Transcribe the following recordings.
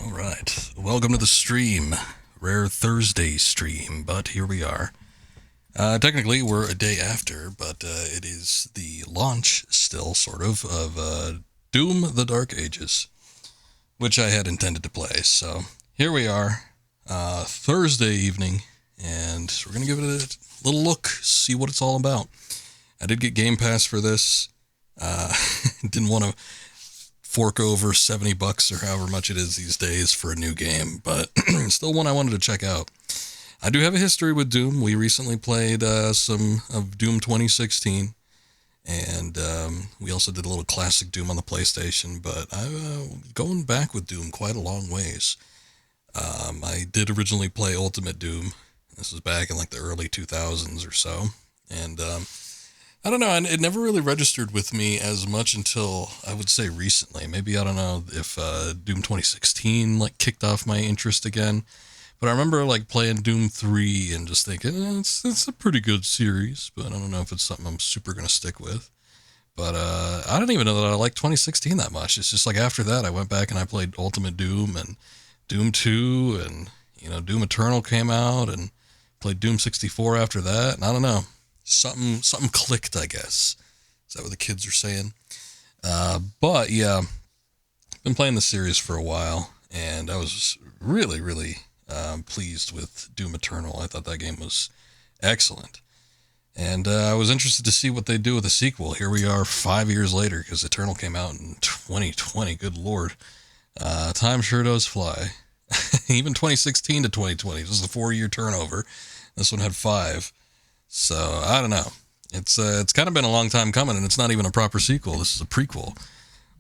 Alright, welcome to the stream. Rare Thursday stream, but here we are. Technically, we're a day after, but it is the launch, still, sort of Doom the Dark Ages, which I had intended to play. So, here we are, Thursday evening, and we're going to give it a little look, see what it's all about. I did get Game Pass for this. Didn't want to fork over $70 or however much it is these days for a new game, but still one I wanted to check out. I do have a history with Doom. We recently played some of Doom 2016, and we also did a little classic Doom on the PlayStation, but I'm going back with Doom quite a long ways. I did originally play Ultimate Doom. This was back in like the early 2000s or so, and I don't know, it never really registered with me as much until, I would say, recently. Maybe, I don't know, if Doom 2016, like, kicked off my interest again. But I remember, like, playing Doom 3 and just thinking, it's a pretty good series, but I don't know if it's something I'm super going to stick with. But I didn't even know that I liked 2016 that much. It's just like after that, I went back and I played Ultimate Doom and Doom 2, and, you know, Doom Eternal came out, and played Doom 64 after that, and I don't know. Something clicked, I guess. Is that what the kids are saying? But yeah, been playing the series for a while, and I was really, really pleased with Doom Eternal. I thought that game was excellent. And I was interested to see what they do with the sequel. Here we are 5 years later, because Eternal came out in 2020. Good lord. Time sure does fly. Even 2016 to 2020. This is a 4-year turnover. This one had 5. So, I don't know. It's kind of been a long time coming, and it's not even a proper sequel. This is a prequel.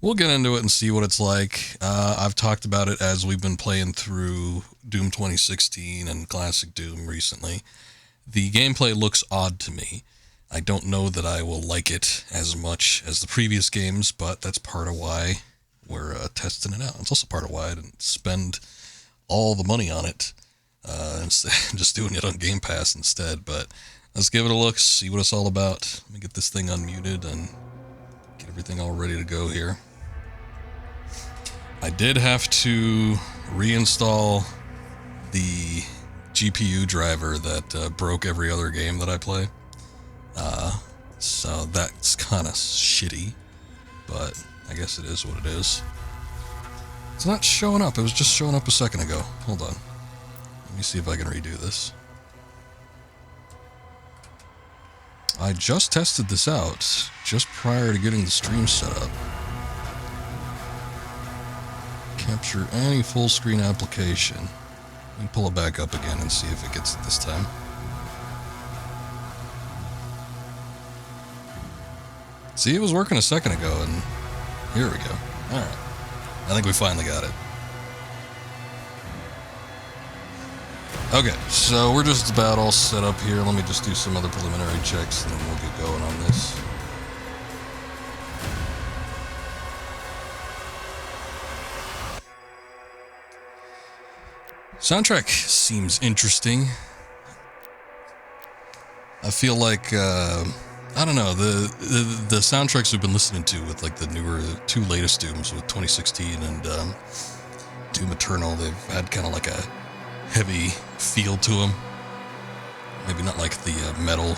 We'll get into it and see what it's like. I've talked about it as we've been playing through Doom 2016 and Classic Doom recently. The gameplay looks odd to me. I don't know that I will like it as much as the previous games, but that's part of why we're testing it out. It's also part of why I didn't spend all the money on it. Just doing it on Game Pass instead, but let's give it a look, see what it's all about. Let me get this thing unmuted and get everything all ready to go here. I did have to reinstall the GPU driver that broke every other game that I play. So that's kind of shitty, but I guess it is what it is. It's not showing up. It was just showing up a second ago. Hold on. Let me see if I can redo this. I just tested this out, just prior to getting the stream set up. Capture any full screen application. Let me pull it back up again and see if it gets it this time. See, it was working a second ago, and here we go. Alright. I think we finally got it. Okay, so we're just about all set up here. Let me just do some other preliminary checks, and then we'll get going on this. Soundtrack seems interesting. I feel like, I don't know, the soundtracks we've been listening to with like the newer, 2 latest Dooms with 2016 and Doom Eternal, they've had kind of like a heavy feel to them. Maybe not like the metal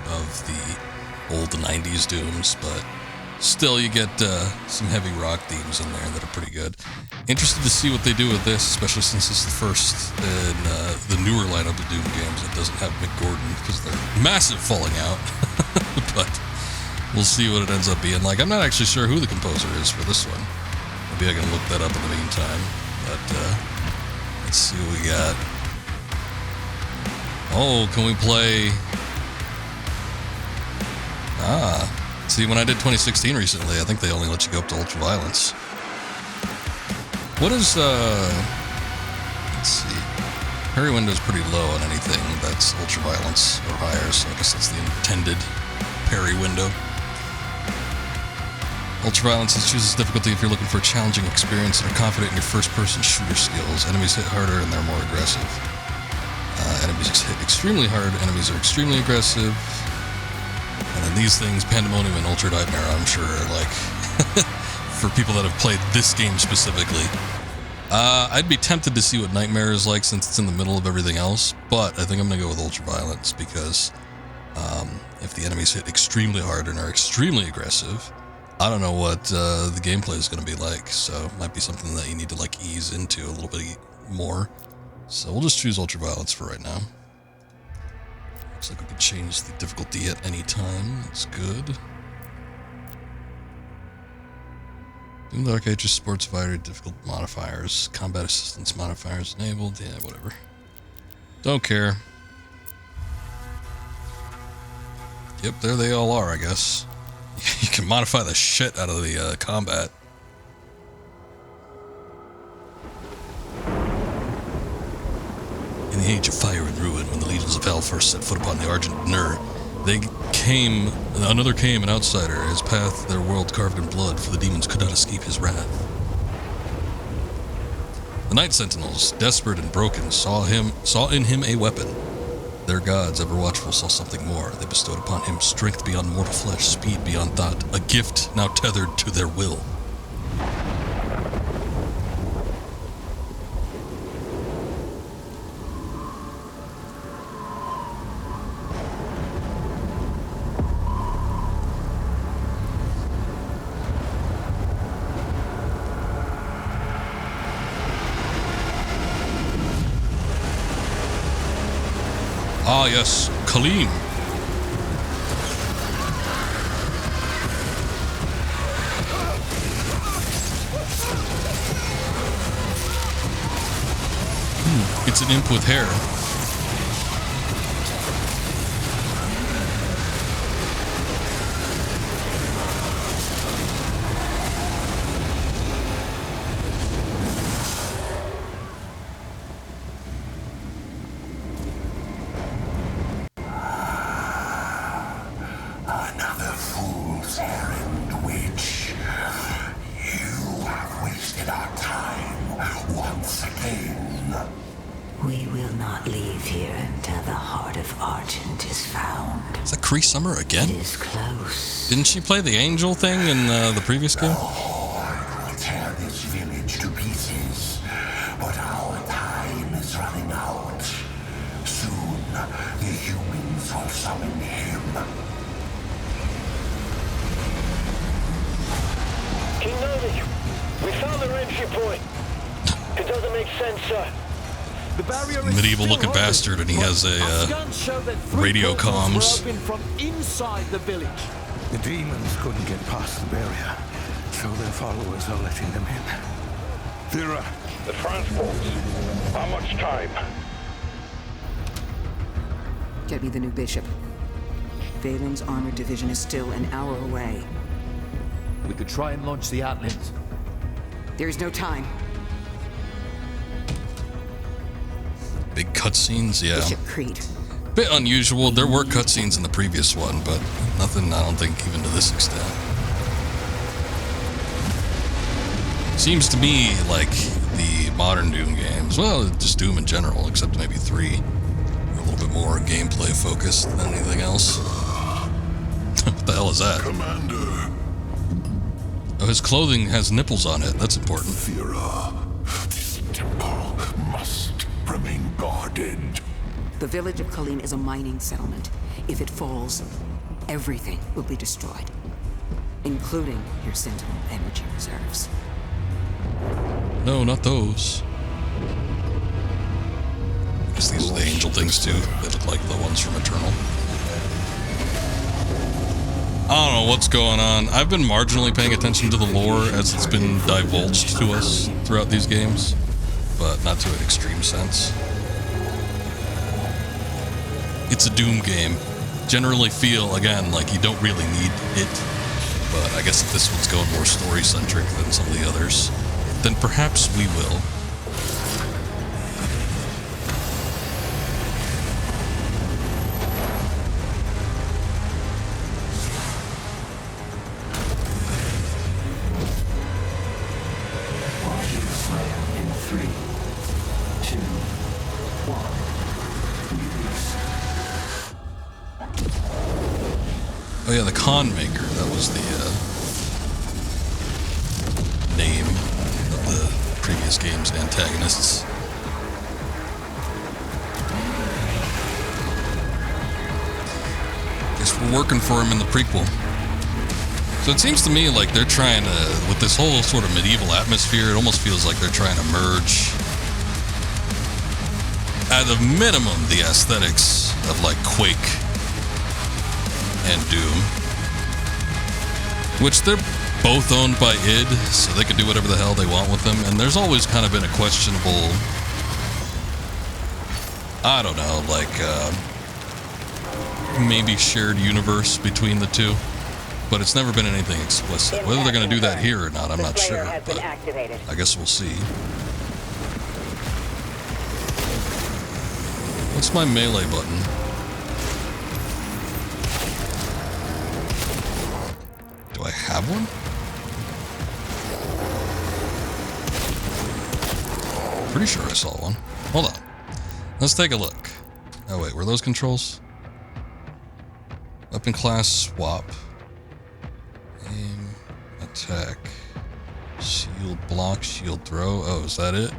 of the old 90s Dooms, but still you get some heavy rock themes in there that are pretty good. Interested to see what they do with this, especially since it's the first in the newer lineup of Doom games that doesn't have Mick Gordon, because they're massive falling out. But we'll see what it ends up being like. I'm not actually sure who the composer is for this one. Maybe I can look that up in the meantime. But let's see what we got. Oh, can we play... See, when I did 2016 recently, I think they only let you go up to ultraviolence. What is, let's see. Parry window's pretty low on anything that's ultraviolence or higher, so I guess that's the intended parry window. Ultraviolence chooses difficulty if you're looking for a challenging experience and are confident in your first-person shooter skills. Enemies hit harder and they're more aggressive. Enemies hit extremely hard, enemies are extremely aggressive. And then these things, Pandemonium and Ultra Nightmare, I'm sure are like, for people that have played this game specifically, I'd be tempted to see what Nightmare is like since it's in the middle of everything else, but I think I'm going to go with Ultraviolence because if the enemies hit extremely hard and are extremely aggressive, I don't know what the gameplay is going to be like, so it might be something that you need to like ease into a little bit more. So we'll just choose Ultraviolence for right now. Looks like we can change the difficulty at any time. That's good. Doom Dark Ages Sports Fighter difficult modifiers, combat assistance modifiers enabled. Yeah, whatever. Don't care. Yep, there they all are, I guess. You can modify the shit out of the combat. In the Age of Fire and Ruin, when the legions of hell first set foot upon the Argent Nur, another came, an outsider, his path, their world carved in blood, for the demons could not escape his wrath. The Night Sentinels, desperate and broken, saw in him a weapon. Their gods, ever watchful, saw something more. They bestowed upon him strength beyond mortal flesh, speed beyond thought, a gift now tethered to their will. Ah, yes, Kaleem. It's an imp with hair. Summer again? It is close. Didn't she play the angel thing in the previous game? Oh, I will tear this village to pieces, but our time is running out. Soon, the humans will summon him. King Novi, we found the entry point. It doesn't make sense, sir. Medieval-looking bastard, and he has a radio comms. From inside the village. The demons couldn't get past the barrier, so their followers are letting them in. They're the transports. How much time? Get me the new bishop. Valen's armored division is still an hour away. We could try and launch the Atlas. There's no time. Big cutscenes, yeah. Bishop Creed. Bit unusual. There were cutscenes in the previous one, but nothing, I don't think, even to this extent. Seems to me like the modern Doom games, well, just Doom in general, except maybe 3, are a little bit more gameplay focused than anything else. What the hell is that? Commander. Oh, his clothing has nipples on it. That's important. Fira, this temple must remain guarded. The village of Kaleem is a mining settlement. If it falls, everything will be destroyed, including your Sentinel energy reserves. No, not those. I guess these are the angel things too. They look like the ones from Eternal. I don't know what's going on. I've been marginally paying attention to the lore as it's been divulged to us throughout these games, but not to an extreme sense. It's a Doom game. Generally feel, again, like you don't really need it, but I guess if this one's going more story-centric than some of the others, then perhaps we will. Oh yeah, the Con Maker, that was the name of the previous previous games and antagonists. Guess we're working for him in the prequel. So it seems to me like they're trying to, with this whole sort of medieval atmosphere, it almost feels like they're trying to merge, at a minimum, the aesthetics of like Quake and Doom, which they're both owned by id, so they can do whatever the hell they want with them. And there's always kind of been a questionable, I don't know, like maybe shared universe between the two, but it's never been anything explicit. Whether they're going to do that here or not, I'm not sure, but I guess we'll see. What's my melee button? Do I have one? Pretty sure I saw one. Hold on. Let's take a look. Oh wait, were those controls? Weapon class swap. Aim, attack, shield block, shield throw. Oh, is that it?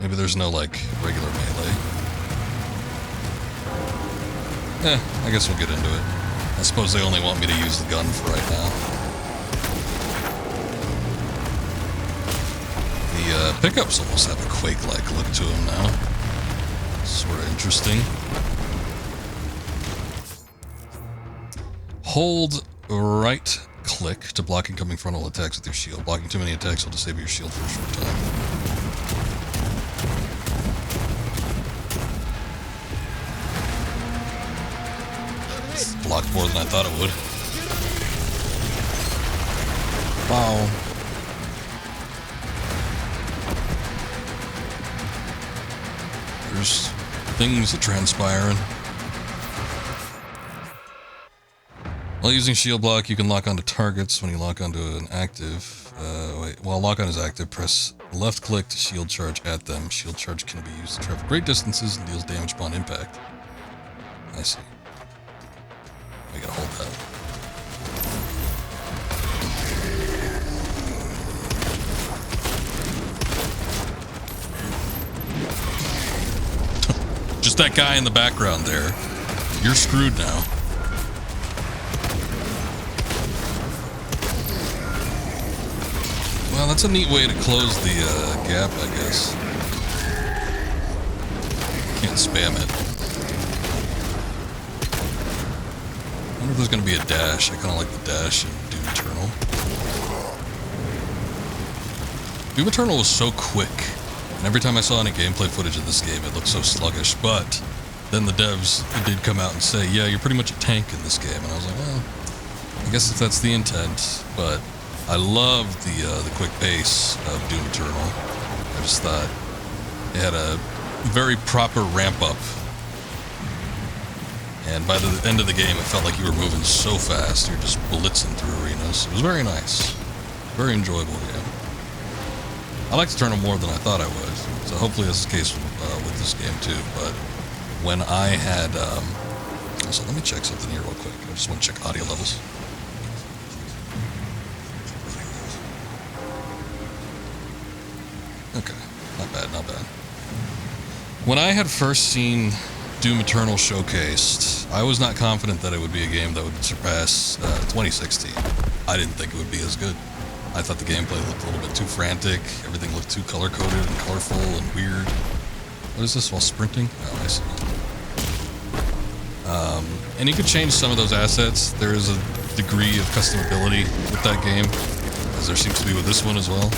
Maybe there's no like regular melee. I guess we'll get into it. I suppose they only want me to use the gun for right now. The pickups almost have a Quake-like look to them now. Sort of interesting. Hold right click to block incoming frontal attacks with your shield. Blocking too many attacks will disable your shield for a short time. It's blocked more than I thought it would. Wow. There's things that transpiring. While using shield block, you can lock onto targets. When you lock onto an active, while lock on is active, press left click to shield charge at them. Shield charge can be used to travel great distances and deals damage upon impact. I see. I gotta hold that. Just that guy in the background there. You're screwed now. Well, that's a neat way to close the gap, I guess. Can't spam it. I wonder if there's going to be a dash. I kind of like the dash in Doom Eternal. Doom Eternal was so quick. And every time I saw any gameplay footage of this game, it looked so sluggish. But then the devs did come out and say, yeah, you're pretty much a tank in this game. And I was like, well, I guess if that's the intent. But I loved the quick pace of Doom Eternal. I just thought it had a very proper ramp up. And by the end of the game, it felt like you were moving so fast. You're just blitzing through arenas. It was very nice. Very enjoyable game. I liked Eternal more than I thought I would. So hopefully that's the case with this game too. But when I had... so let me check something here real quick. I just want to check audio levels. Okay, not bad, not bad. When I had first seen Doom Eternal showcased, I was not confident that it would be a game that would surpass 2016. I didn't think it would be as good. I thought the gameplay looked a little bit too frantic, everything looked too color-coded and colorful and weird. What is this, while sprinting? Oh, I see. And you could change some of those assets. There is a degree of customability with that game, as there seems to be with this one as well.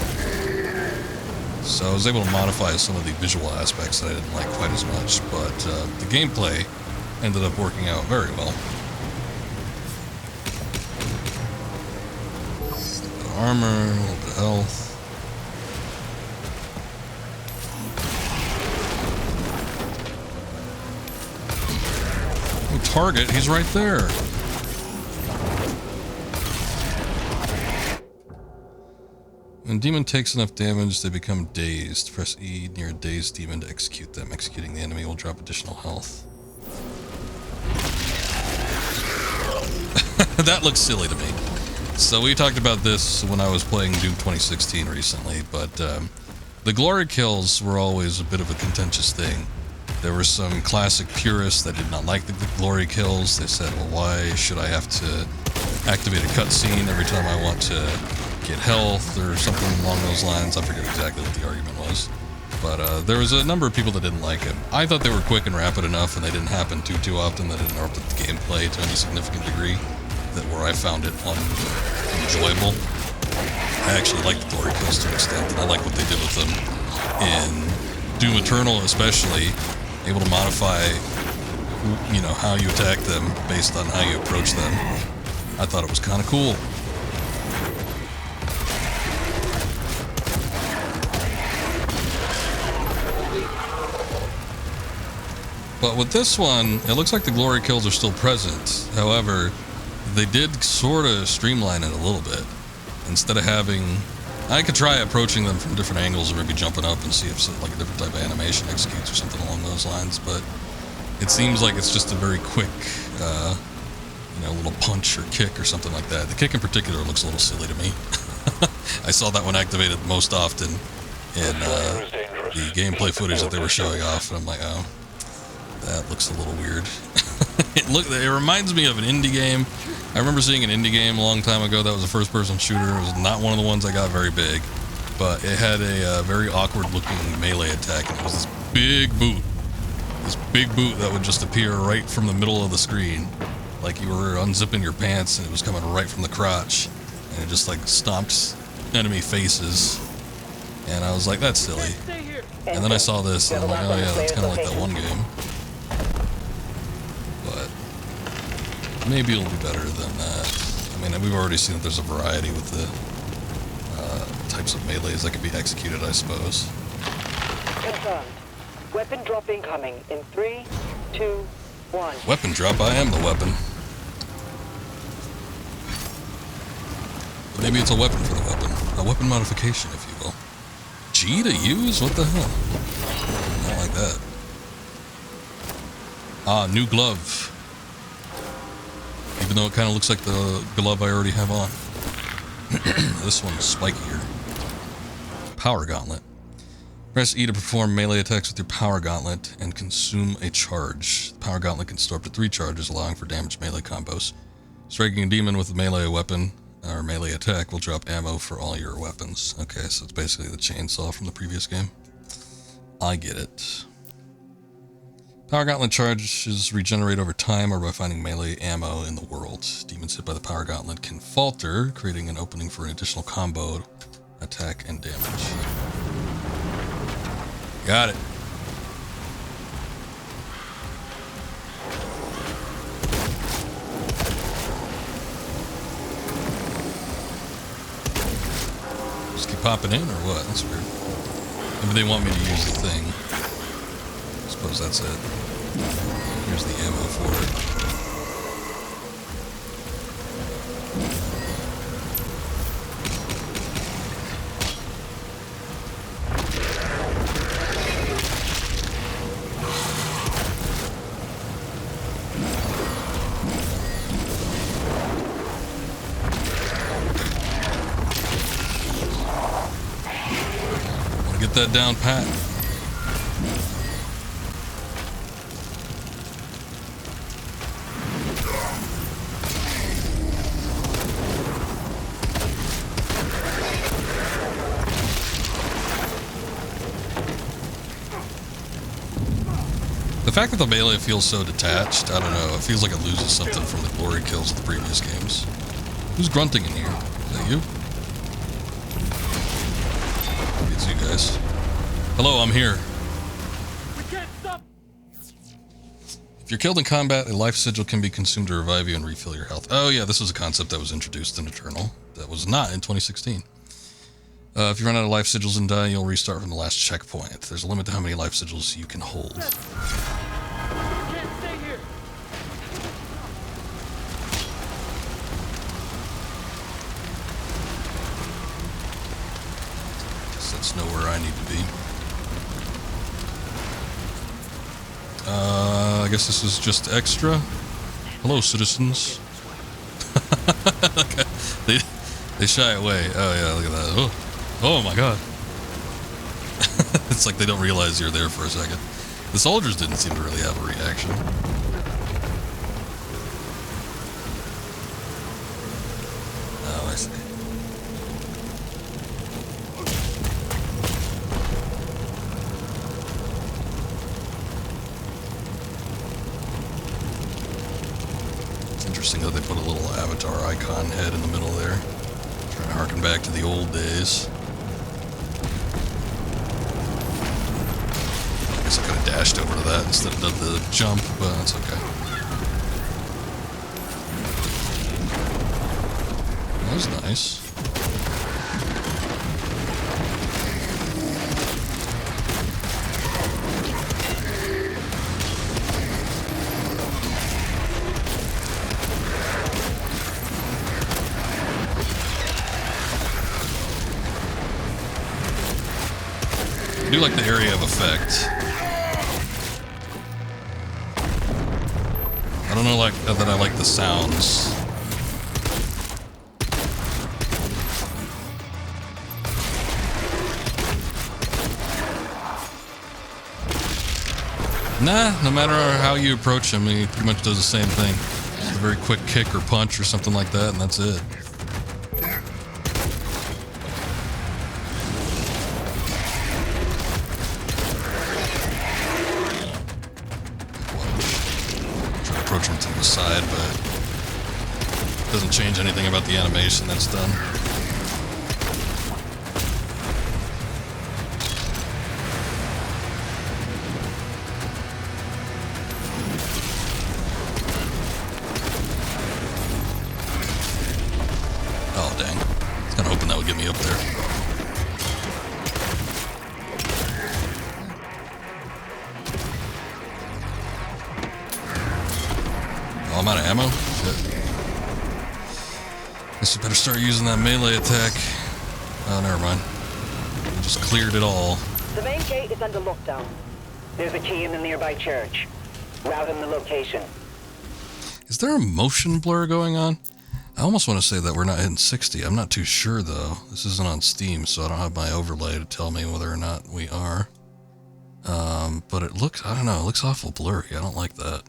So I was able to modify some of the visual aspects that I didn't like quite as much, but the gameplay ended up working out very well. A little bit of armor, a little bit of health. Oh, target, he's right there. When demon takes enough damage, they become dazed. Press E near a dazed demon to execute them. Executing the enemy will drop additional health. That looks silly to me. So we talked about this when I was playing Doom 2016 recently, but The glory kills were always a bit of a contentious thing. There were some classic purists that did not like the glory kills. They said, well, why should I have to activate a cutscene every time I want to get health or something along those lines? I forget exactly what the argument was. But there was a number of people that didn't like it. I thought they were quick and rapid enough, and they didn't happen too often that it interrupted the gameplay to any significant degree, that where I found it unenjoyable. I actually like the glory kills to an extent, and I like what they did with them in Doom Eternal, especially able to modify, you know, how you attack them based on how you approach them. I thought it was kind of cool. But with this one, it looks like the glory kills are still present. However, they did sort of streamline it a little bit. Instead of having... I could try approaching them from different angles or maybe jumping up and see if like a different type of animation executes or something along those lines, but it seems like it's just a very quick, you know, little punch or kick or something like that. The kick in particular looks a little silly to me. I saw that one activated most often in the gameplay footage that they were showing off, and I'm like, oh, that looks a little weird. It reminds me of an indie game. I remember seeing an indie game a long time ago that was a first-person shooter. It was not one of the ones that got very big, but it had a very awkward-looking melee attack, and it was this big boot. This big boot that would just appear right from the middle of the screen, like you were unzipping your pants and it was coming right from the crotch, and it just like stomped enemy faces, and I was like, that's silly. And then I saw this, and I'm like, oh yeah, that's kind of like that one game. But maybe it'll be better than that. I mean, we've already seen that there's a variety with the types of melees that can be executed, I suppose. Confirmed. Weapon drop incoming in 3, 2, 1. Weapon drop? I am the weapon. But maybe it's a weapon for the weapon. A weapon modification, if you will. G to use? What the hell? Not like that. Ah, new glove. Even though it kind of looks like the glove I already have on. This one's spikier. Power gauntlet. Press E to perform melee attacks with your power gauntlet and consume a charge. The power gauntlet can store up to 3 charges, allowing for damaged melee combos. Striking a demon with a melee weapon or melee attack will drop ammo for all your weapons. Okay, so it's basically the chainsaw from the previous game. I get it. Power gauntlet charges regenerate over time or by finding melee ammo in the world. Demons hit by the power gauntlet can falter, creating an opening for an additional combo, attack, and damage. Got it. Just keep popping in or what? That's weird. Maybe they want me to use the thing. I suppose that's it. Here's the ammo for it. Get that down pat. The fact that the melee feels so detached, I don't know, it feels like it loses something from the glory kills of the previous games. Who's grunting in here? Is that you? It's you guys. Hello, I'm here. We can't stop. If you're killed in combat, a life sigil can be consumed to revive you and refill your health. Oh yeah, this was a concept that was introduced in Eternal. That was not in 2016. If you run out of life sigils and die, you'll restart from the last checkpoint. There's a limit to how many life sigils you can hold. We can't stay here. Guess that's nowhere I need to be. I guess this is just extra. Hello, citizens. Okay. They shy away. Oh yeah, look at that. Oh my god. It's like they don't realize you're there for a second. The soldiers didn't seem to really have a reaction. Oh, I see. It's interesting that they put a little avatar icon head in the middle there. Trying to harken back to the old days. I guess I could have dashed over to that instead of done the jump, but that's okay. That was nice. I do like the area of effect. I don't know that I like the sounds. Nah, no matter how you approach him, he pretty much does the same thing. Just a very quick kick or punch or something like that, and that's it. Approach him to the side, but it doesn't change anything about the animation that's done. Oh, dang. I was kind of hoping that would get me up there. Oh, I'm out of ammo? Shit. Guess I better start using that melee attack. Oh, never mind. I just cleared it all. The main gate is under lockdown. There's a key in the nearby church. Route in the location. Is there a motion blur going on? I almost want to say that we're not hitting 60. I'm not too sure, though. This isn't on Steam, so I don't have my overlay to tell me whether or not we are. But it looks, I don't know, it looks awful blurry. I don't like that.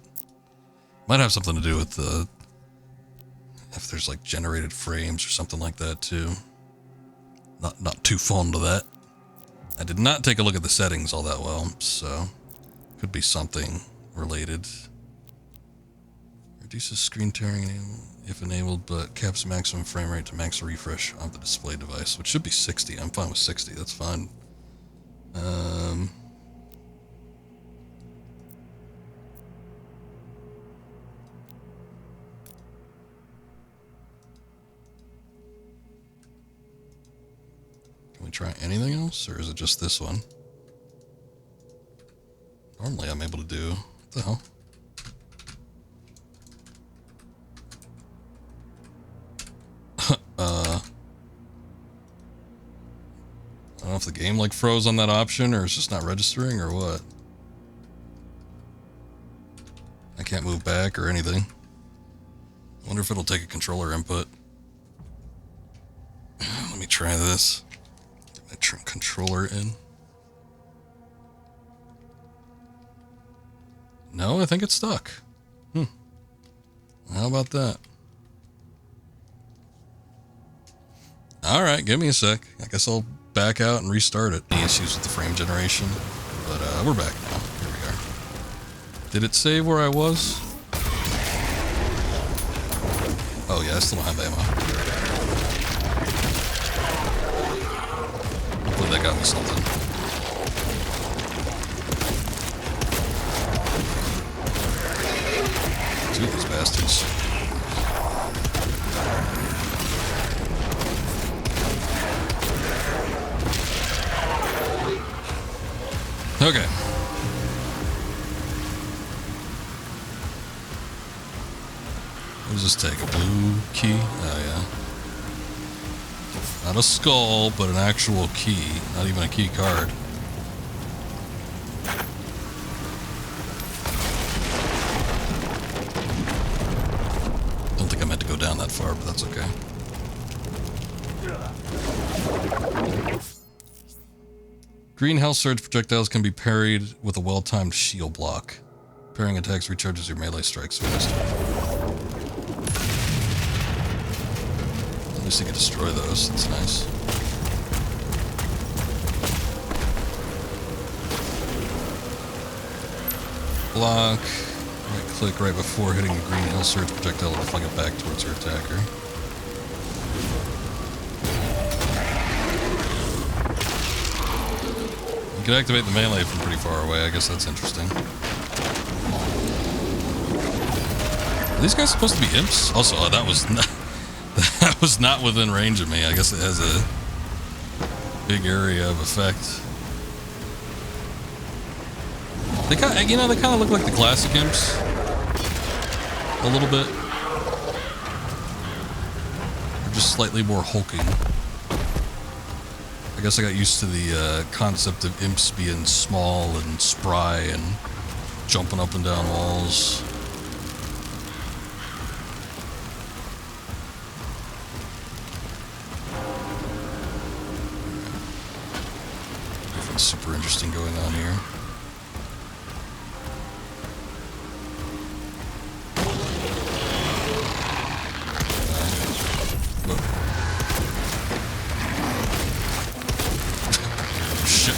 Might have something to do with the... if there's like generated frames or something like that, too. Not too fond of that. I did not take a look at the settings all that well, so... could be something related. Reduces screen tearing if enabled, but caps maximum frame rate to max refresh of the display device, which should be 60. I'm fine with 60. That's fine. Can we try anything else, or is it just this one? Normally I'm able to do... what the hell? I don't know if the game like froze on that option or it's just not registering or what. I can't move back or anything. I wonder if it'll take a controller input. Let me try this. Get my controller in. No, I think it's stuck. How about that? Alright, give me a sec. I guess I'll back out and restart it. Any issues with the frame generation, but we're back now. Here we are. Did it save where I was? Oh yeah, I still don't have ammo. Hopefully that got me something. Two of these bastards. Okay. What does this take? A blue key? Oh, yeah. Not a skull, but an actual key. Not even a key card. Don't think I meant to go down that far, but that's okay. Green health surge projectiles can be parried with a well-timed shield block. Parrying attacks recharges your melee strikes faster. At least you can destroy those. That's nice. Block. Right click right before hitting the green health surge projectile to fling it back towards your attacker. You can activate the melee from pretty far away. I guess that's interesting. Are these guys supposed to be imps? Also, that was not within range of me. I guess it has a big area of effect. They kind of, they kind of look like the classic imps. A little bit. They're just slightly more hulking. I guess I got used to the concept of imps being small and spry and jumping up and down walls. Nothing super interesting going on here.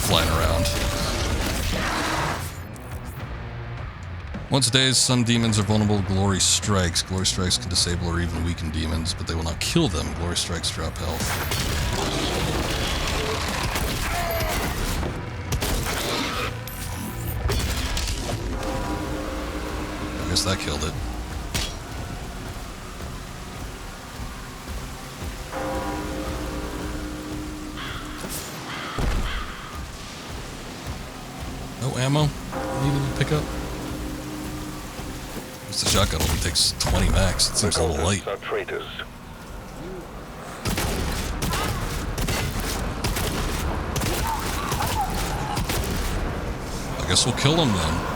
Flying around. Once dazed, some demons are vulnerable to glory strikes. Glory strikes can disable or even weaken demons, but they will not kill them. Glory strikes drop health. I guess that killed it. No ammo needed to pick up. It's the shotgun only takes 20 max. It seems a little light. Are traitors. I guess we'll kill them then.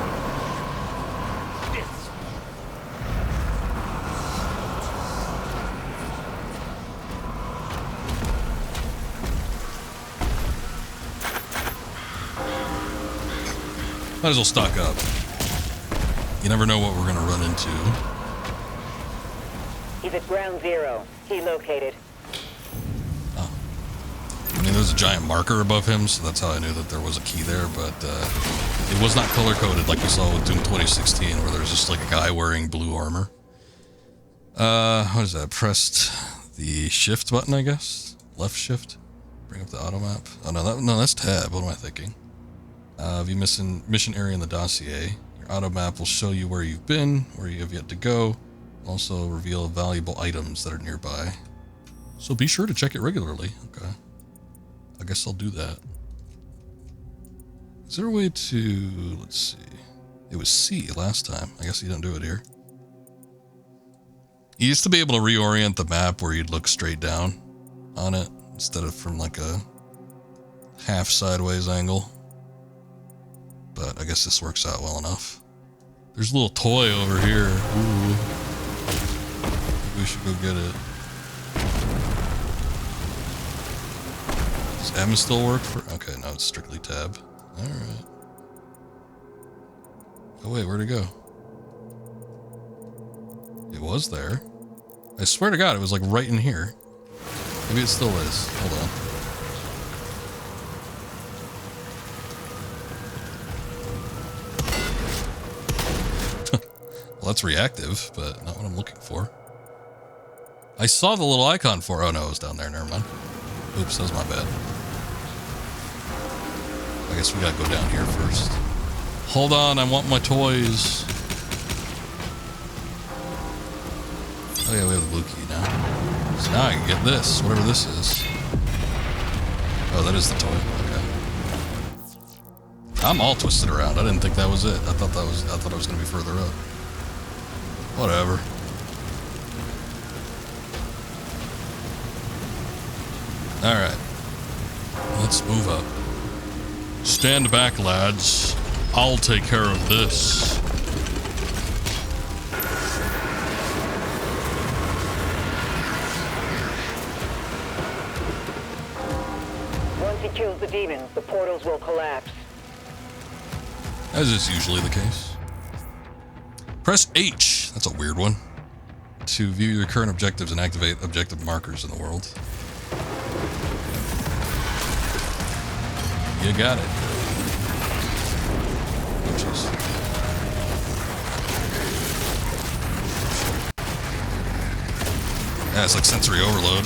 Might as well stock up. You never know what we're gonna run into. He's at ground zero. He located. Oh. I mean, there's a giant marker above him, so that's how I knew that there was a key there, but it was not color-coded like we saw with Doom 2016, where there's just like a guy wearing blue armor. What is that? Pressed the shift button, I guess? Left shift? Bring up the auto map? Oh, no, that's tab. What am I thinking? View mission area in the dossier. Your auto map will show you where you've been, where you have yet to go. Also reveal valuable items that are nearby. So be sure to check it regularly. Okay. I guess I'll do that. Is there a way to... let's see. It was C last time. I guess you don't do it here. You used to be able to reorient the map where you'd look straight down on it instead of from like a half sideways angle. But I guess this works out well enough. There's a little toy over here. Ooh. Maybe we should go get it. Does M still work for... okay, no, it's strictly tab. Alright. Oh wait, where'd it go? It was there. I swear to God, it was like right in here. Maybe it still is. Hold on. Well, that's reactive, but not what I'm looking for. I saw the little icon for it. Oh no, it was down there. Never mind. Oops, that was my bad. I guess we gotta go down here first. Hold on, I want my toys. Oh yeah, we have the blue key now. So now I can get this, whatever this is. Oh, that is the toy. Okay. I'm all twisted around. I didn't think that was it. I thought it was gonna be further up. Whatever. Alright. Let's move up. Stand back, lads. I'll take care of this. Once he kills the demons, the portals will collapse. As is usually the case. Press H, that's a weird one, to view your current objectives and activate objective markers in the world. You got it. Oh, jeez. Yeah, it's like sensory overload.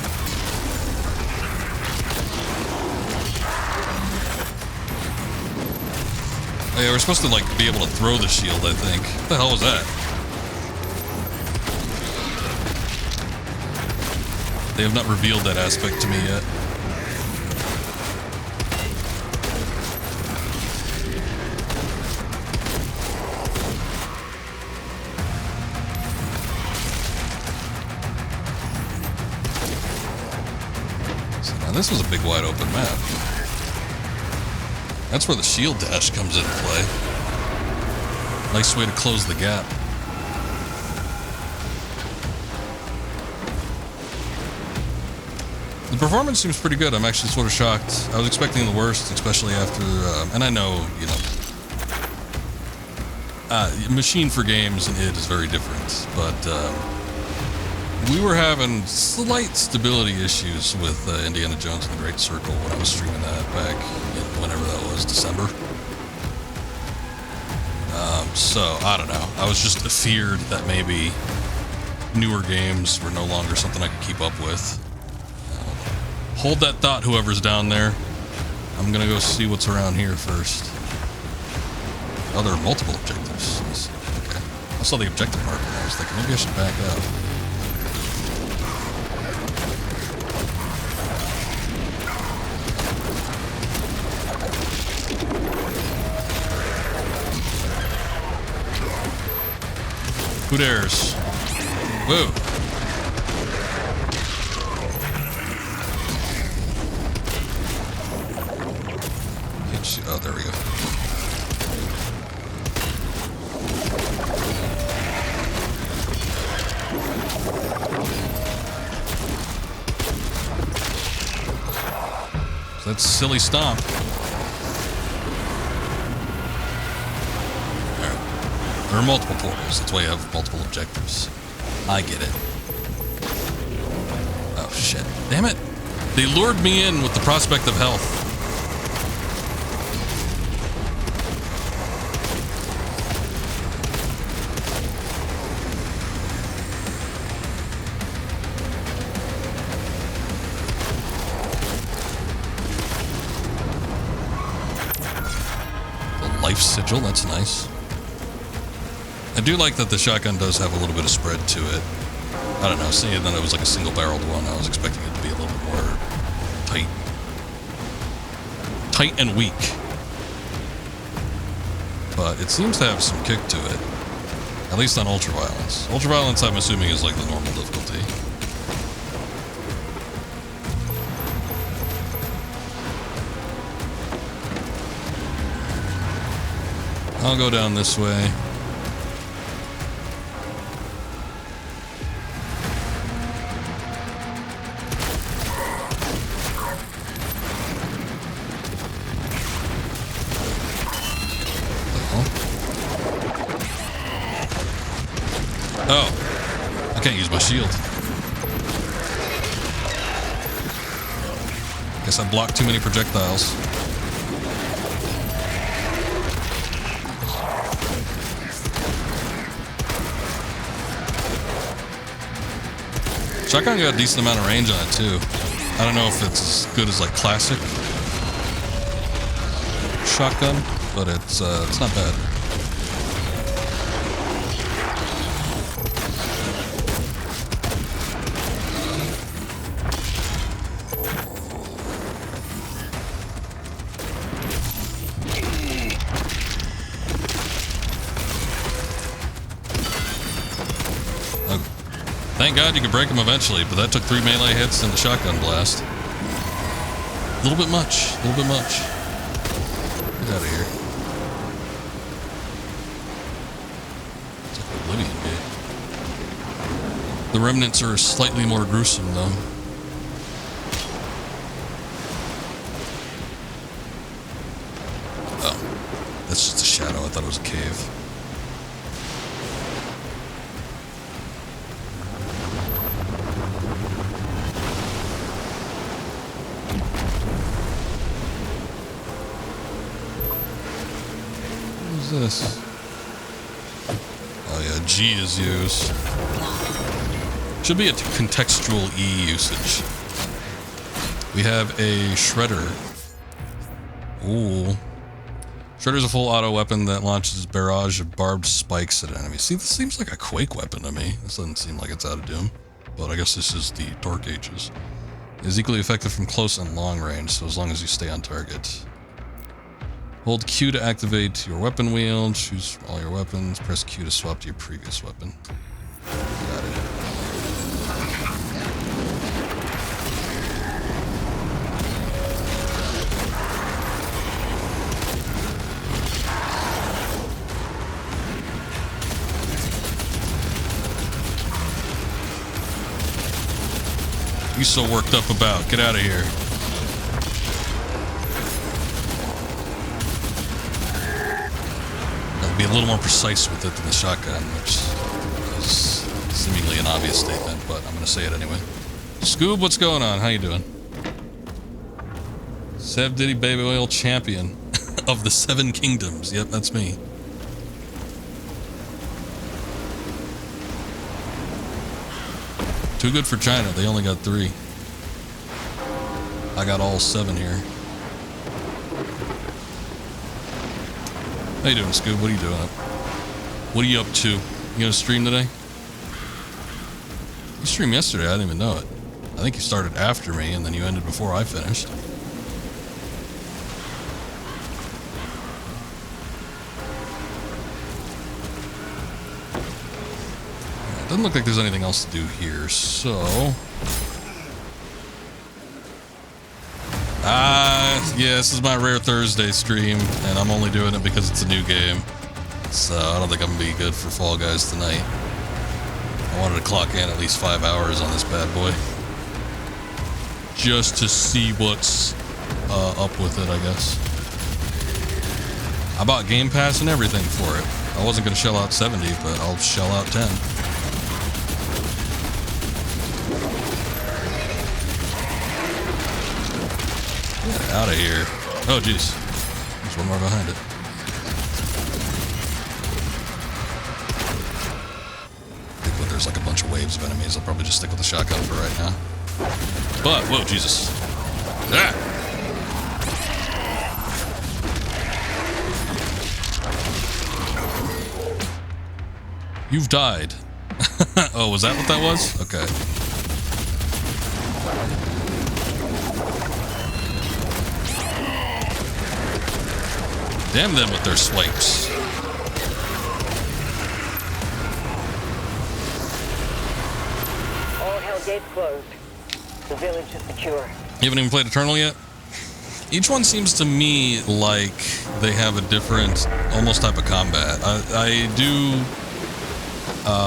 Oh, yeah, we're supposed to, like, be able to throw the shield, I think. What the hell was that? They have not revealed that aspect to me yet. So now this was a big wide open map. That's where the shield dash comes into play. Nice way to close the gap. The performance seems pretty good. I'm actually sort of shocked. I was expecting the worst, especially after, and I know, you know, machine for games and id is very different, but we were having slight stability issues with Indiana Jones and the Great Circle when I was streaming that back in whenever that was, December. So, I don't know. I was just feared that maybe newer games were no longer something I could keep up with. Hold that thought, whoever's down there. I'm gonna go see what's around here first. Oh, there are multiple objectives. Okay. I saw the objective marker and I was thinking maybe I should back up. Who dares? Whoa. Oh, there we go. So that's silly stomp. Alright. There are multiple portals. That's why you have multiple objectives. I get it. Oh, shit. Damn it. They lured me in with the prospect of health. Life sigil, that's nice. I do like that the shotgun does have a little bit of spread to it. I don't know, seeing that it was like a single-barreled one, I was expecting it to be a little bit more tight and weak. But it seems to have some kick to it, at least on ultraviolence. Ultraviolence, I'm assuming, is like the normal difficulty. I'll go down this way. Oh, I can't use my shield. Guess I blocked too many projectiles. Shotgun got a decent amount of range on it too. I don't know if it's as good as like classic shotgun, but it's not bad. Thank God you could break them eventually, but that took 3 melee hits and a shotgun blast. A little bit much. A little bit much. Get out of here. It's like Oblivion Gate. The remnants are slightly more gruesome, though. That's just a shadow. I thought it was a cave. What is this? Oh yeah, G is used. Should be a contextual E usage. We have a Shredder. Ooh. Shredder's a full auto weapon that launches a barrage of barbed spikes at enemies. See, this seems like a Quake weapon to me. This doesn't seem like it's out of Doom. But I guess this is the torque gauges. It is equally effective from close and long range, so as long as you stay on target. Hold Q to activate your weapon wheel. Choose from all your weapons. Press Q to swap to your previous weapon. Got it. You so worked up about. Get out of here. I'll be a little more precise with it than the shotgun, which is seemingly an obvious statement, but I'm going to say it anyway. Scoob, what's going on? How you doing? Sev Diddy Baby Oil Champion of the Seven Kingdoms. Yep, that's me. Too good for China. They only got 3. I got all 7 here. How you doing, Scoob? What are you doing? What are you up to? You gonna stream today? You streamed yesterday. I didn't even know it. I think you started after me, and then you ended before I finished. Doesn't look like there's anything else to do here, so... yeah, this is my Rare Thursday stream, and I'm only doing it because it's a new game. So I don't think I'm gonna be good for Fall Guys tonight. I wanted to clock in at least 5 hours on this bad boy. Just to see what's up with it, I guess. I bought Game Pass and everything for it. I wasn't gonna shell out 70, but I'll shell out 10. Get out of here. Oh, jeez. There's one more behind it. I think when there's like a bunch of waves of enemies, I'll probably just stick with the shotgun for right now. But, whoa, Jesus. Ah! You've died. Oh, was that what that was? Okay. Damn them with their swipes. All hell gates closed. The village is secure. You haven't even played Eternal yet? Each one seems to me like they have a different, almost type of combat. I do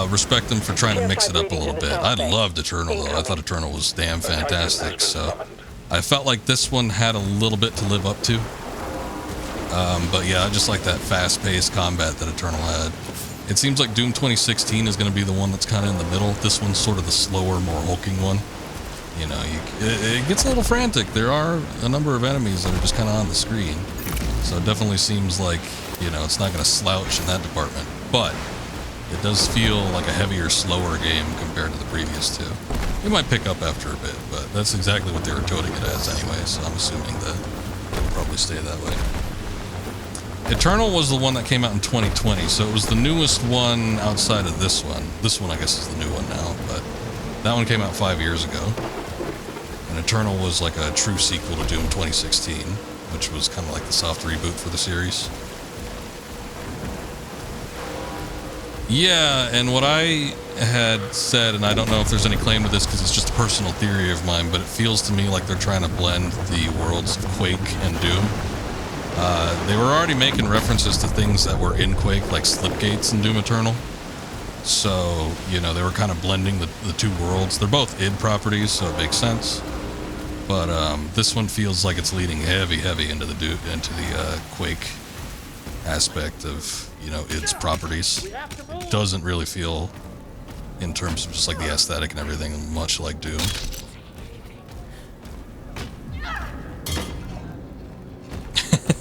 respect them for trying to mix it up a little bit. I loved Eternal, though. I thought Eternal was damn fantastic, so I felt like this one had a little bit to live up to. But yeah, I just like that fast-paced combat that Eternal had. It seems like Doom 2016 is going to be the one that's kind of in the middle. This one's sort of the slower, more hulking one. You know, it gets a little frantic. There are a number of enemies that are just kind of on the screen. So it definitely seems like, you know, it's not going to slouch in that department. But it does feel like a heavier, slower game compared to the previous two. It might pick up after a bit, but that's exactly what they were toting it as anyway, so I'm assuming that it'll probably stay that way. Eternal was the one that came out in 2020, so it was the newest one outside of this one. This one, I guess, is the new one now, but that one came out 5 years ago. And Eternal was like a true sequel to Doom 2016, which was kind of like the soft reboot for the series. Yeah, and what I had said, and I don't know if there's any claim to this because it's just a personal theory of mine, but it feels to me like they're trying to blend the worlds of Quake and Doom. They were already making references to things that were in Quake, like slipgates in Doom Eternal. So, you know, they were kind of blending the two worlds. They're both id properties, so it makes sense. But this one feels like it's leading heavy into the Quake aspect of, you know, its properties. It doesn't really feel, in terms of just like the aesthetic and everything, much like Doom.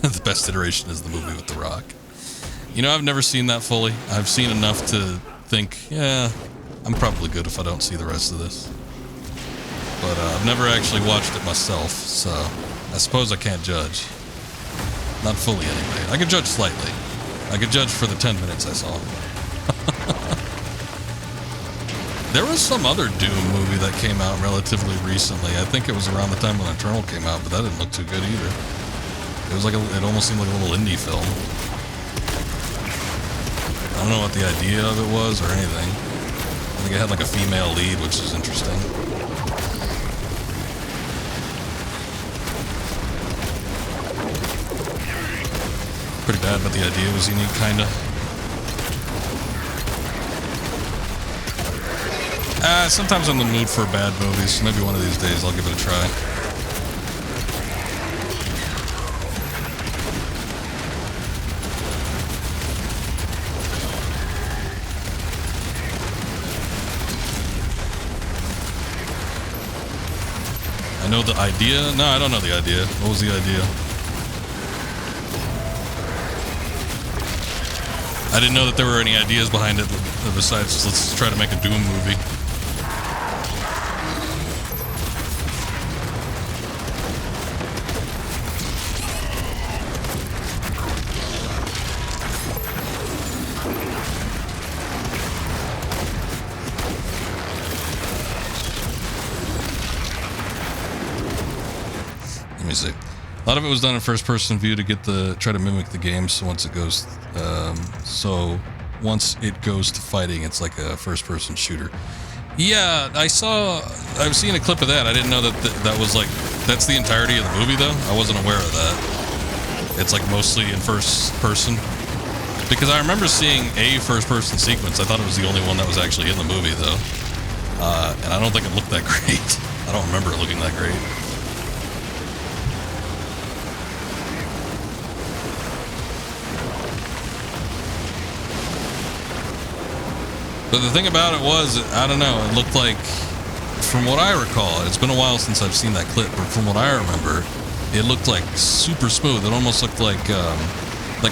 The best iteration is the movie with The Rock. You know, I've never seen that fully. I've seen enough to think, yeah, I'm probably good if I don't see the rest of this. But I've never actually watched it myself, so I suppose I can't judge. Not fully anyway. I could judge slightly. I could judge for the 10 minutes I saw. There was some other Doom movie that came out relatively recently. I think it was around the time when Eternal came out, but that didn't look too good either. It was like it almost seemed like a little indie film. I don't know what the idea of it was or anything. I think it had like a female lead, which is interesting. Pretty bad, but the idea was unique, kinda. Sometimes I'm in the mood for bad movies, so maybe one of these days I'll give it a try. I know the idea. No, I don't know the idea. What was the idea? I didn't know that there were any ideas behind it besides let's try to make a Doom movie. Let me see. A lot of it was done in first-person view to try to mimic the game. So once it goes to fighting, it's like a first-person shooter. Yeah, I've seen a clip of that. I didn't know that was like that's the entirety of the movie though. I wasn't aware of that. It's like mostly in first person because I remember seeing a first-person sequence. I thought it was the only one that was actually in the movie though, and I don't think it looked that great. I don't remember it looking that great. But the thing about it was, I don't know, it looked like, from what I recall, it's been a while since I've seen that clip, but from what I remember, it looked like super smooth. It almost looked like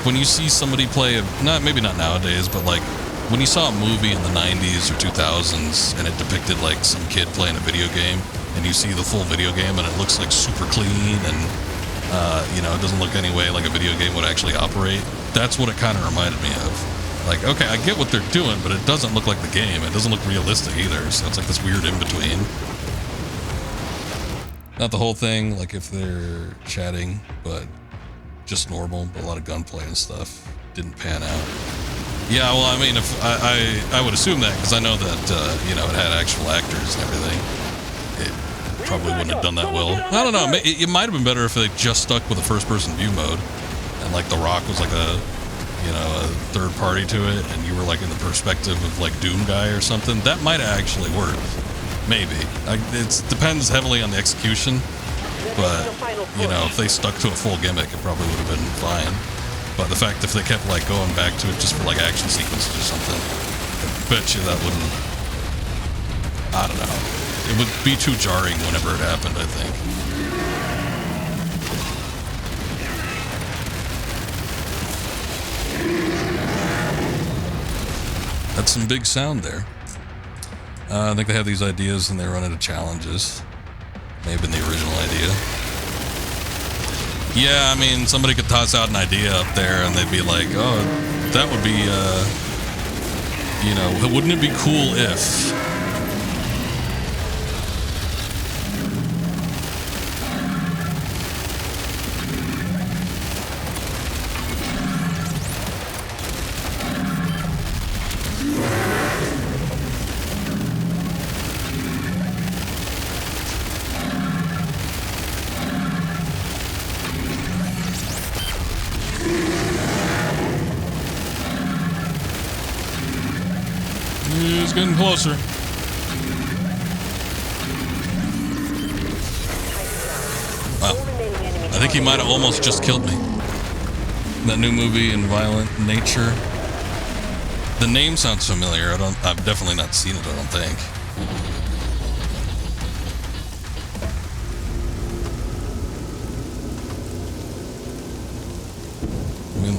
when you see somebody play, maybe not nowadays, but like when you saw a movie in the 90s or 2000s and it depicted like some kid playing a video game and you see the full video game and it looks like super clean and, it doesn't look any way like a video game would actually operate. That's what it kind of reminded me of. Like, okay, I get what they're doing, but it doesn't look like the game. It doesn't look realistic either, so it's like this weird in-between. Not the whole thing, like if they're chatting, but just normal, but a lot of gunplay and stuff didn't pan out. Yeah, well, I mean, if I would assume that, because I know that, it had actual actors and everything. It probably wouldn't have done that well. I don't know, it might have been better if they just stuck with a first-person view mode, and like The Rock was like a third party to it, and you were like in the perspective of like Doom guy or something. That might have actually worked. Maybe. It depends heavily on the execution, but, if they stuck to a full gimmick, it probably would have been fine. But the fact if they kept like going back to it just for like action sequences or something, I bet you that wouldn't, I don't know. It would be too jarring whenever it happened, I think. That's some big sound there. I think they have these ideas and they run into challenges. Maybe in the original idea. Yeah, I mean, somebody could toss out an idea up there and they'd be like, oh, that would be, wouldn't it be cool if... It's getting closer. Wow. I think he might have almost just killed me. That new movie in violent nature. The name sounds familiar. I've definitely not seen it, I don't think.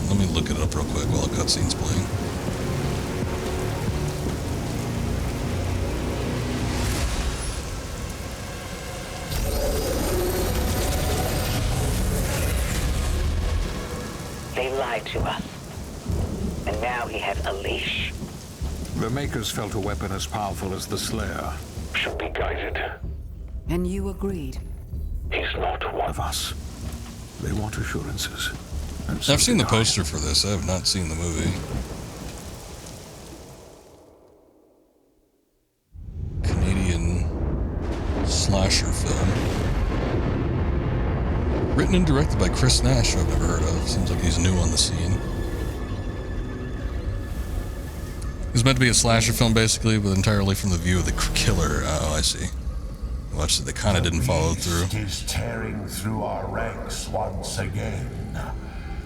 Let me look it up real quick while the cutscene's playing. They lied to us. And now he has a leash. The Makers felt a weapon as powerful as the Slayer. Should be guided. And you agreed. He's not one Of us. They want assurances. And so I've seen the did I. poster for this. I have not seen the movie. Canadian slasher film. Written and directed by Chris Nash, who I've never heard of. Seems like he's new on the scene. It's meant to be a slasher film, basically, but entirely from the view of the killer. Oh, I see. Watch it. They kind of didn't follow through. The beast is tearing through our ranks once again.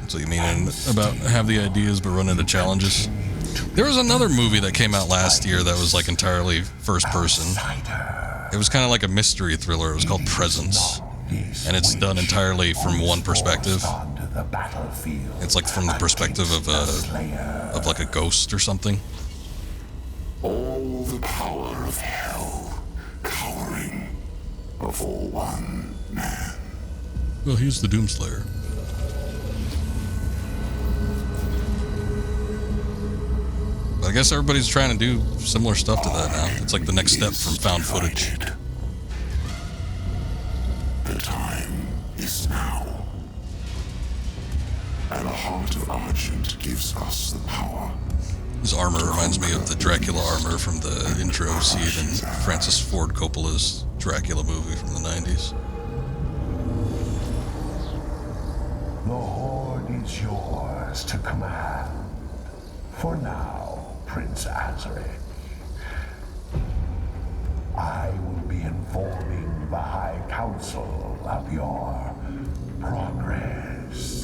So you mean about have the ideas but run into challenges? There was another movie that came out last year that was like entirely first person. It was kind of like a mystery thriller. It was called Presence. And it's done entirely from one perspective. It's like from the perspective of like a ghost or something. All the power of hell cowering before one man. Well, he's the Doomslayer. But I guess everybody's trying to do similar stuff to that now. It's like the next step from found footage. The time is now. And a heart of Argent gives us the power. His armor reminds me of the Dracula armor from the intro scene in Francis Ford Coppola's Dracula movie from the 90s. The Horde is yours to command. For now, Prince Azaric. I will be informing the High Council of your progress.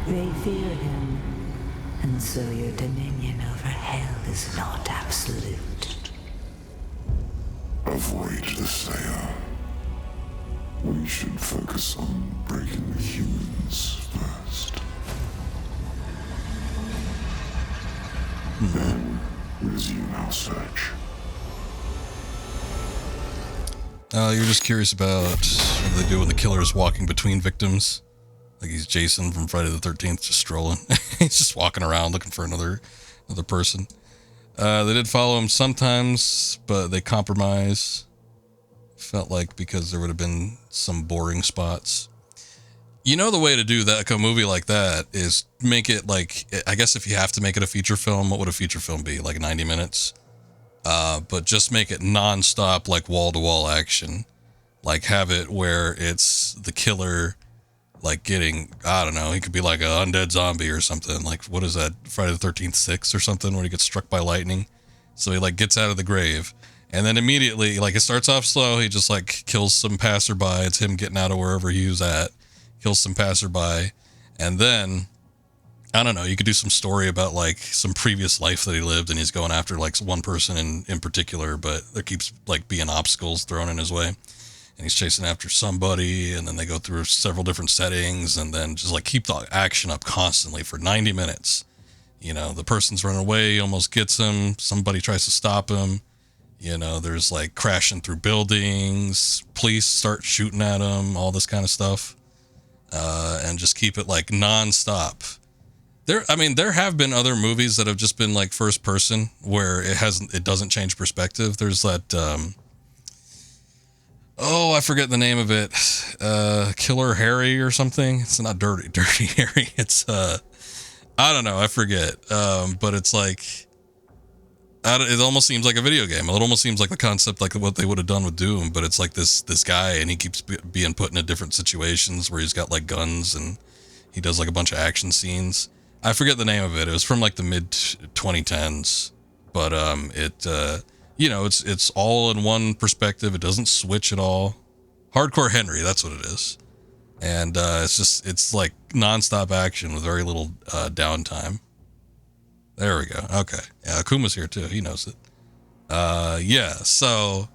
They fear him, and so your dominion over hell is not absolute. Avoid the Slayer. We should focus on breaking the humans first. Then resume our search. You're just curious about what they do when the killer is walking between victims. Like he's Jason from Friday the 13th, just strolling. He's just walking around looking for another person. They did follow him sometimes, but they compromise. Felt like because there would have been some boring spots. You know, the way to do that, a movie like that, is make it like, I guess if you have to make it a feature film, what would a feature film be? Like 90 minutes? But just make it non-stop, like wall-to-wall action. Like have it where it's the killer, like getting, I don't know, he could be like an undead zombie or something. Like, what is that, Friday the 13th 6 or something, where he gets struck by lightning? So he like gets out of the grave. And then immediately, like it starts off slow, he just like kills some passerby. It's him getting out of wherever he was at. Kills some passerby. And then, I don't know, you could do some story about like some previous life that he lived and he's going after like one person in particular, but there keeps like being obstacles thrown in his way. And he's chasing after somebody, and then they go through several different settings, and then just like keep the action up constantly for 90 minutes. You know, the person's running away, he almost gets him, somebody tries to stop him. You know, there's like crashing through buildings, police start shooting at him, all this kind of stuff. And just keep it like nonstop. There have been other movies that have just been like first person where it doesn't change perspective. There's that, I forget the name of it. Killer Harry or something. It's not Dirty Harry. It's, I don't know. I forget. But it's like, it almost seems like a video game. It almost seems like the concept, like what they would have done with Doom, but it's like this guy, and he keeps being put into different situations where he's got like guns, and he does like a bunch of action scenes. I forget the name of it. It was from like the mid 2010s, but you know, it's all in one perspective. It doesn't switch at all. Hardcore Henry, that's what it is. And it's like nonstop action with very little downtime. There we go. Okay. Yeah, Akuma's here too. He knows it. Yeah, so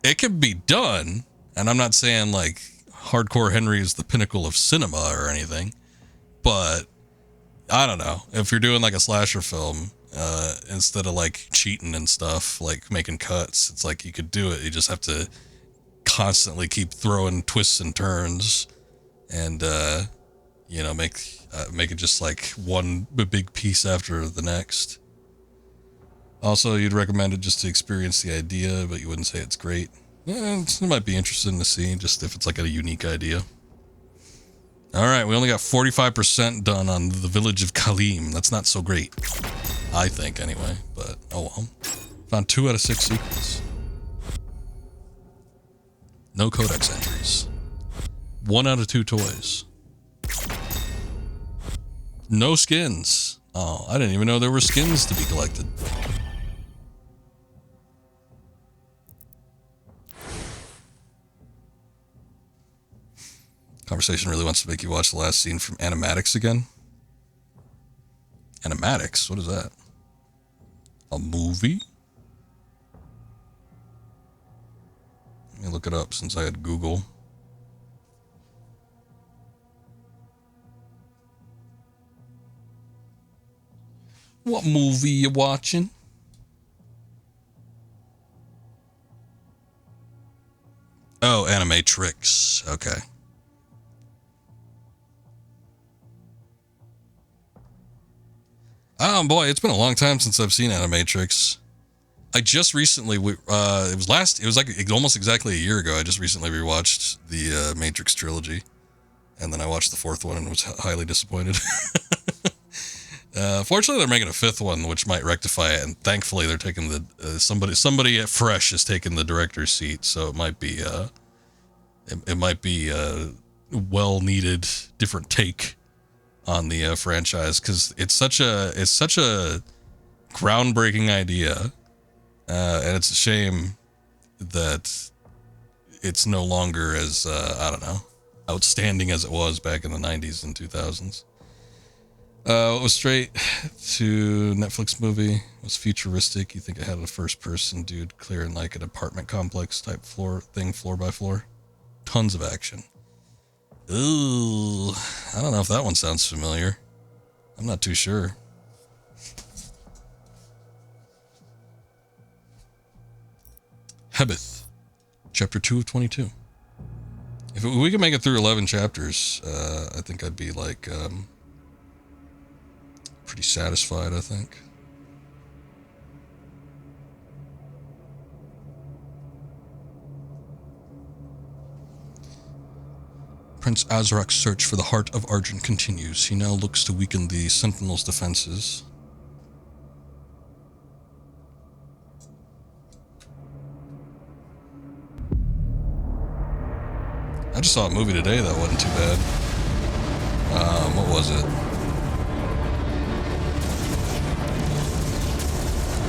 it can be done, and I'm not saying like Hardcore Henry is the pinnacle of cinema or anything, but I don't know. If you're doing like a slasher film, instead of like cheating and stuff, like making cuts, it's like you could do it. You just have to constantly keep throwing twists and turns, and you know, make it just like one big piece after the next. Also, you'd recommend it just to experience the idea, but you wouldn't say it's great. Yeah, it might be interesting to see, just if it's like a unique idea. All right, we only got 45% done on the village of Kalim. That's not so great, I think, anyway. But oh well. Found 2 out of 6 secrets. No codex entries. 1 out of 2 toys. No skins. Oh, I didn't even know there were skins to be collected. Conversation really wants to make you watch the last scene from Animatics again. Animatics? What is that? A movie? Let me look it up since I had Google. What movie you watching? Oh, Animatrix. Okay. Oh boy, it's been a long time since I've seen Animatrix. I just recently, it was like almost exactly a year ago. I just recently rewatched the Matrix trilogy, and then I watched the 4th one and was highly disappointed. Fortunately, they're making a 5th one, which might rectify it, and thankfully, they're taking the somebody at Fresh is taking the director's seat, so it might be a well needed different take on the franchise, because it's such a groundbreaking idea, and it's a shame that it's no longer as I don't know, outstanding as it was back in the 90s and 2000s. What was straight to Netflix movie was futuristic. You think it had a first person dude clearing like an apartment complex type floor by floor. Tons of action. Ooh, I don't know if that one sounds familiar. I'm not too sure. Hebeth, chapter 2 of 22. If we can make it through 11 chapters, I think I'd be like pretty satisfied, I think. Prince Azarak's search for the heart of Argent continues. He now looks to weaken the Sentinel's defenses. I just saw a movie today that wasn't too bad. What was it?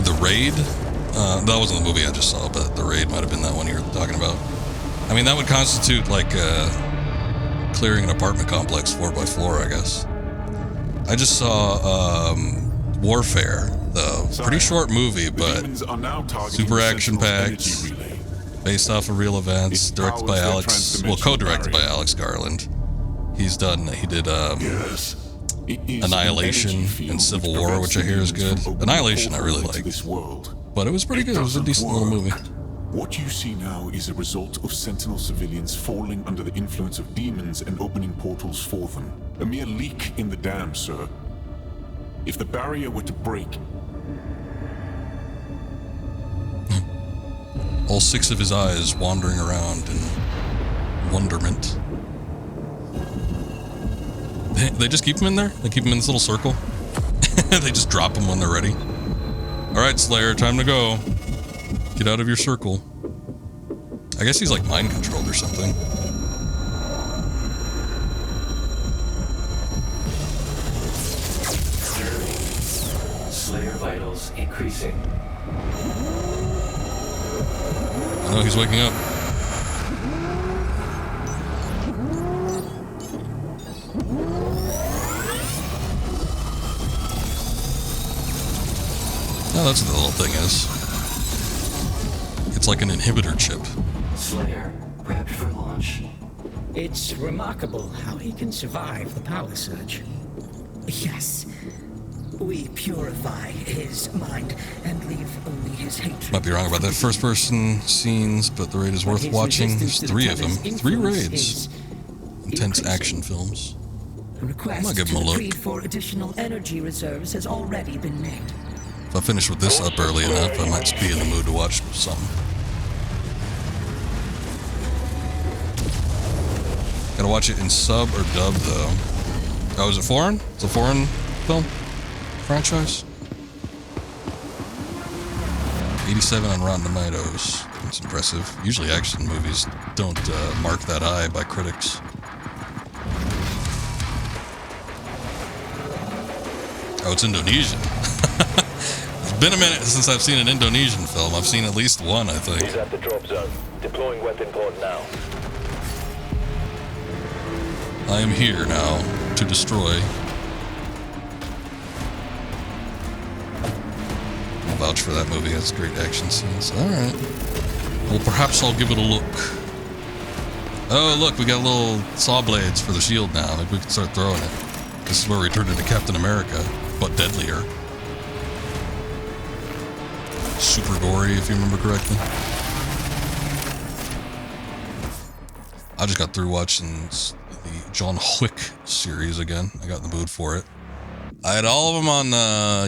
The Raid? That wasn't the movie I just saw, but The Raid might have been that one you were talking about. I mean, that would constitute like clearing an apartment complex floor by floor, I guess. I just saw Warfare, though. Pretty short movie, but super action-packed, based off of real events, directed by co-directed by Alex Garland. He did Annihilation and Civil War, which I hear is good. Annihilation I really like, but it was pretty good. It was a decent little movie. What you see now is a result of Sentinel civilians falling under the influence of demons and opening portals for them. A mere leak in the dam, sir. If the barrier were to break... All 6 of his eyes wandering around in wonderment. They just keep him in there? They keep him in this little circle? They just drop him when they're ready? Alright, Slayer, time to go. Get out of your circle. I guess he's like mind controlled or something. Slayer vitals increasing. I know he's waking up. Oh, that's what the little thing is. It's like an inhibitor chip. Slayer, prepped for launch. It's remarkable how he can survive the power surge. Yes. We purify his mind and leave only his hatred. Might be wrong about that first person scenes, but the raid is worth watching. There's 3 of them. 3 raids. Intense action films. A request I'll give him a look. for additional energy reserves has already been made. If I finish with this up early enough, I might be in the mood to watch something. Gotta watch it in sub or dub though. Oh, is it foreign? It's a foreign film? Franchise? 87 on Rotten Tomatoes. That's impressive. Usually action movies don't mark that high by critics. Oh, it's Indonesian. It's been a minute since I've seen an Indonesian film. I've seen at least one, I think. He's at the drop zone. Deploying weapon port now. I am here now to destroy. I'll vouch for that movie. Has great action scenes. Alright. Well, perhaps I'll give it a look. Oh, look, we got little saw blades for the shield now. Maybe we can start throwing it. This is where we turned into Captain America, but deadlier. Super gory, if you remember correctly. I just got through watching the John Wick series again. I got in the mood for it. I had all of them on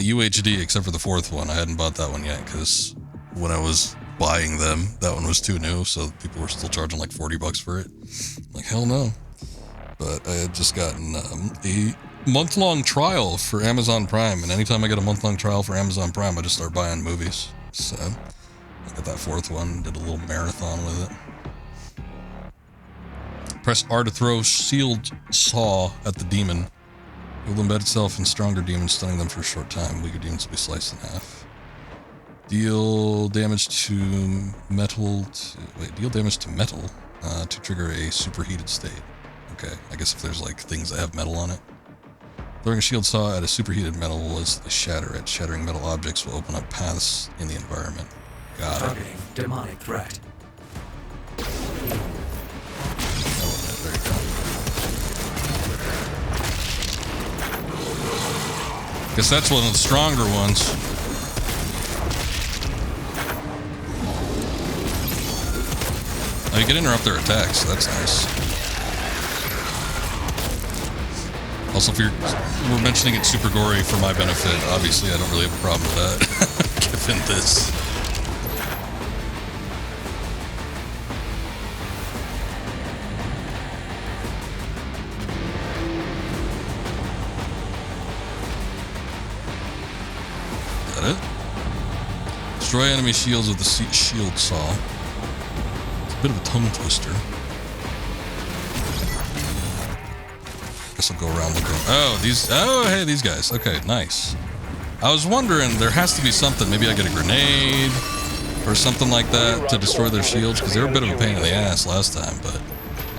UHD except for the 4th one. I hadn't bought that one yet because when I was buying them, that one was too new, so people were still charging like $40 for it. I'm like, hell no. But I had just gotten a month-long trial for Amazon Prime, and anytime I get a month-long trial for Amazon Prime, I just start buying movies. So I got that 4th one, did a little marathon with it. Press R to throw shield saw at the demon. It will embed itself in stronger demons, stunning them for a short time. Weaker demons will be sliced in half. Deal damage to metal. Deal damage to metal to trigger a superheated state. Okay, I guess if there's like things that have metal on it. Throwing a shield saw at a superheated metal will instantly shatter it. Shattering metal objects will open up paths in the environment. Got it. Targeting demonic threat. There you go. Guess that's one of the stronger ones. Oh, you can interrupt their attacks. That's nice. Also, if we're mentioning it super gory for my benefit, obviously I don't really have a problem with that, given this. Got it. Destroy enemy shields with the shield saw. It's a bit of a tongue twister. Guess I'll go around looking. Oh, these. Oh, hey, these guys. Okay, nice. I was wondering, there has to be something. Maybe I get a grenade or something like that to destroy their shields, because they were a bit of a pain in the ass last time, but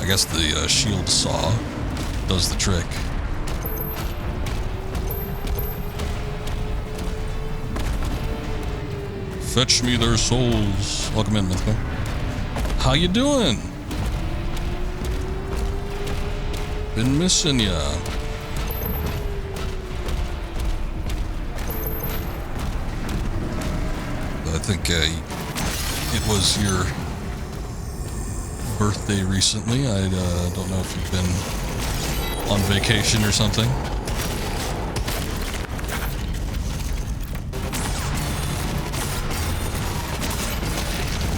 I guess the shield saw does the trick. Fetch me their souls. Welcome in, Mythical. How you doing? Been missing ya. I think it was your birthday recently. I don't know if you've been on vacation or something.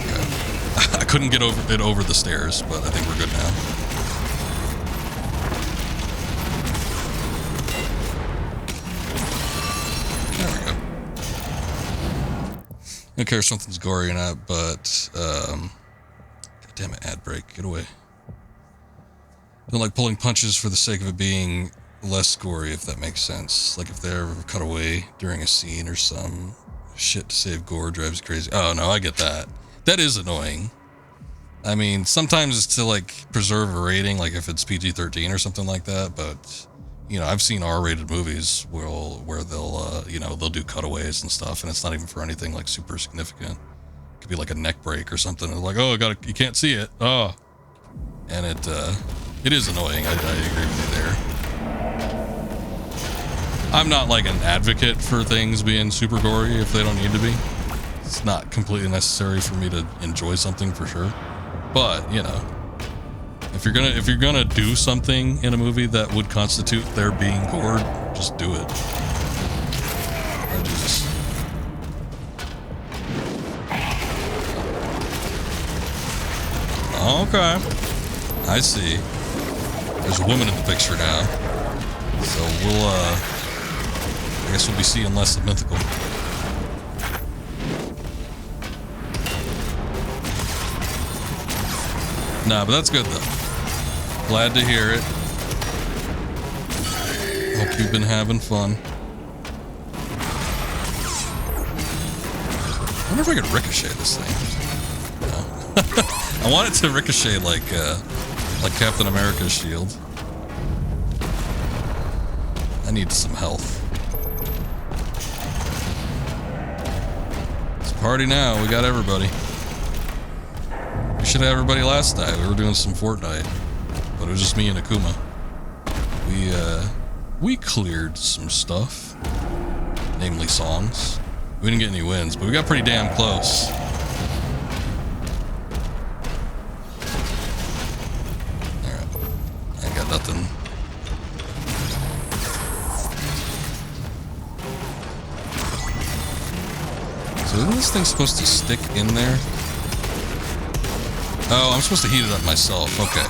Okay. I couldn't get over the stairs, but I think we're good now. I don't care if something's gory or not, but God damn it, ad break, get away. I don't like pulling punches for the sake of it being less gory, if that makes sense. Like if they're cut away during a scene or some shit to save gore drives you crazy. Oh no, I get that. That is annoying. I mean, sometimes it's to like preserve a rating, like if it's PG-13 or something like that. But you know, I've seen R-rated movies where they'll you know, they'll do cutaways and stuff, and it's not even for anything like super significant. It could be like a neck break or something. They're like, oh, you can't see it. Oh, and it is annoying. I agree with you there. I'm not like an advocate for things being super gory if they don't need to be. It's not completely necessary for me to enjoy something for sure. But, you know, if you're gonna do something in a movie that would constitute there being gore, just do it. Oh, Jesus. Okay. I see. There's a woman in the picture now. So we'll, I guess we'll be seeing less of Mythical. Nah, but that's good though. Glad to hear it. Hope you've been having fun. I wonder if I could ricochet this thing. No. I want it to ricochet like Captain America's shield. I need some health. It's a party now. We got everybody. We should have everybody last night. We were doing some Fortnite, but it was just me and Akuma. We cleared some stuff, namely songs. We didn't get any wins, but we got pretty damn close. Alright. I ain't got nothing. So isn't this thing supposed to stick in there? Oh, I'm supposed to heat it up myself. Okay.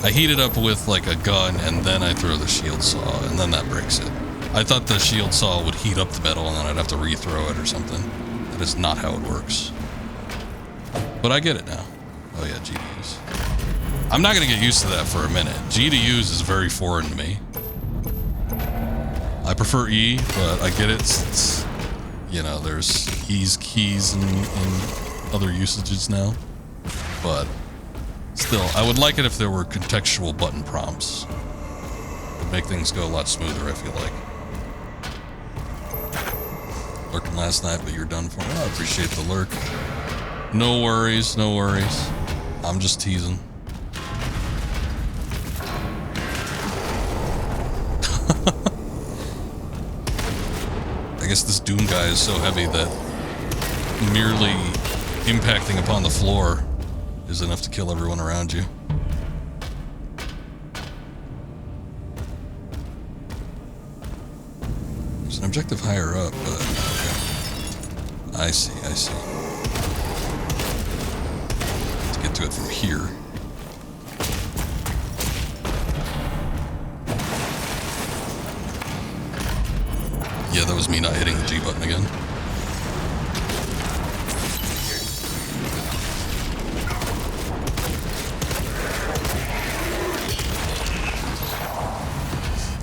I heat it up with like a gun and then I throw the shield saw and then that breaks it. I thought the shield saw would heat up the metal and then I'd have to rethrow it or something. That is not how it works. But I get it now. Oh yeah, GDUs. I'm not going to get used to that for a minute. GDUs is very foreign to me. I prefer E, but I get it. It's, you know, there's keys and other usages now. But still, I would like it if there were contextual button prompts. It would make things go a lot smoother, I feel like. Lurking last night, but you're done for. Oh, I appreciate the lurk. No worries, no worries. I'm just teasing. I guess this Doom guy is so heavy that merely impacting upon the floor is enough to kill everyone around you. There's an objective higher up, but okay. I see. To get to it from here. Yeah, that was me not hitting the G button again.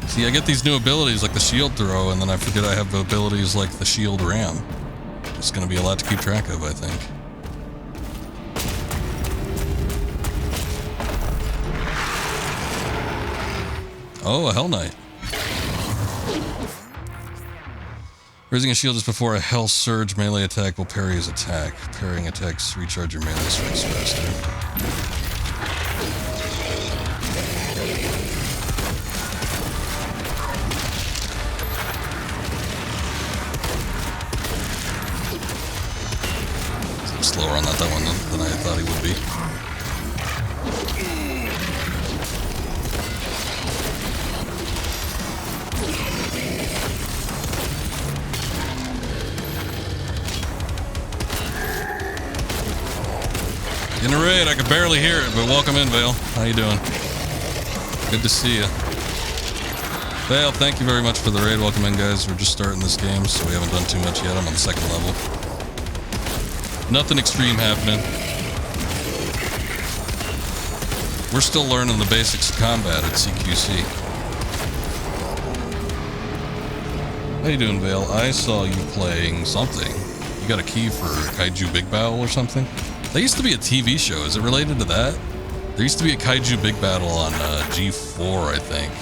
See, I get these new abilities like the shield throw, and then I forget I have abilities like the shield ram. It's going to be a lot to keep track of, I think. Oh, a Hell Knight. Raising a shield just before a Hell Surge melee attack will parry his attack. Parrying attacks recharge your melee strikes faster. Slower on that one than I thought he would be. In a raid, I could barely hear it, but welcome in, Vale. How you doing? Good to see you. Vale, thank you very much for the raid. Welcome in, guys. We're just starting this game, so we haven't done too much yet. I'm on the second level. Nothing extreme happening. We're still learning the basics of combat at CQC. How you doing, Vale? I saw you playing something. You got a key for Kaiju Big Battle or something? That used to be a TV show. Is it related to that? There used to be a Kaiju Big Battle on G4, I think.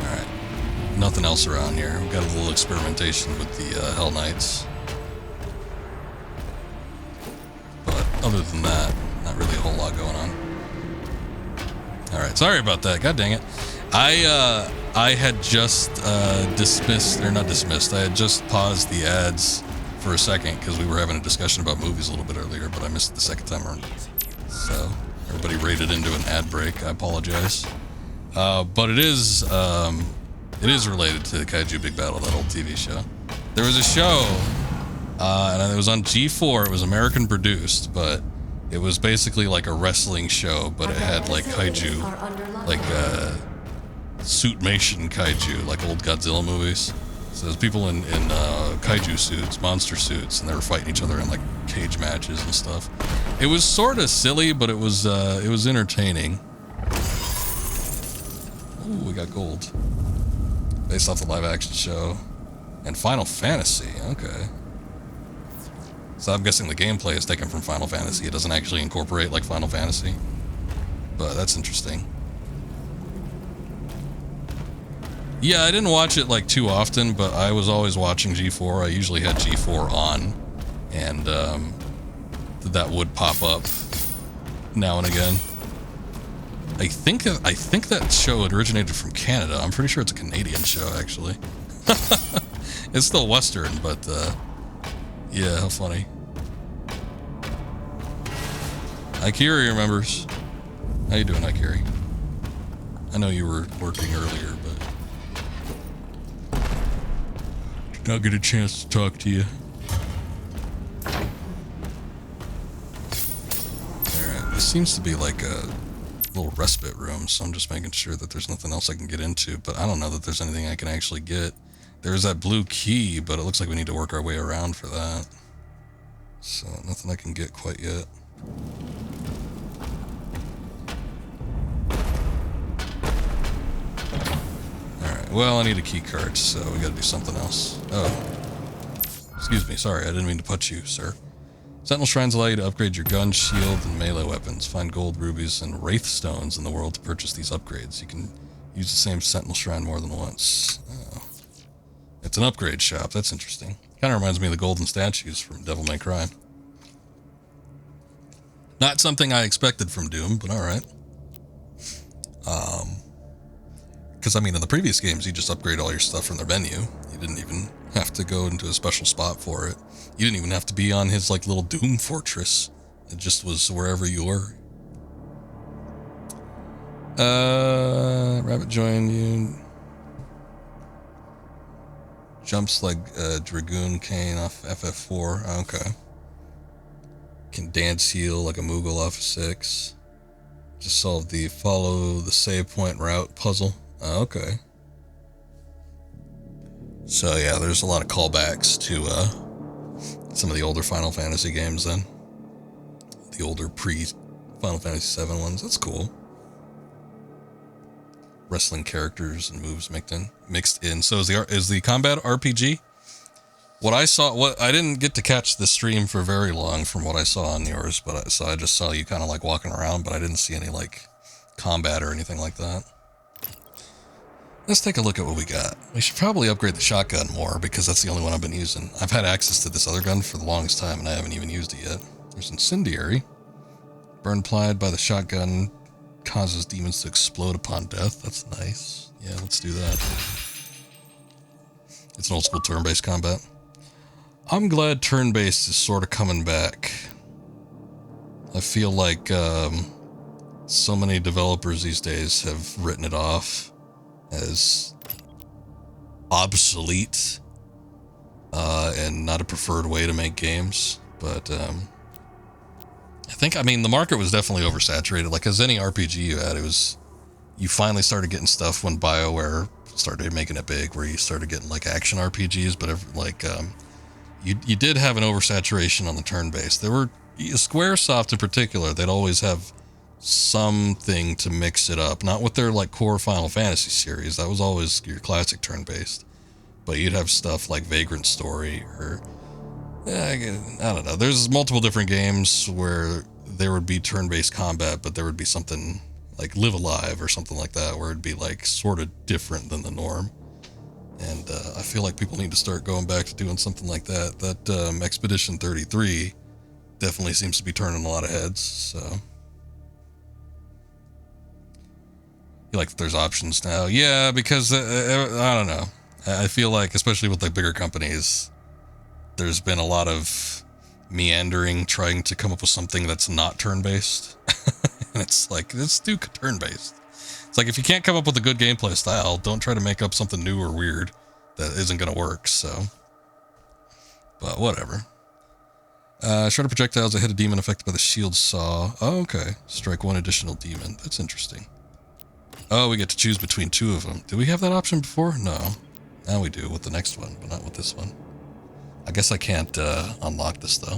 Alright. Nothing else around here. We've got a little experimentation with the Hell Knights. But other than that, not really a whole lot going on. Alright, sorry about that. God dang it. I had just dismissed, or not dismissed, I had just paused the ads for a second because we were having a discussion about movies a little bit earlier, but I missed it the second time around. So, everybody raided into an ad break. I apologize. But it is related to the Kaiju Big Battle, that old TV show. There was a show, and it was on G4. It was American produced, but it was basically like a wrestling show, but it had like kaiju, like suitmation kaiju, like old Godzilla movies. So there's people in kaiju suits, monster suits, and they were fighting each other in like cage matches and stuff. It was sort of silly, but it was entertaining. Ooh, we got gold. Based off the live action show. And Final Fantasy, okay. So I'm guessing the gameplay is taken from Final Fantasy. It doesn't actually incorporate like Final Fantasy. But that's interesting. Yeah, I didn't watch it like too often, but I was always watching G4. I usually had G4 on, and that would pop up now and again. I think that show had originated from Canada. I'm pretty sure it's a Canadian show, actually. It's still Western, but yeah, how funny. Ikiri remembers. How you doing, Ikiri? I know you were working earlier, but did not get a chance to talk to you. Alright, this seems to be like a little respite room, so I'm just making sure that there's nothing else I can get into, but I don't know that there's anything I can actually get. There's that blue key, but it looks like we need to work our way around for that. So, nothing I can get quite yet. Alright, well, I need a key card, so we gotta do something else. Oh. Excuse me, sorry, I didn't mean to put you, sir. Sentinel Shrines allow you to upgrade your gun, shield, and melee weapons. Find gold, rubies, and wraith stones in the world to purchase these upgrades. You can use the same Sentinel Shrine more than once. Oh. It's an upgrade shop, that's interesting. Kind of reminds me of the golden statues from Devil May Cry. Not something I expected from Doom, but alright. Because, I mean, in the previous games, you just upgrade all your stuff from their menu. You didn't even have to go into a special spot for it. You didn't even have to be on his, like, little Doom fortress. It just was wherever you were. Rabbit joined you. Jumps like Dragoon Cane off FF4. Okay. Can dance heal like a Moogle off of 6. Just solve the follow the save point route puzzle. Okay. So yeah, there's a lot of callbacks to some of the older Final Fantasy games then. The older pre-Final Fantasy VII ones. That's cool. Wrestling characters and moves mixed in. So is the combat RPG? What I didn't get to catch the stream for very long from what I saw on yours, but I just saw you kind of like walking around, but I didn't see any like combat or anything like that. Let's take a look at what we got. We should probably upgrade the shotgun more because that's the only one I've been using. I've had access to this other gun for the longest time and I haven't even used it yet. There's Incendiary. Burn applied by the shotgun causes demons to explode upon death. That's nice. Yeah, let's do that. It's an old school turn-based combat. I'm glad turn-based is sort of coming back. I feel like so many developers these days have written it off as obsolete and not a preferred way to make games. But I mean, the market was definitely oversaturated. Like, as any RPG you had, you finally started getting stuff when BioWare started making it big, where you started getting like action RPGs, but you did have an oversaturation on the turn-based. There were Squaresoft in particular. They'd always have something to mix it up. Not with their like core Final Fantasy series. That was always your classic turn-based. But you'd have stuff like Vagrant Story or I don't know. There's multiple different games where there would be turn-based combat, but there would be something like Live Alive or something like that where it'd be like sort of different than the norm. And I feel like people need to start going back to doing something like that. That Expedition 33 definitely seems to be turning a lot of heads. So, you like that there's options now? Yeah, because I don't know. I feel like, especially with like bigger companies, there's been a lot of meandering trying to come up with something that's not turn-based. And it's like, let's do turn-based. It's like, if you can't come up with a good gameplay style, don't try to make up something new or weird that isn't going to work, so. But whatever. Shredder projectiles that hit a demon affected by the shield saw. Oh, okay. Strike one additional demon. That's interesting. Oh, we get to choose between two of them. Did we have that option before? No. Now we do with the next one, but not with this one. I guess I can't unlock this, though.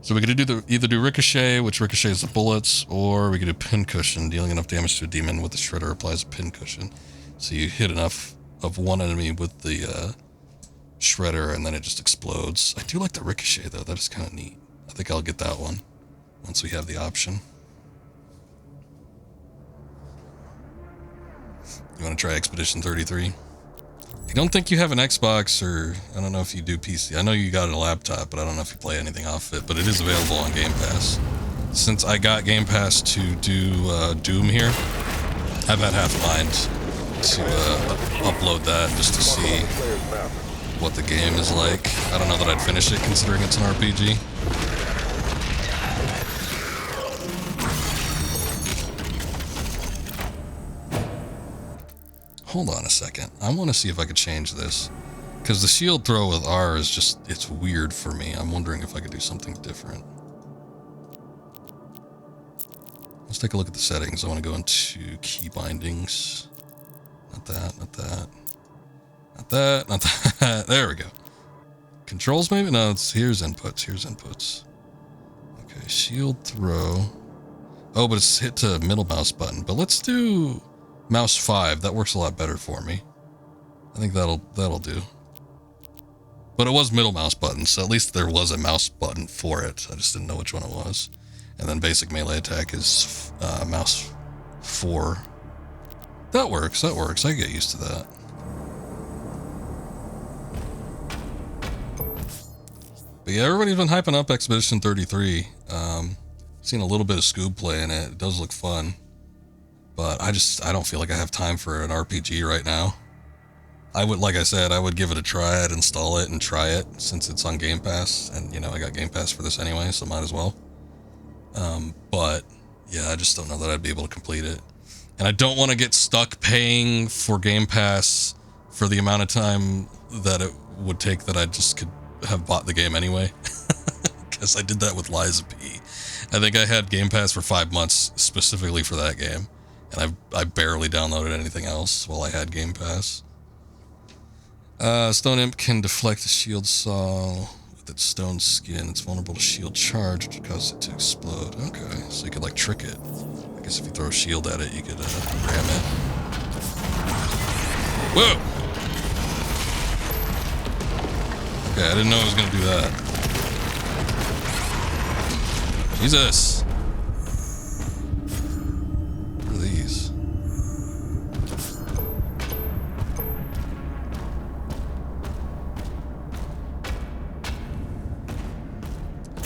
So we could either do Ricochet, which ricochets the bullets, or we could do Pincushion, dealing enough damage to a demon with the Shredder applies a Pincushion. So you hit enough of one enemy with the Shredder, and then it just explodes. I do like the Ricochet, though. That is kind of neat. I think I'll get that one once we have the option. You want to try Expedition 33? I don't think you have an Xbox, or I don't know if you do PC. I know you got a laptop, but I don't know if you play anything off it, but it is available on Game Pass. Since I got Game Pass to do Doom here, I've had half mind to upload that just to see what the game is like. I don't know that I'd finish it considering it's an RPG. Hold on a second. I want to see if I could change this. Because the shield throw with R is just, it's weird for me. I'm wondering if I could do something different. Let's take a look at the settings. I want to go into key bindings. Not that, not that. Not that, not that. There we go. Controls maybe? No, here's inputs. Here's inputs. Okay, shield throw. Oh, but it's hit to middle mouse button. But let's do mouse 5. That works a lot better for me. I think that'll do. But it was middle mouse button, so at least there was a mouse button for it. I just didn't know which one it was. And then basic melee attack is mouse 4. That works, that works. I get used to that. But yeah, everybody's been hyping up Expedition 33. Seen a little bit of Scoob play in it. It does look fun. But I don't feel like I have time for an RPG right now. I would, like I said, I would give it a try. I'd install it and try it since it's on Game Pass. And, you know, I got Game Pass for this anyway, so might as well. But, yeah, I just don't know that I'd be able to complete it. And I don't want to get stuck paying for Game Pass for the amount of time that it would take that I just could have bought the game anyway. Because I did that with Lies of P. I think I had Game Pass for 5 months specifically for that game. And I barely downloaded anything else while I had Game Pass. Stone Imp can deflect a shield saw with its stone skin. It's vulnerable to shield charge, which causes it to explode. Okay, so you could like trick it. I guess if you throw a shield at it, you could ram it. Whoa! Okay, I didn't know I was gonna do that. Jesus! What are these?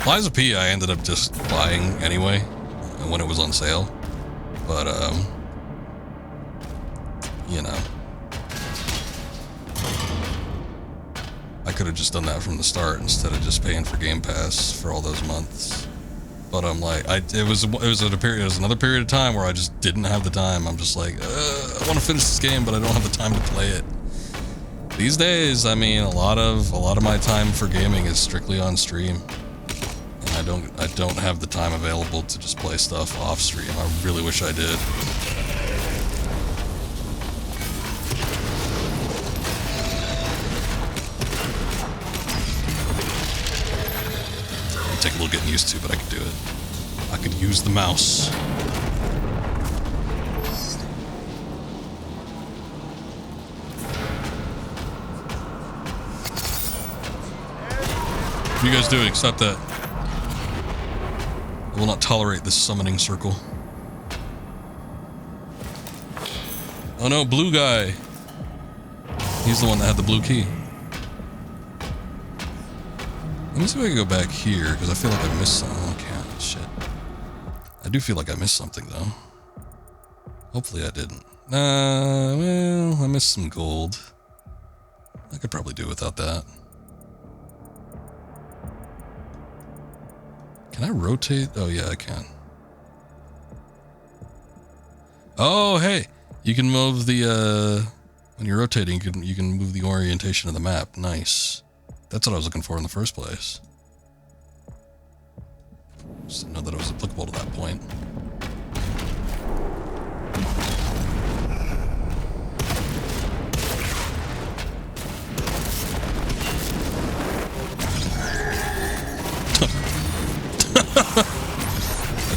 Lies of P I ended up just buying anyway when it was on sale. But, you know. I could have just done that from the start instead of just paying for Game Pass for all those months. But I'm like, it was another period of time where I just didn't have the time. I'm just like, I want to finish this game, but I don't have the time to play it. These days, I mean, a lot of my time for gaming is strictly on stream. And I don't have the time available to just play stuff off stream. I really wish I did. take a little getting used to, but I could do it. I could use the mouse. What are you guys doing? Stop that. I will not tolerate this summoning circle. Oh no, blue guy. He's the one that had the blue key. Let me see if I can go back here, because I feel like I missed something. Oh, I can't. Shit. I do feel like I missed something, though. Hopefully I didn't. Well, I missed some gold. I could probably do without that. Can I rotate? Oh, yeah, I can. Oh, hey! You can move the, when you're rotating, you can move the orientation of the map. Nice. That's what I was looking for in the first place. Just didn't know that it was applicable to that point.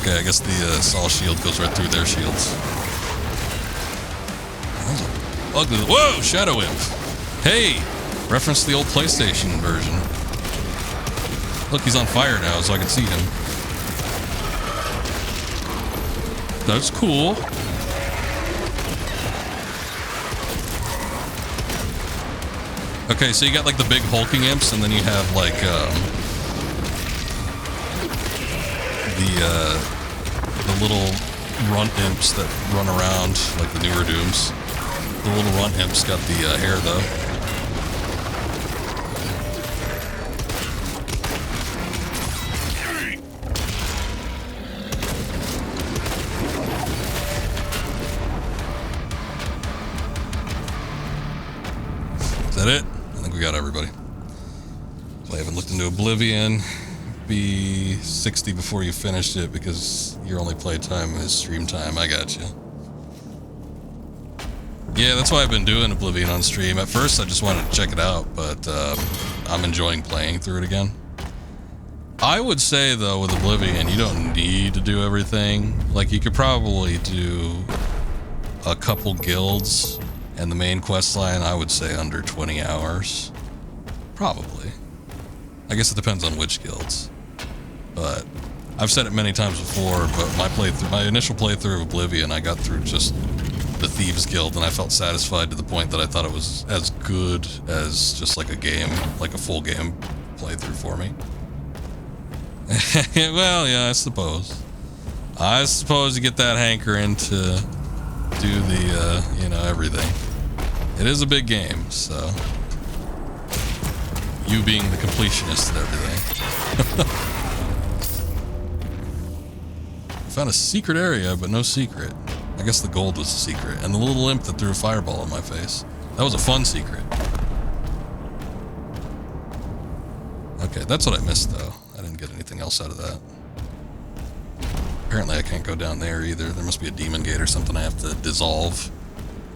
Okay, I guess the Saw shield goes right through their shields. That was ugly. Whoa, Shadow Imp! Hey! Reference the old PlayStation version. Look, he's on fire now, so I can see him. That's cool. Okay, so you got like the big hulking imps, and then you have like the little runt imps that run around, like the newer Dooms. The little runt imps got the hair though. Is that it? I think we got everybody. I haven't looked into Oblivion. Be 60 before you finished it because your only play time is stream time. I got you. Yeah, that's why I've been doing Oblivion on stream. At first, I just wanted to check it out, but I'm enjoying playing through it again. I would say, though, with Oblivion, you don't need to do everything. Like, you could probably do a couple guilds and the main quest line, I would say under 20 hours. Probably. I guess it depends on which guilds. But I've said it many times before, but my initial playthrough of Oblivion, I got through just the Thieves Guild, and I felt satisfied to the point that I thought it was as good as just like a game, like a full game playthrough for me. Well, yeah, I suppose. I suppose you get that hankering to do the, you know, everything. It is a big game, so... You being the completionist and everything. Found a secret area, but no secret. I guess the gold was the secret. And the little imp that threw a fireball in my face. That was a fun secret. Okay, that's what I missed, though. I didn't get anything else out of that. Apparently I can't go down there either. There must be a demon gate or something I have to dissolve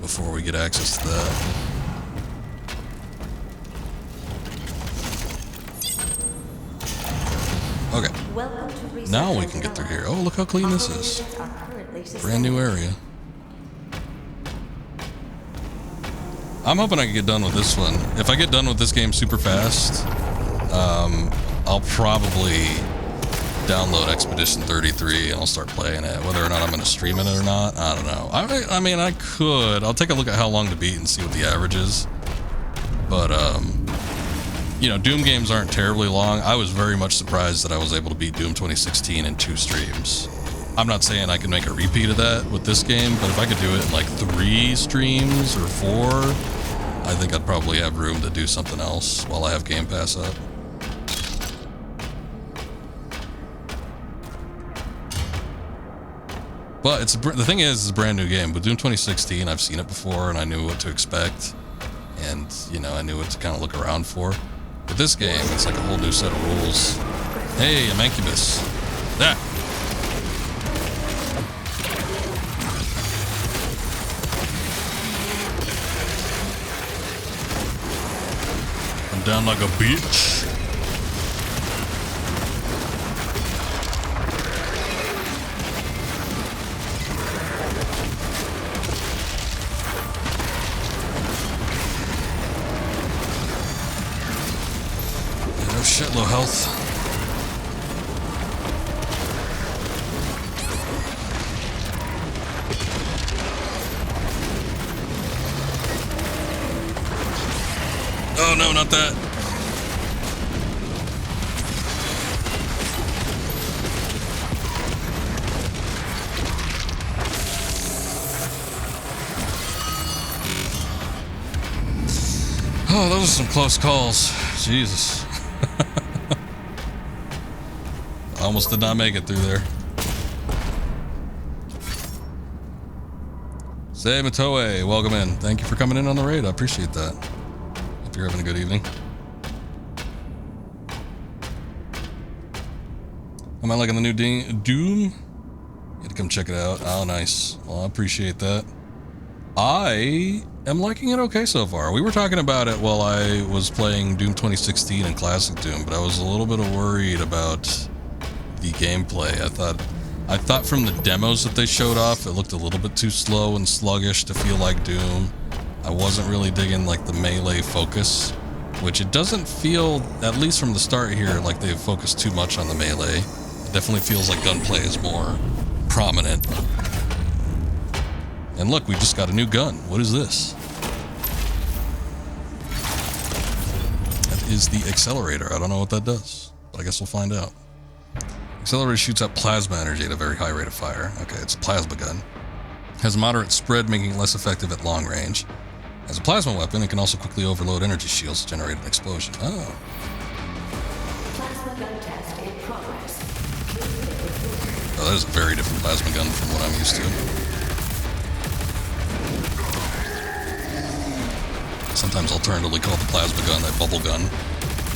before we get access to that. Okay. Now we can get through here. Oh, look how clean this is. Brand new area. I'm hoping I can get done with this one. If I get done with this game super fast, I'll probably download Expedition 33 and I'll start playing it. Whether or not I'm going to stream it or not, I don't know. I mean, I could. I'll take a look at how long to beat and see what the average is. But, you know, Doom games aren't terribly long. I was very much surprised that I was able to beat Doom 2016 in 2 streams. I'm not saying I can make a repeat of that with this game, but if I could do it in like 3 streams or 4, I think I'd probably have room to do something else while I have Game Pass up. But the thing is, it's a brand new game. With Doom 2016, I've seen it before and I knew what to expect. And, you know, I knew what to kind of look around for. With this game, it's like a whole new set of rules. Hey, a Mancubus. Ah! I'm down like a bitch. health. Oh no, not that. Oh, those are some close calls. Jesus. I almost did not make it through there. Say Matoe, welcome in. Thank you for coming in on the raid. I appreciate that. Hope you're having a good evening. Am I liking the new Doom? You had to come check it out. Oh, nice. Well, I appreciate that. I am liking it okay so far. We were talking about it while I was playing Doom 2016 and Classic Doom, but I was a little bit worried about the gameplay. I thought from the demos that they showed off, it looked a little bit too slow and sluggish to feel like Doom. I wasn't really digging like the melee focus, which it doesn't feel, at least from the start here, like they've focused too much on the melee. It definitely feels like gunplay is more prominent. And look, we just got a new gun. What is this? That is the accelerator. I don't know what that does, but I guess we'll find out. Accelerator shoots out plasma energy at a very high rate of fire. Okay, it's a plasma gun. Has moderate spread, making it less effective at long range. As a plasma weapon, it can also quickly overload energy shields to generate an explosion. Oh. Plasma gun test in progress. Oh, that is a very different plasma gun from what I'm used to. Sometimes alternatively call the plasma gun that bubble gun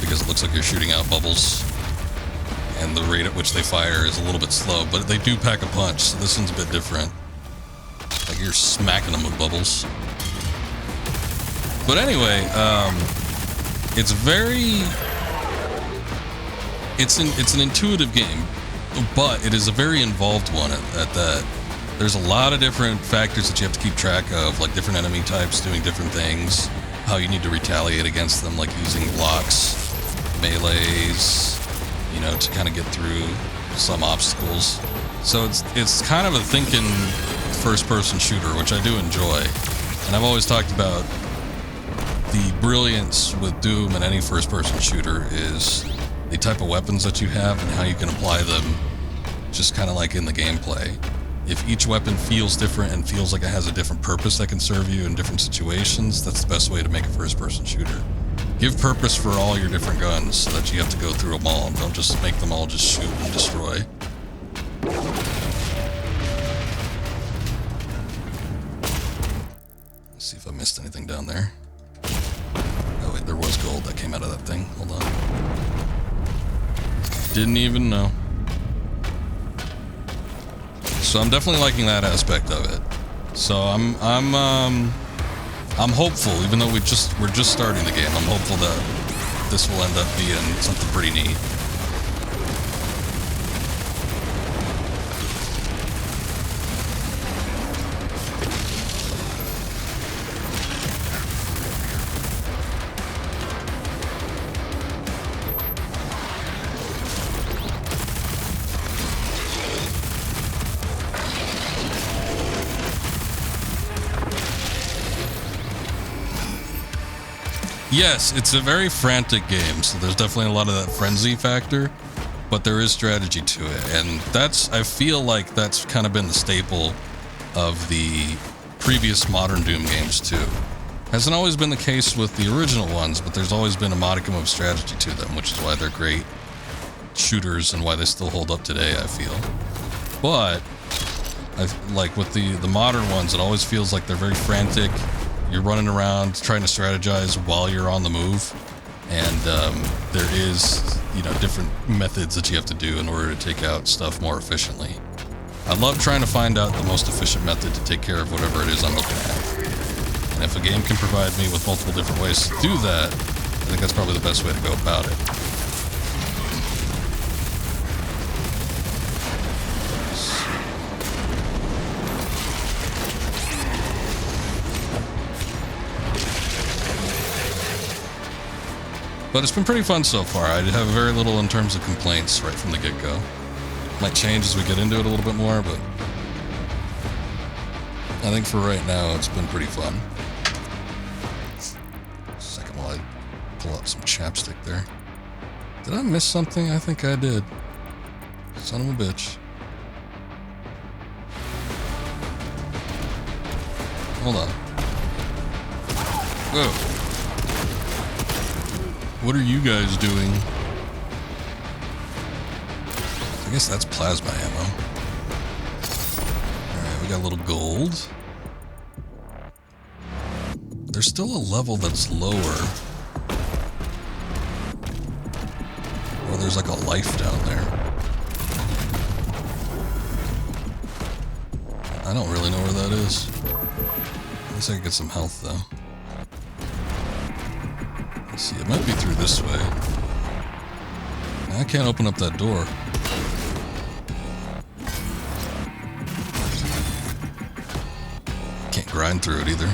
because it looks like you're shooting out bubbles. And the rate at which they fire is a little bit slow, but they do pack a punch, so this one's a bit different. Like you're smacking them with bubbles. But anyway, it's an intuitive game, but it is a very involved one at that. There's a lot of different factors that you have to keep track of, like different enemy types doing different things, how you need to retaliate against them, like using blocks, melees, you know, to kind of get through some obstacles. So it's kind of a thinking first-person shooter, which I do enjoy. And I've always talked about the brilliance with Doom and any first-person shooter is the type of weapons that you have and how you can apply them, just kind of like in the gameplay. If each weapon feels different and feels like it has a different purpose that can serve you in different situations, that's the best way to make a first-person shooter. Give purpose for all your different guns so that you have to go through them all. Don't just make them all just shoot and destroy. Let's see if I missed anything down there. Oh wait, there was gold that came out of that thing. Hold on. Didn't even know. So I'm definitely liking that aspect of it. So I'm hopeful, even though we're just starting the game. I'm hopeful that this will end up being something pretty neat. Yes, it's a very frantic game, so there's definitely a lot of that frenzy factor, but there is strategy to it, and I feel like that's kind of been the staple of the previous modern Doom games too. Hasn't always been the case with the original ones, but there's always been a modicum of strategy to them, which is why they're great shooters and why they still hold up today, I feel. But like with the modern ones, it always feels like they're very frantic. You're running around trying to strategize while you're on the move, and there is, you know, different methods that you have to do in order to take out stuff more efficiently. I love trying to find out the most efficient method to take care of whatever it is I'm looking at. And if a game can provide me with multiple different ways to do that, I think that's probably the best way to go about it. But it's been pretty fun so far. I have very little in terms of complaints right from the get-go. Might change as we get into it a little bit more, but I think for right now it's been pretty fun. Second while I pull out some chapstick there. Did I miss something? I think I did. Son of a bitch. Hold on. Whoa. What are you guys doing? I guess that's plasma ammo. Alright, we got a little gold. There's still a level that's lower. Or there's like a life down there. I don't really know where that is. I guess I could get some health though. Let's see, it might be through this way. I can't open up that door. Can't grind through it either.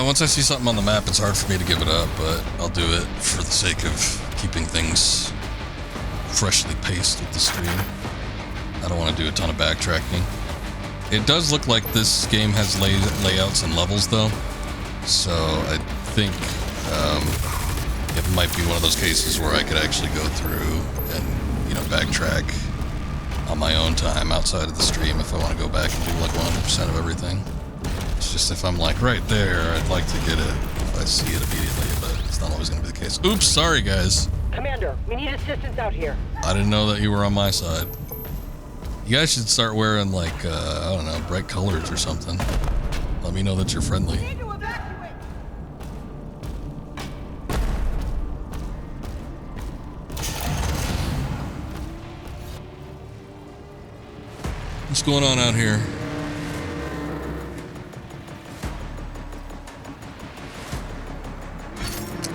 Once I see something on the map, it's hard for me to give it up, but I'll do it for the sake of keeping things freshly paced with the stream. I don't want to do a ton of backtracking. It does look like this game has layouts and levels, though, so I think it might be one of those cases where I could actually go through and, you know, backtrack on my own time outside of the stream if I want to go back and do like 100% of everything. It's just if I'm like right there, I'd like to get it if I see it immediately, but it's not always going to be the case. Oops, sorry guys. Commander, we need assistance out here. I didn't know that you were on my side. You guys should start wearing like, I don't know, bright colors or something. Let me know that you're friendly. We need to evacuate. What's going on out here?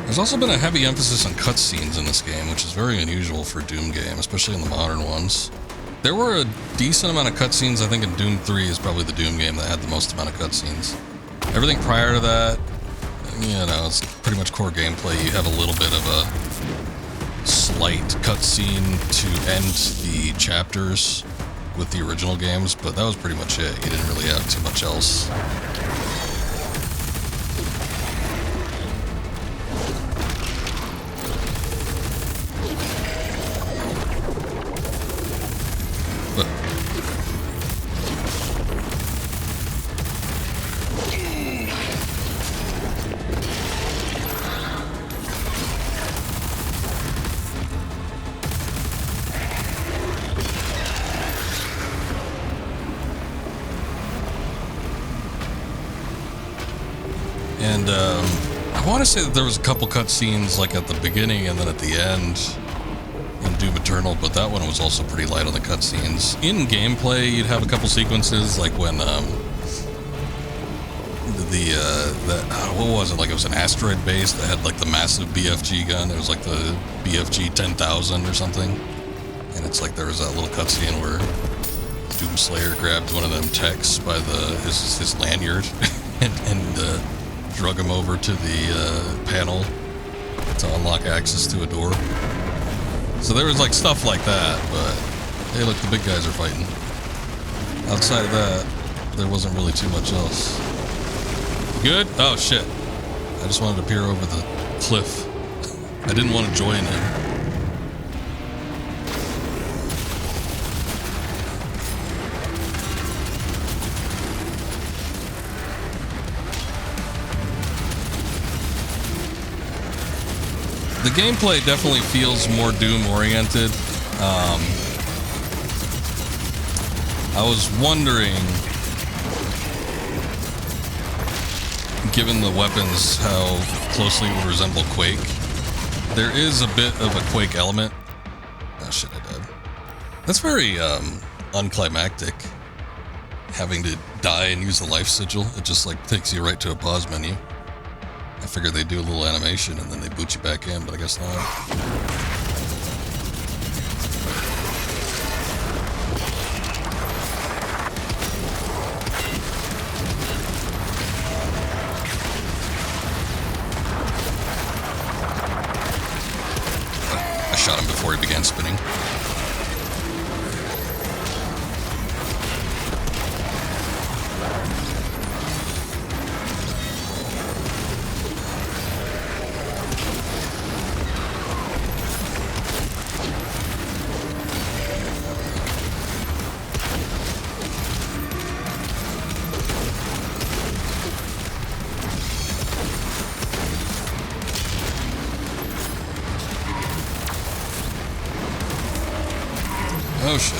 There's also been a heavy emphasis on cutscenes in this game, which is very unusual for a Doom game, especially in the modern ones. There were a decent amount of cutscenes. I think in Doom 3 is probably the Doom game that had the most amount of cutscenes. Everything prior to that, you know, it's pretty much core gameplay. You have a little bit of a slight cutscene to end the chapters with the original games, but that was pretty much it. You didn't really have too much else. And I want to say that there was a couple cutscenes like at the beginning and then at the end in Doom Eternal, but that one was also pretty light on the cutscenes. In gameplay, you'd have a couple sequences like when what was it? Like it was an asteroid base that had like the massive BFG gun. It was like the BFG 10,000 or something. And it's like there was that little cutscene where Doomslayer grabbed one of them techs by his lanyard and drug him over to the panel to unlock access to a door. So there was like stuff like that, but hey, look, the big guys are fighting. Outside of that, there wasn't really too much else. Good? Oh shit. I just wanted to peer over the cliff. I didn't want to join him. The gameplay definitely feels more Doom-oriented. I was wondering, given the weapons, how closely it would resemble Quake. There is a bit of a Quake element. Oh shit, I died. That's very unclimactic, having to die and use the life sigil. It just like takes you right to a pause menu. I figured they'd do a little animation and then they boot you back in, but I guess not. shot him before he began spinning. Oh shit.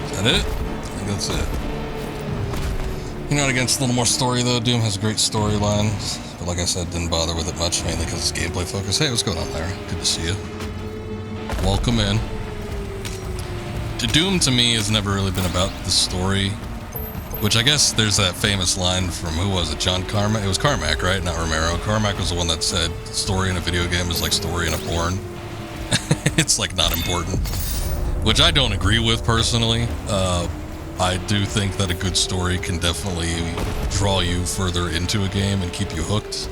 Is that it? I think that's it. You're not against a little more story though. Doom has a great storyline, but like I said, didn't bother with it much, mainly because it's gameplay focused. Hey, what's going on, Larry? Good to see you. Welcome in. Doom to me has never really been about the story, which I guess there's that famous line from, who was it, John Carmack? It was Carmack, right? Not Romero. Carmack was the one that said story in a video game is like story in a porn. It's like not important, which I don't agree with personally. I do think that a good story can definitely draw you further into a game and keep you hooked.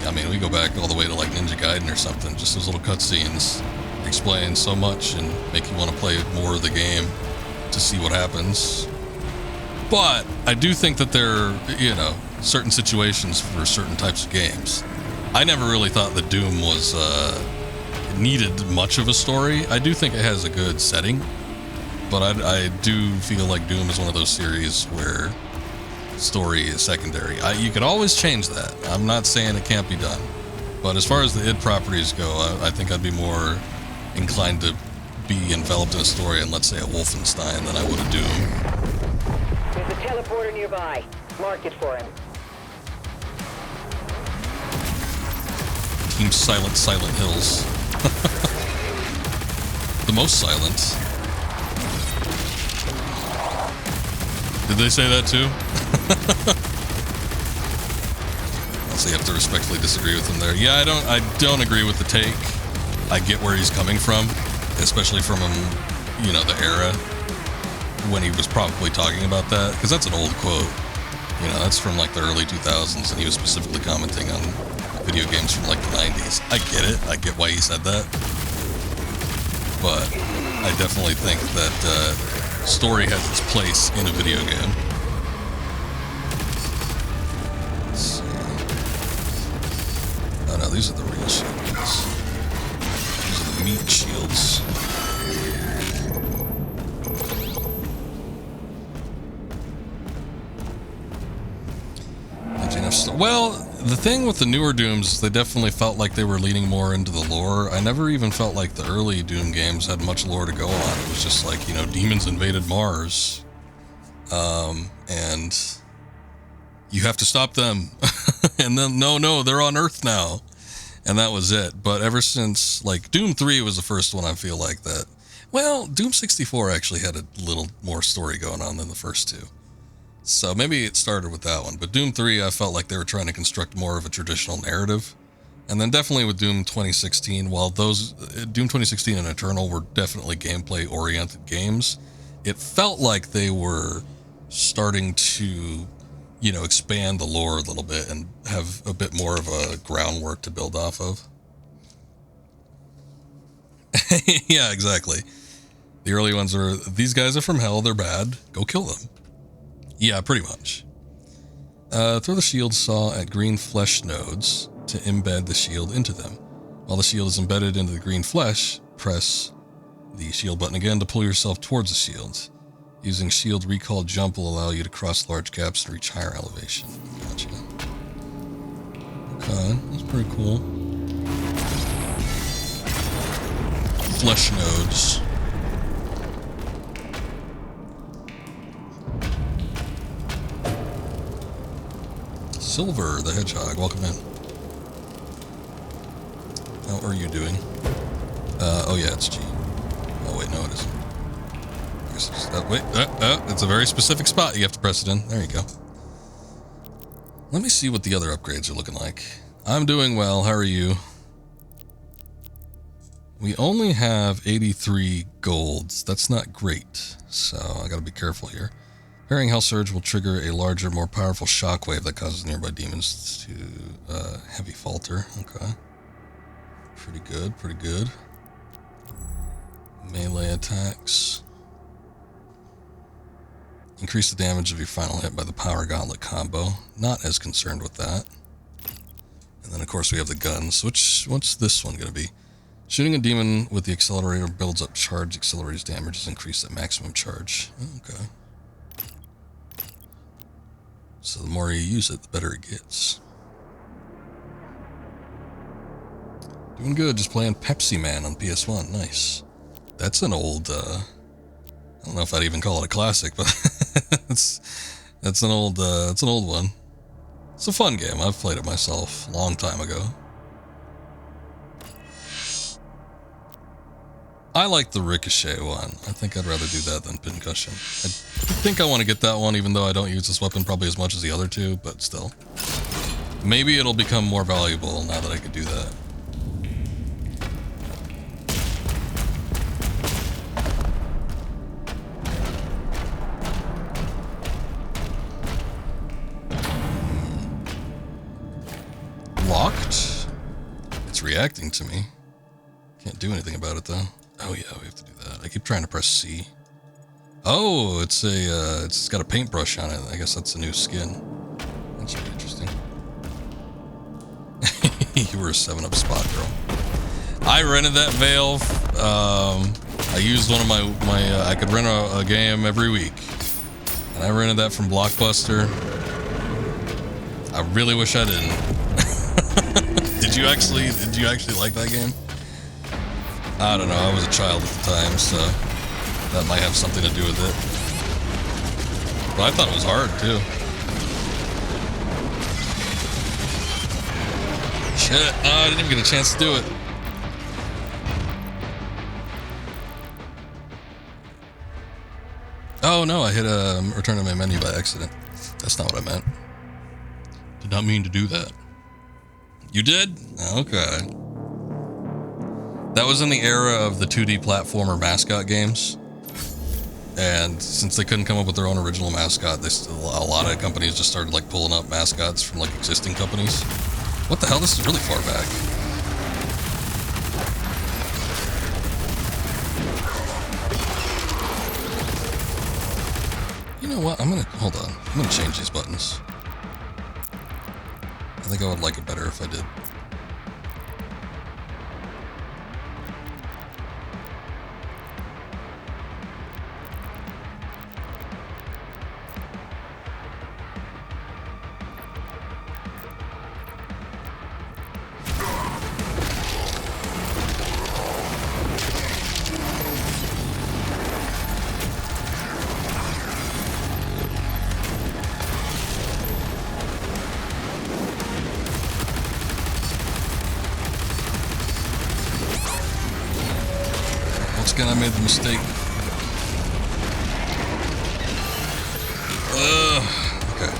I mean, we go back all the way to like Ninja Gaiden or something. Just those little cutscenes explain so much and make you want to play more of the game to see what happens. But I do think that there are, you know, certain situations for certain types of games. I never really thought that Doom was needed much of a story. I do think it has a good setting, but I do feel like Doom is one of those series where story is secondary. You could always change that. I'm not saying it can't be done, but as far as the id properties go, I think I'd be more inclined to be enveloped in a story in, let's say, a Wolfenstein than I would a Doom. There's a teleporter nearby. Mark it for him. Team Silent Hills. The most silent. Did they say that too? So you have to respectfully disagree with him there. Yeah, I don't agree with the take. I get where he's coming from, especially from him, you know, the era when he was probably talking about that, because that's an old quote. You know, that's from like the early 2000s, and he was specifically commenting on video games from like the 90s. I get it. I get why he said that. But I definitely think that story has its place in a video game. Let's see. Oh no, these are the real shields. These are the meat shields. Well, the thing with the newer Dooms, they definitely felt like they were leaning more into the lore. I never even felt like the early Doom games had much lore to go on. It was just like, you know, demons invaded Mars. And you have to stop them. And then, no, they're on Earth now. And that was it. But ever since, like, Doom 3 was the first one I feel like that. Well, Doom 64 actually had a little more story going on than the first two. So maybe it started with that one. But Doom 3, I felt like they were trying to construct more of a traditional narrative. And then definitely with Doom 2016, while those, Doom 2016 and Eternal were definitely gameplay-oriented games, it felt like they were starting to, you know, expand the lore a little bit and have a bit more of a groundwork to build off of. Yeah, exactly. The early ones are, these guys are from hell, they're bad, go kill them. Yeah, pretty much. Throw the shield saw at green flesh nodes to embed the shield into them. While the shield is embedded into the green flesh, press the shield button again to pull yourself towards the shield. Using shield recall jump will allow you to cross large gaps and reach higher elevation. Gotcha. Okay, that's pretty cool. Flesh nodes. Silver the Hedgehog, welcome in. How are you doing? Oh yeah, it's G. Oh wait, no it isn't. I guess it's, wait, it's a very specific spot. You have to press it in. There you go. Let me see what the other upgrades are looking like. I'm doing well. How are you? We only have 83 golds. That's not great, so I gotta be careful here. Parrying Hell Surge will trigger a larger, more powerful shockwave that causes nearby demons to heavy falter. Okay. Pretty good, pretty good. Melee attacks. Increase the damage of your final hit by the Power Gauntlet combo. Not as concerned with that. And then, of course, we have the guns. What's this one gonna be? Shooting a demon with the accelerator builds up charge. Accelerator's damage is increased at maximum charge. Okay. So the more you use it, the better it gets. Doing good, just playing Pepsi Man on PS1. Nice. That's an old, I don't know if I'd even call it a classic, but that's an old one. It's a fun game. I've played it myself a long time ago. I like the Ricochet one. I think I'd rather do that than Pincushion. I think I want to get that one, even though I don't use this weapon probably as much as the other two, but still. Maybe it'll become more valuable now that I could do that. Locked? It's reacting to me. Can't do anything about it though. Oh yeah, we have to do that. I keep trying to press C. Oh, it's got a paintbrush on it. I guess that's a new skin. That's really interesting. You were a 7-Up spot girl. I rented that Veil. I used one of my I could rent a game every week, and I rented that from Blockbuster. I really wish I didn't. Did you actually like that game? I don't know, I was a child at the time, so that might have something to do with it. But I thought it was hard, too. Shit, I didn't even get a chance to do it. Oh no, I hit return to my menu by accident. That's not what I meant. Did not mean to do that. You did? Okay. That was in the era of the 2D platformer mascot games. And since they couldn't come up with their own original mascot, a lot of companies just started like pulling up mascots from like existing companies. What the hell? This is really far back. You know what? Hold on. I'm gonna change these buttons. I think I would like it better if I did. I made the mistake. Okay.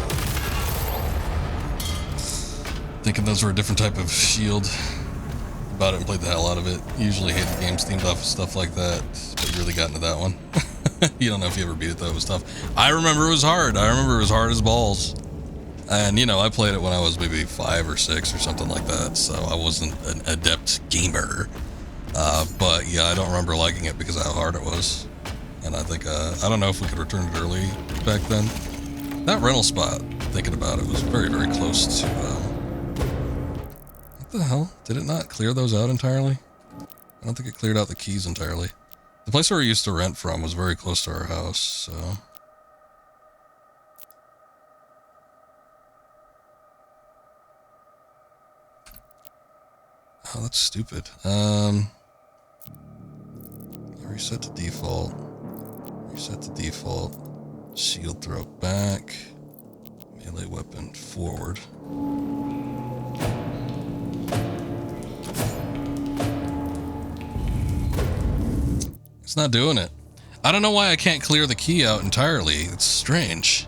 Thinking those were a different type of shield. Bought it and played the hell out of it. Usually hated games themed off of stuff like that, but you really got into that one. You don't know if you ever beat it though, it was tough. I remember it was hard. I remember it was hard as balls. And you know, I played it when I was maybe 5 or 6 or something like that, so I wasn't an adept gamer. But yeah, I don't remember liking it because of how hard it was. And I think, I don't know if we could return it early back then. That rental spot, thinking about it, was very, very close to, what the hell? Did it not clear those out entirely? I don't think it cleared out the keys entirely. The place where we used to rent from was very close to our house, so... Oh, that's stupid. Reset to default. Reset to default. Shield throw back. Melee weapon forward. It's not doing it. I don't know why I can't clear the key out entirely. It's strange.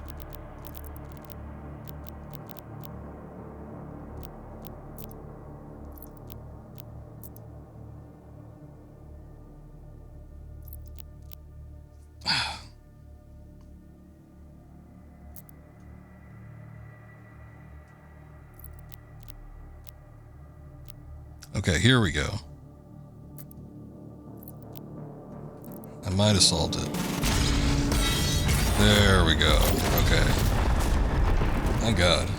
Okay, here we go. I might have solved it. There we go. Okay. Thank God.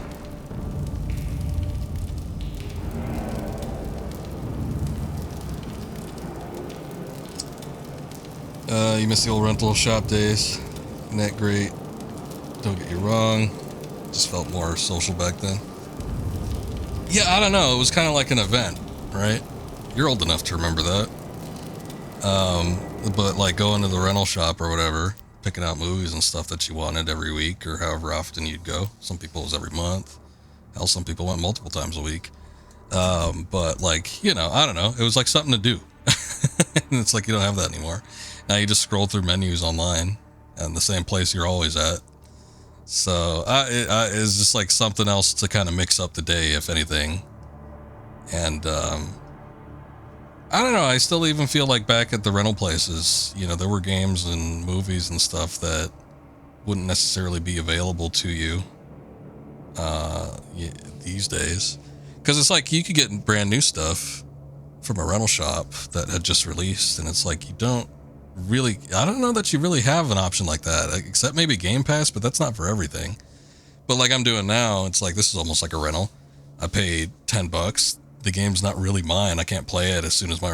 You missed the old rental shop days. Isn't that great? Don't get you wrong. Just felt more social back then. Yeah, I don't know. It was kind of like an event, right? You're old enough to remember that. But like going to the rental shop or whatever, picking out movies and stuff that you wanted every week or however often you'd go. Some people it was every month. Hell, some people went multiple times a week. But like, you know, I don't know. It was like something to do. And it's like you don't have that anymore. Now you just scroll through menus online and the same place you're always at. So it's just like something else to kind of mix up the day, if anything. And I don't know. I still even feel like back at the rental places, you know, there were games and movies and stuff that wouldn't necessarily be available to you these days. Because it's like you could get brand new stuff from a rental shop that had just released, and it's like you don't really, I don't know that you really have an option like that, except maybe Game Pass, but that's not for everything. But like I'm doing now, it's like this is almost like a rental. I paid $10. The game's not really mine. I can't play it as soon as my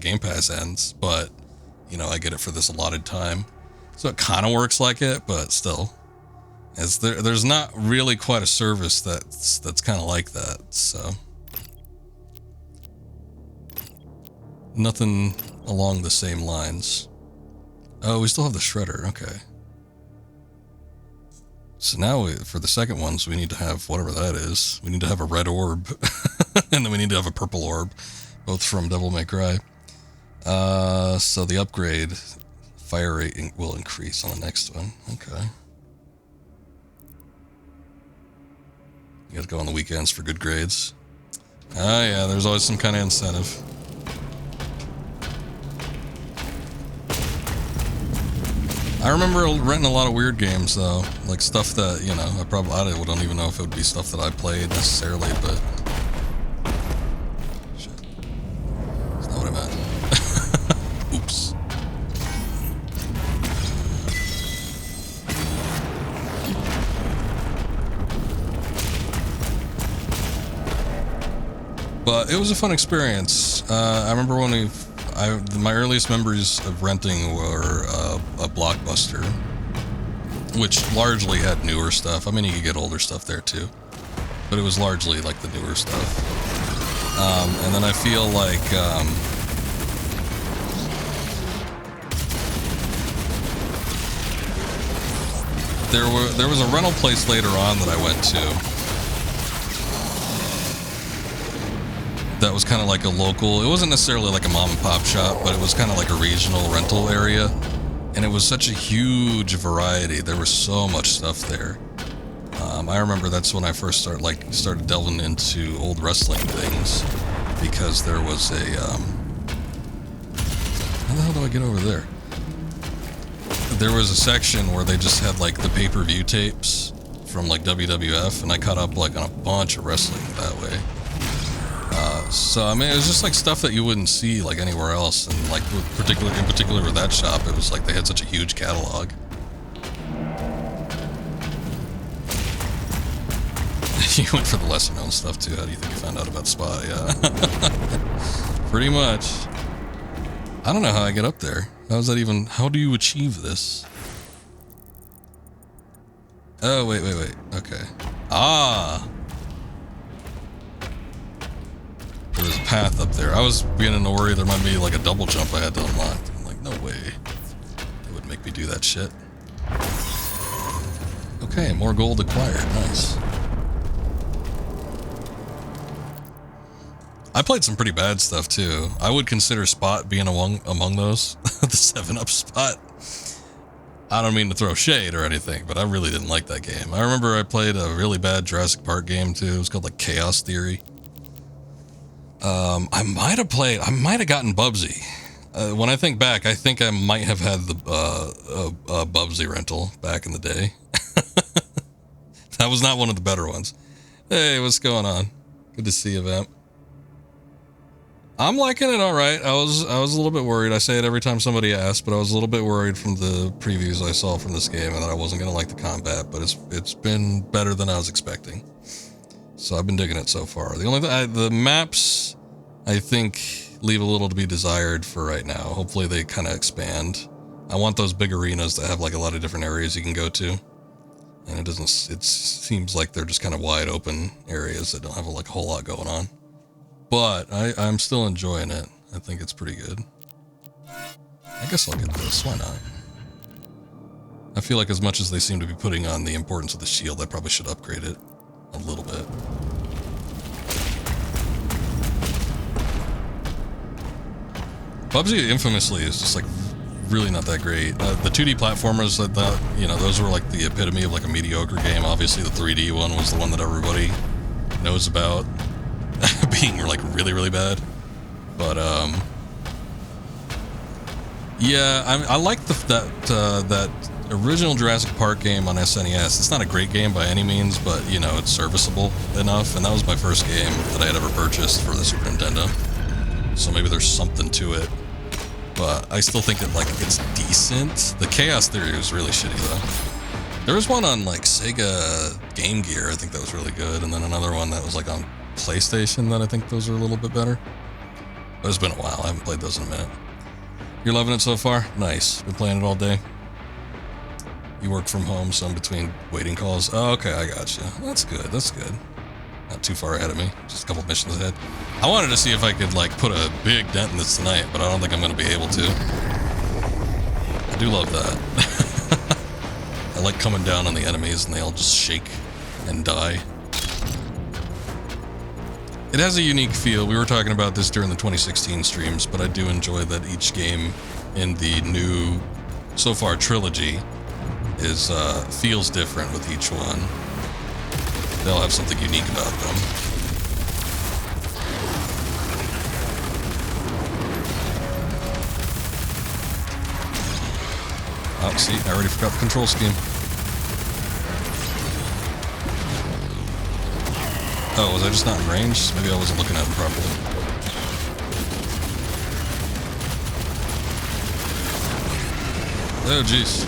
Game Pass ends, but you know, I get it for this allotted time. So it kind of works like it, but still. There's not really quite a service that's kind of like that, so nothing along the same lines. Oh, we still have the shredder. Okay. So now for the second ones, we need to have whatever that is. We need to have a red orb, and then we need to have a purple orb, both from Devil May Cry. So the upgrade fire rate will increase on the next one. Okay. You got to go on the weekends for good grades. Ah, yeah, there's always some kind of incentive. I remember renting a lot of weird games, though. Like stuff that, you know, I don't even know if it would be stuff that I played necessarily, but... Shit. That's not what I meant. Oops. But it was a fun experience. I remember when my earliest memories of renting were a Blockbuster, which largely had newer stuff. I mean, you could get older stuff there too, but it was largely like the newer stuff. And then I feel like there was a rental place later on that I went to. That was kind of like a local, it wasn't necessarily like a mom and pop shop, but it was kind of like a regional rental area. And it was such a huge variety. There was so much stuff there. I remember that's when I first started delving into old wrestling things, because there was a, how the hell do I get over there? There was a section where they just had like the pay-per-view tapes from like WWF, and I caught up like on a bunch of wrestling that way. So I mean, it was just like stuff that you wouldn't see like anywhere else, and like in particular with that shop, it was like they had such a huge catalog. You went for the lesser known stuff too. How do you think you found out about Spot? Yeah, pretty much. I don't know how I get up there. How do you achieve this? Oh, wait. Okay. Ah. There was a path up there. I was beginning to worry there might be like a double jump I had to unlock. I'm like, no way. They would make me do that shit. Okay, more gold acquired. Nice. I played some pretty bad stuff too. I would consider Spot being among those. The 7-Up Spot. I don't mean to throw shade or anything, but I really didn't like that game. I remember I played a really bad Jurassic Park game too. It was called like Chaos Theory. I might have gotten Bubsy. When I think back, I think I might have had the Bubsy rental back in the day. That was not one of the better ones. Hey, what's going on? Good to see you, Vamp. I'm liking it all right. I was a little bit worried. I say it every time somebody asks, but I was a little bit worried from the previews I saw from this game and that I wasn't going to like the combat, but it's been better than I was expecting. So I've been digging it so far. The only the maps, I think, leave a little to be desired for right now. Hopefully they kind of expand. I want those big arenas that have like a lot of different areas you can go to. And it seems like they're just kind of wide open areas that don't have like a whole lot going on. But I'm still enjoying it. I think it's pretty good. I guess I'll get this. Why not? I feel like as much as they seem to be putting on the importance of the shield, I probably should upgrade it a little bit. PUBG infamously is just like really not that great. The 2D platformers, I thought, you know, those were like the epitome of like a mediocre game. Obviously the 3D one was the one that everybody knows about being like really, really bad. But yeah, I like that original Jurassic Park game on SNES. It's not a great game by any means, but you know, it's serviceable enough, and that was my first game that I had ever purchased for the Super Nintendo. So maybe there's something to it. But I still think that like it's decent. The Chaos Theory was really shitty though. There was one on like Sega Game Gear, I think that was really good, and then another one that was like on PlayStation that I think those are a little bit better. But it's been a while, I haven't played those in a minute. You're loving it so far? Nice. Been playing it all day? You work from home, so I'm between waiting calls. Oh, okay, I got you. That's good, that's good. Not too far ahead of me, just a couple missions ahead. I wanted to see if I could like put a big dent in this tonight, but I don't think I'm going to be able to. I do love that. I like coming down on the enemies and they all just shake and die. It has a unique feel. We were talking about this during the 2016 streams, but I do enjoy that each game in the new, so far, trilogy is feels different with each one. They'll have something unique about them. Oh, see, I already forgot the control scheme. Oh, was I just not in range? Maybe I wasn't looking at him properly. Oh, jeez.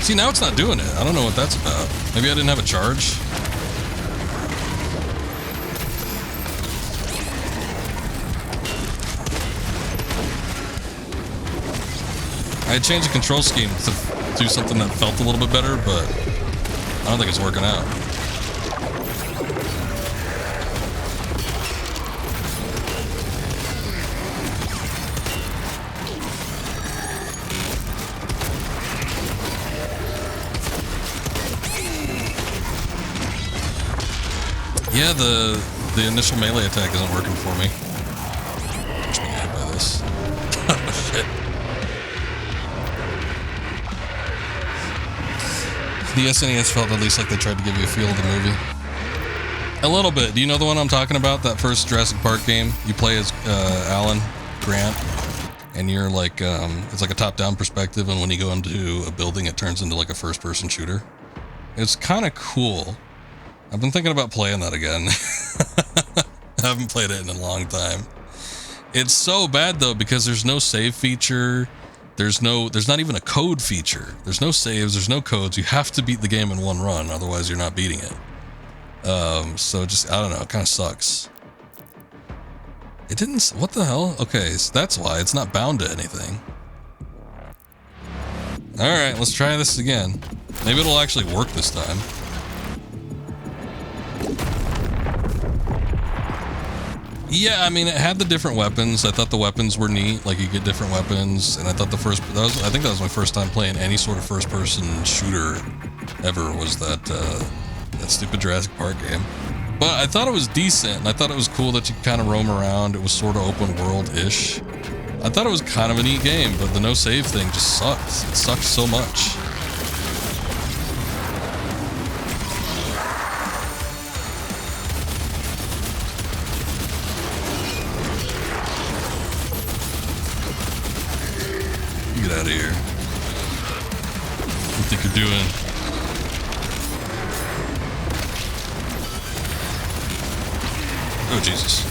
See, now it's not doing it. I don't know what that's about. Maybe I didn't have a charge. I had changed the control scheme to do something that felt a little bit better, but I don't think it's working out. Yeah, the initial melee attack isn't working for me. I'm just being hit by this. Oh, shit. The SNES felt at least like they tried to give you a feel of the movie. A little bit. Do you know the one I'm talking about? That first Jurassic Park game? You play as Alan Grant, and you're like, it's like a top-down perspective, and when you go into a building, it turns into like a first-person shooter. It's kind of cool. I've been thinking about playing that again. I haven't played it in a long time. It's so bad though because there's no save feature. There's not even a code feature. There's no saves, there's no codes. You have to beat the game in one run, otherwise you're not beating it. So just, I don't know, it kind of sucks. It didn't, what the hell? Okay, so that's why it's not bound to anything. Alright, let's try this again. Maybe it'll actually work this time. Yeah, I mean, it had the different weapons. I thought the weapons were neat. Like, you get different weapons. And I thought I think that was my first time playing any sort of first-person shooter ever, was that stupid Jurassic Park game. But I thought it was decent. And I thought it was cool that you could kind of roam around. It was sort of open world-ish. I thought it was kind of a neat game, but the no-save thing just sucks. It sucks so much. out of here. What do you think you're doing? Oh, Jesus.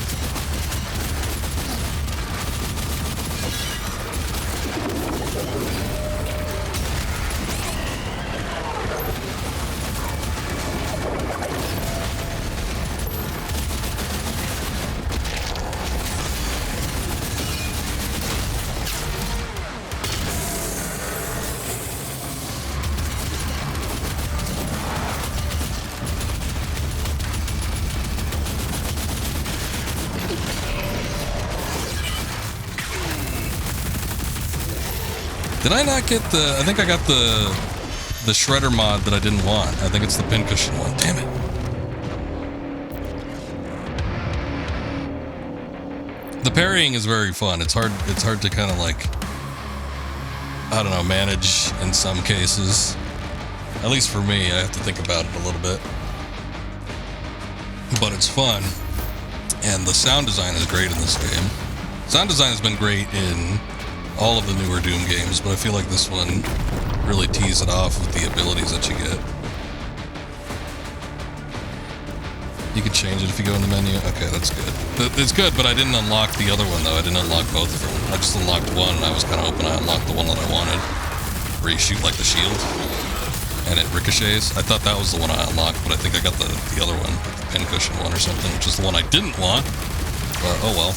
Did I not get the... I think I got the shredder mod that I didn't want. I think it's the pincushion one. Damn it. The parrying is very fun. It's hard to kind of like... I don't know, manage in some cases. At least for me, I have to think about it a little bit. But it's fun. And the sound design is great in this game. Sound design has been great in all of the newer Doom games, but I feel like this one really tees it off with the abilities that you get. You can change it if you go in the menu. Okay, that's good. It's good, but I didn't unlock the other one, though. I didn't unlock both of them. I just unlocked one, and I was kind of hoping I unlocked the one that I wanted, where you shoot like the shield, and it ricochets. I thought that was the one I unlocked, but I think I got the other one, like the pincushion one or something, which is the one I didn't want. But, oh well.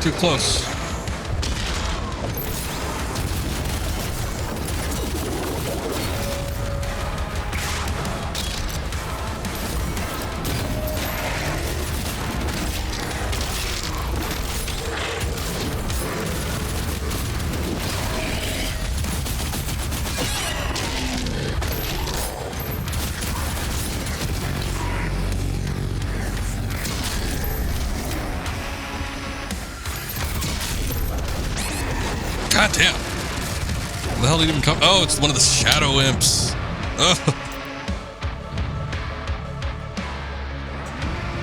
Too close. God damn. Where the hell did it even come? Oh, it's one of the shadow imps.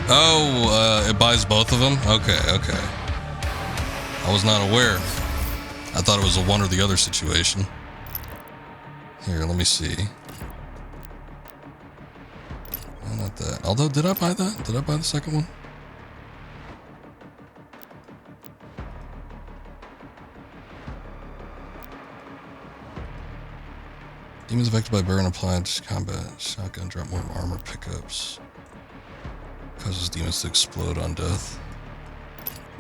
Oh, it buys both of them? Okay. I was not aware. I thought it was a one or the other situation. Here, let me see. Oh, not that. Although, did I buy that? Did I buy the second one? Demons affected by burn applied combat. Shotgun drop more armor pickups. Causes demons to explode on death.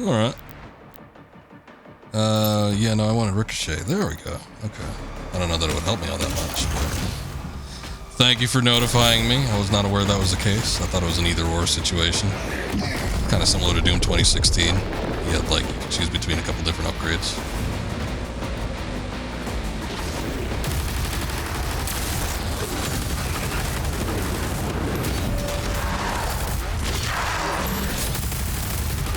Alright. Yeah, no, I wanted ricochet. There we go. Okay. I don't know that it would help me all that much, but... Thank you for notifying me. I was not aware that was the case. I thought it was an either-or situation. Kind of similar to Doom 2016. You had, like, you could choose between a couple different upgrades.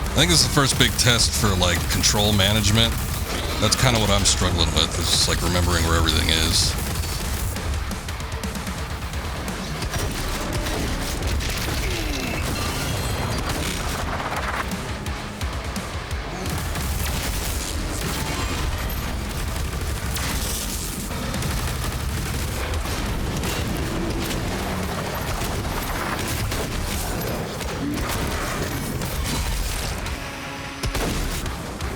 I think this is the first big test for, like, control management. That's kind of what I'm struggling with, is just, like, remembering where everything is.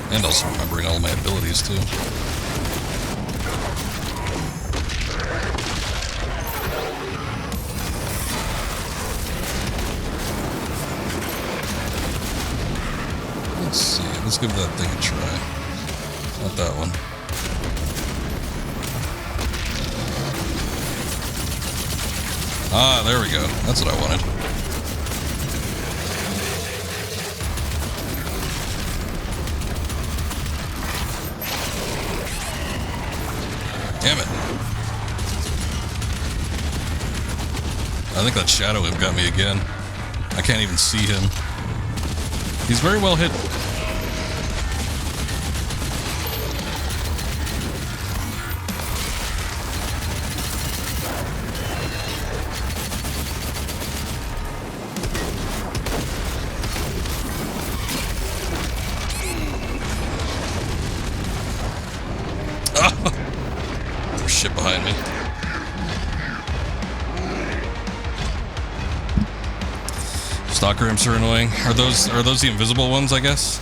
And also remembering all my abilities, too. Let's see. Let's give that thing a try. Not that one. Ah, there we go. That's what I wanted. I think that shadow imp got me again. I can't even see him. He's very well hidden. There's shit behind me. Stalker imps are annoying. Are those the invisible ones, I guess?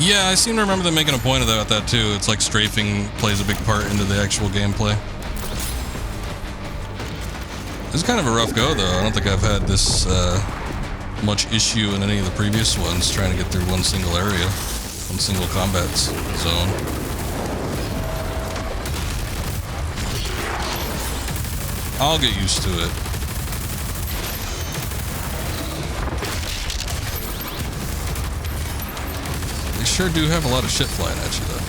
Yeah, I seem to remember them making a point of that too. It's like strafing plays a big part into the actual gameplay. It's kind of a rough go though. I don't think I've had this much issue in any of the previous ones trying to get through one single area, one single combat zone. I'll get used to it. They sure do have a lot of shit flying at you, though.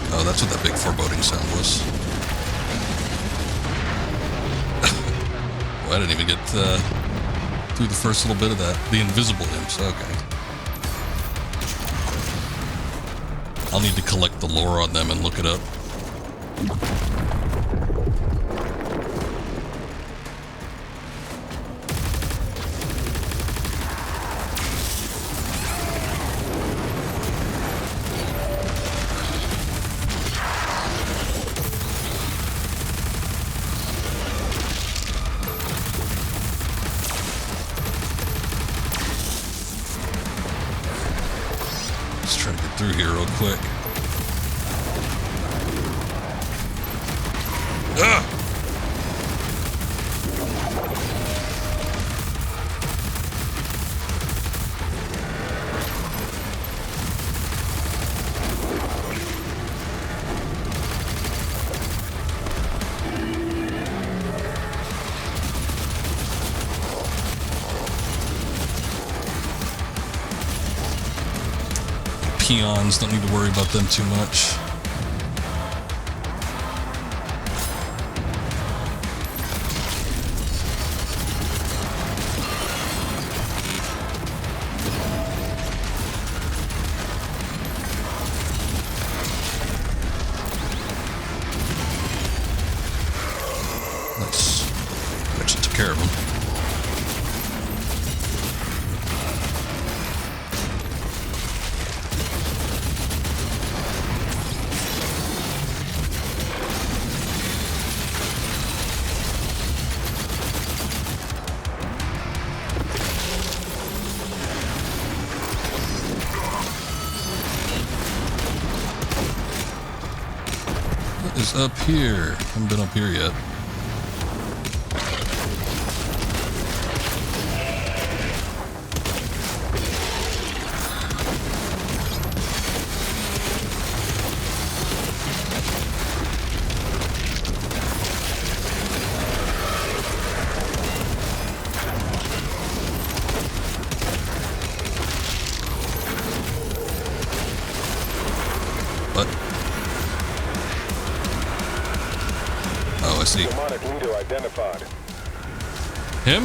Oh, that's what that big foreboding sound was. Well, I didn't even get through the first little bit of that. The invisible imps, okay. I'll need to collect the lore on them and look it up. Through here real quick. Peons, don't need to worry about them too much. Nice. Actually took care of them. Is up here. Haven't been up here yet. What? Oh, I see. Demonic leader identified. Him?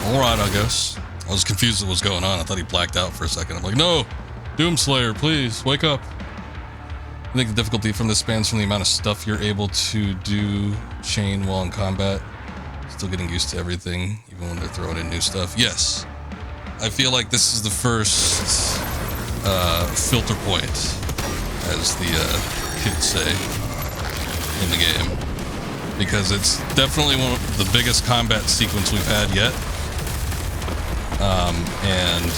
Alright, I guess. I was confused at what was going on. I thought he blacked out for a second. I'm like, no! Doomslayer, please, wake up! I think the difficulty from this spans from the amount of stuff you're able to do chain while in combat. Still getting used to everything, even when they're throwing in new stuff. Yes! I feel like this is the first filter point, as the kids say in the game, because it's definitely one of the biggest combat sequence we've had yet, and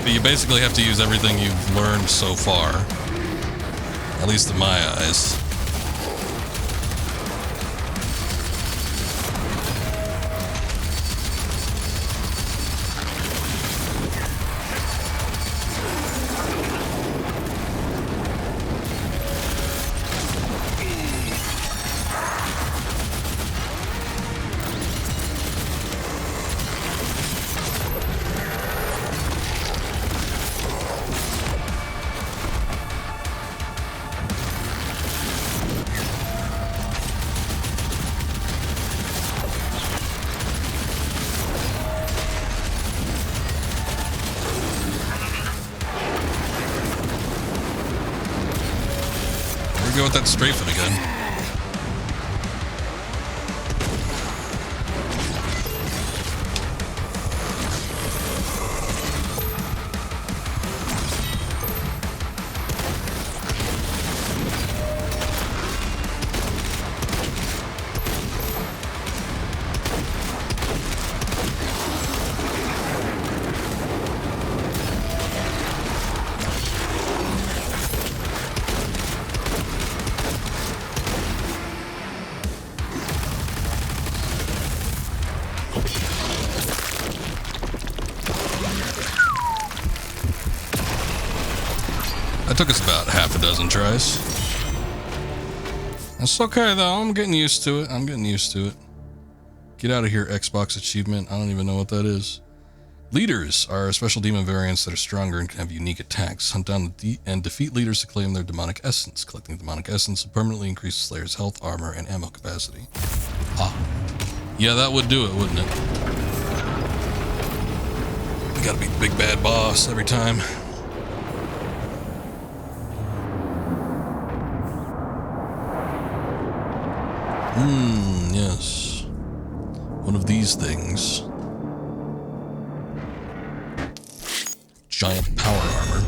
you basically have to use everything you've learned so far, at least in my eyes. with that strafing again. Took us about half a dozen tries. That's okay though, I'm getting used to it. Get out of here, Xbox achievement. I don't even know what that is. Leaders are special demon variants that are stronger and can have unique attacks. Hunt down and defeat leaders to claim their demonic essence. Collecting demonic essence will permanently increase Slayer's health, armor, and ammo capacity. Ah. Yeah, that would do it, wouldn't it? We gotta beat the big bad boss every time. Yes. One of these things. Giant power armor.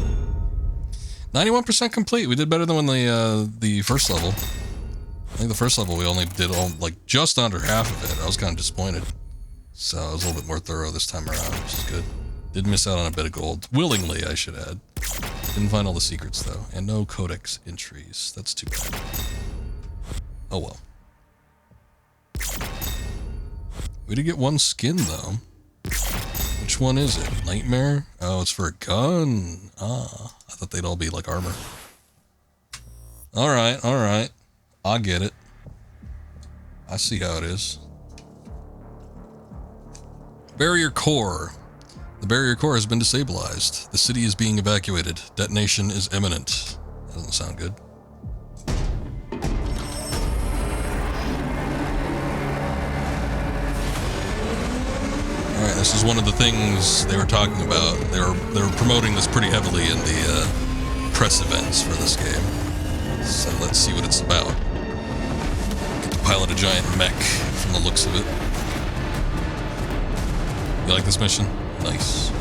91% complete. We did better than when the first level. I think the first level we only did just under half of it. I was kind of disappointed. So I was a little bit more thorough this time around, which is good. Did miss out on a bit of gold. Willingly, I should add. Didn't find all the secrets though. And no codex entries. That's too bad. Oh well. We did get one skin, though. Which one is it? Nightmare? Oh, it's for a gun. Ah, I thought they'd all be like armor. Alright, alright. I get it. I see how it is. Barrier core. The barrier core has been destabilized. The city is being evacuated. Detonation is imminent. That doesn't sound good. Alright, this is one of the things they were talking about. They were promoting this pretty heavily in the press events for this game. So let's see what it's about. Get to pilot a giant mech from the looks of it. You like this mission? Nice.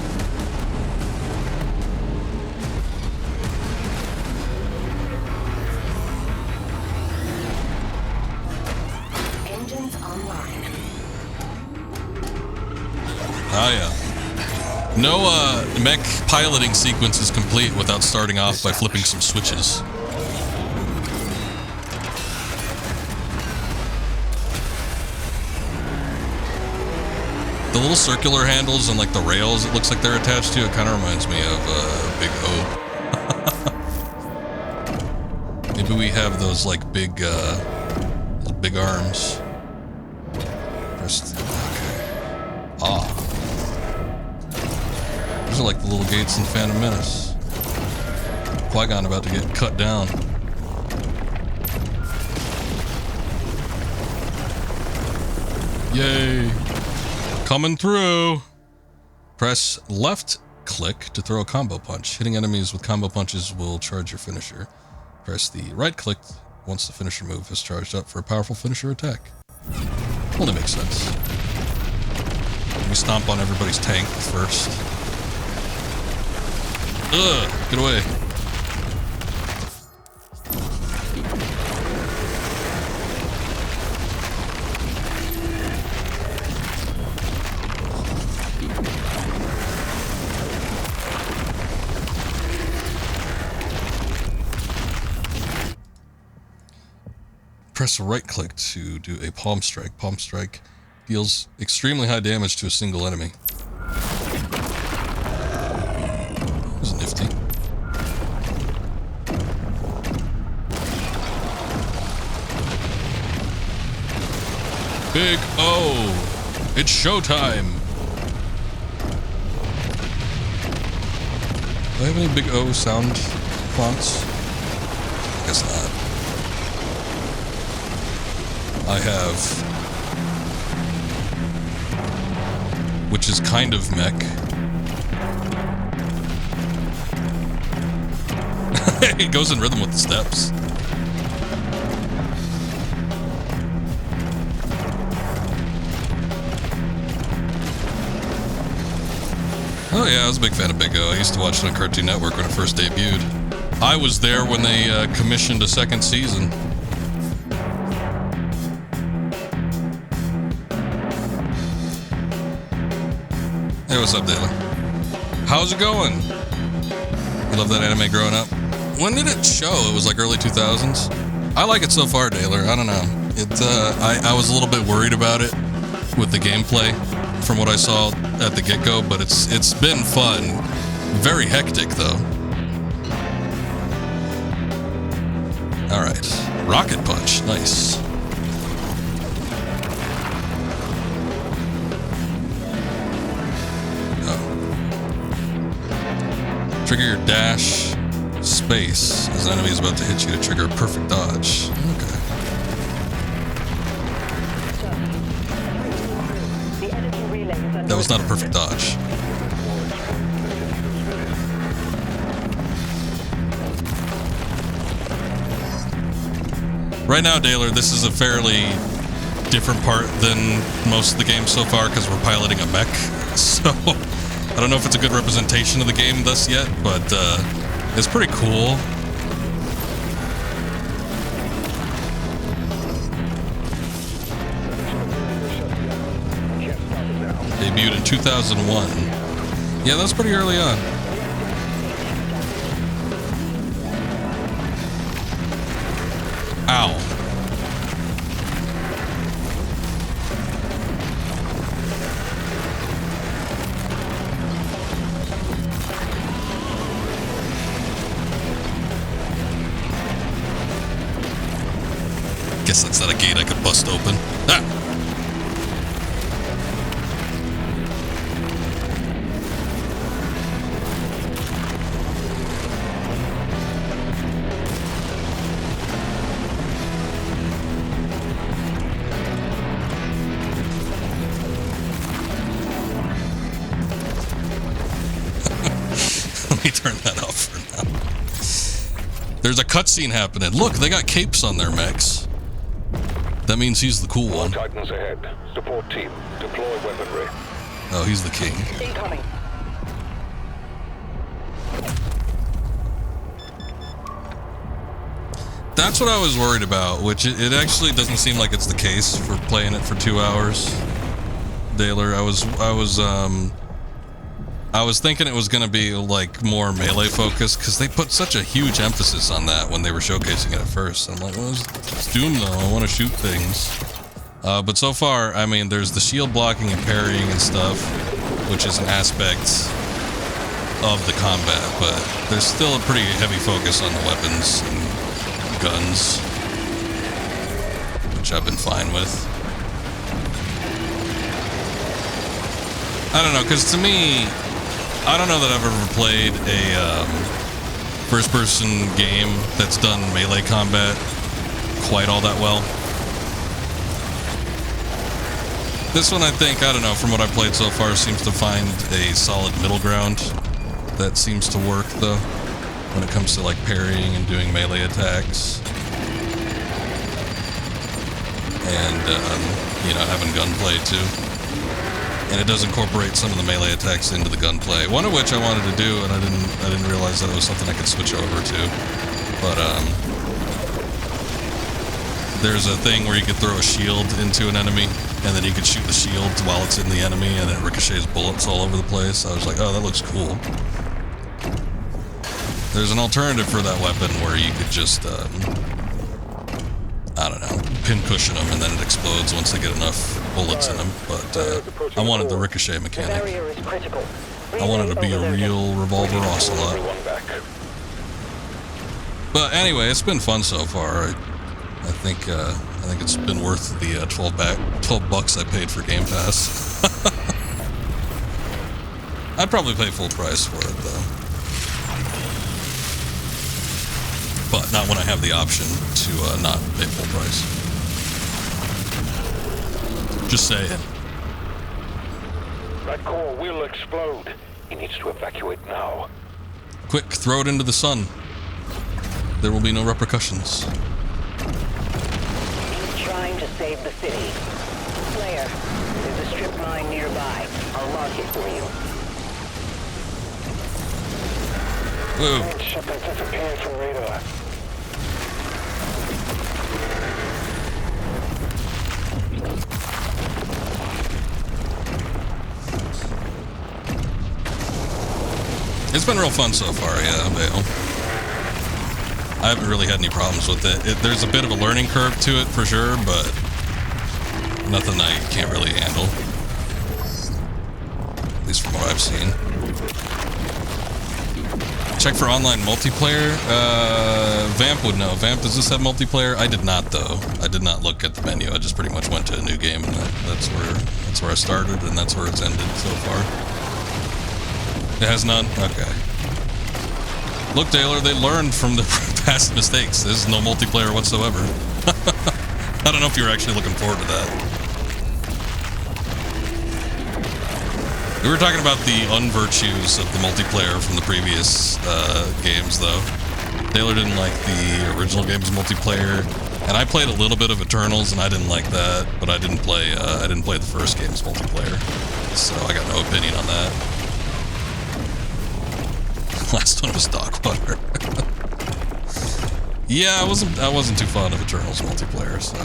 Engines online. Oh yeah. No mech piloting sequence is complete without starting off by flipping some switches. The little circular handles and like the rails it looks like they're attached to, it kind of reminds me of Big O. Maybe we have those like big arms. Okay. Ah. These are like the little gates in Phantom Menace. Qui-Gon about to get cut down. Yay. Coming through. Press left click to throw a combo punch. Hitting enemies with combo punches will charge your finisher. Press the right click once the finisher move has charged up for a powerful finisher attack. Only makes sense. We stomp on everybody's tank first. Ugh, get away. Press right click to do a palm strike. Palm strike deals extremely high damage to a single enemy. That was nifty. Big O! It's showtime! Do I have any Big O sound fonts? I guess not. I have, which is kind of mech. It goes in rhythm with the steps. Oh yeah, I was a big fan of Big O. I used to watch it on Cartoon Network when it first debuted. I was there when they commissioned a second season. Hey, what's up, Daler? How's it going? You love that anime growing up? When did it show? It was like early 2000s? I like it so far, Daler. I don't know. I was a little bit worried about it with the gameplay from what I saw at the get-go, but it's been fun. Very hectic, though. Alright. Rocket Punch. Nice. Trigger your dash space as an enemy is about to hit you to trigger a perfect dodge. Okay. That was not a perfect dodge. Right now, Daler, this is a fairly different part than most of the game so far because we're piloting a mech. So I don't know if it's a good representation of the game thus yet, but it's pretty cool. Debuted in 2001. Yeah, that's pretty early on. Ow. Guess that's not a gate I could bust open. Ah! Let me turn that off for now. There's a cutscene happening. Look, they got capes on their mechs. That means he's the cool one. Titans ahead. Support team. Deploy weaponry. Oh, he's the king. Incoming. That's what I was worried about, which it actually doesn't seem like it's the case for playing it for 2 hours. Daler, I was thinking it was going to be like more melee focused because they put such a huge emphasis on that when they were showcasing it at first. I'm like, well, it's Doom though. I want to shoot things. But so far, I mean, there's the shield blocking and parrying and stuff, which is an aspect of the combat, but there's still a pretty heavy focus on the weapons and guns, which I've been fine with. I don't know, because to me, I don't know that I've ever played a first-person game that's done melee combat quite all that well. This one, I think, I don't know, from what I've played so far, seems to find a solid middle ground that seems to work, though, when it comes to, like, parrying and doing melee attacks. And, you know, having gunplay, too. And it does incorporate some of the melee attacks into the gunplay. One of which I wanted to do, and I didn't realize that it was something I could switch over to. But there's a thing where you could throw a shield into an enemy, and then you could shoot the shield while it's in the enemy, and it ricochets bullets all over the place. I was like, oh, that looks cool. There's an alternative for that weapon where you could just, I don't know, pin cushion them, and then it explodes once they get enough bullets in them, but I wanted the ricochet mechanic. I wanted to be a real revolver ocelot. But anyway, it's been fun so far. I think it's been worth the $12 I paid for Game Pass. I'd probably pay full price for it though, but not when I have the option to not pay full price. Just saying. That core will explode. He needs to evacuate now. Quick, throw it into the sun. There will be no repercussions. He's trying to save the city. Slayer, there's a strip mine nearby. I'll mark it for you. Whoa. Ship has disappeared from radar. It's been real fun so far, yeah, Vale. I haven't really had any problems with it. There's a bit of a learning curve to it for sure, but nothing I can't really handle. At least from what I've seen. Check for online multiplayer. Vamp would know. Vamp, does this have multiplayer? I did not, though. I did not look at the menu. I just pretty much went to a new game, and that's where I started, and that's where it's ended so far. It has none? Okay. Look, Taylor, they learned from the past mistakes. There's no multiplayer whatsoever. I don't know if you're actually looking forward to that. We were talking about the unvirtues of the multiplayer from the previous games, though. Taylor didn't like the original game's multiplayer, and I played a little bit of Eternals, and I didn't like that. But I didn't play the first game's multiplayer, so I got no opinion on that. Last one was Dogwater. Yeah, I wasn't too fond of Eternals multiplayer, so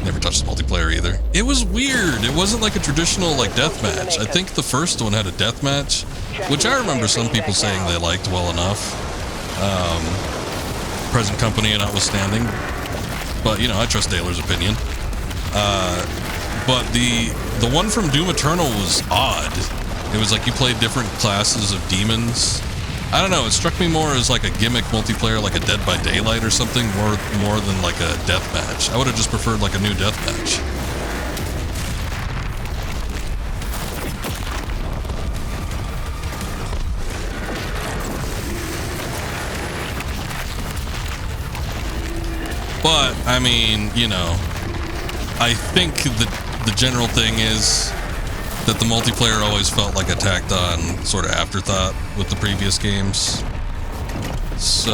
never touched the multiplayer either. It was weird. It wasn't like a traditional like deathmatch. I think the first one had a deathmatch, which I remember some people saying they liked well enough. Present company notwithstanding, but you know I trust Taylor's opinion. But the one from Doom Eternal was odd. It was like you played different classes of demons. I don't know, it struck me more as like a gimmick multiplayer, like a Dead by Daylight or something, more than like a deathmatch. I would have just preferred like a new deathmatch. But, I mean, you know, I think the general thing is that the multiplayer always felt like a tacked on sort of afterthought with the previous games. So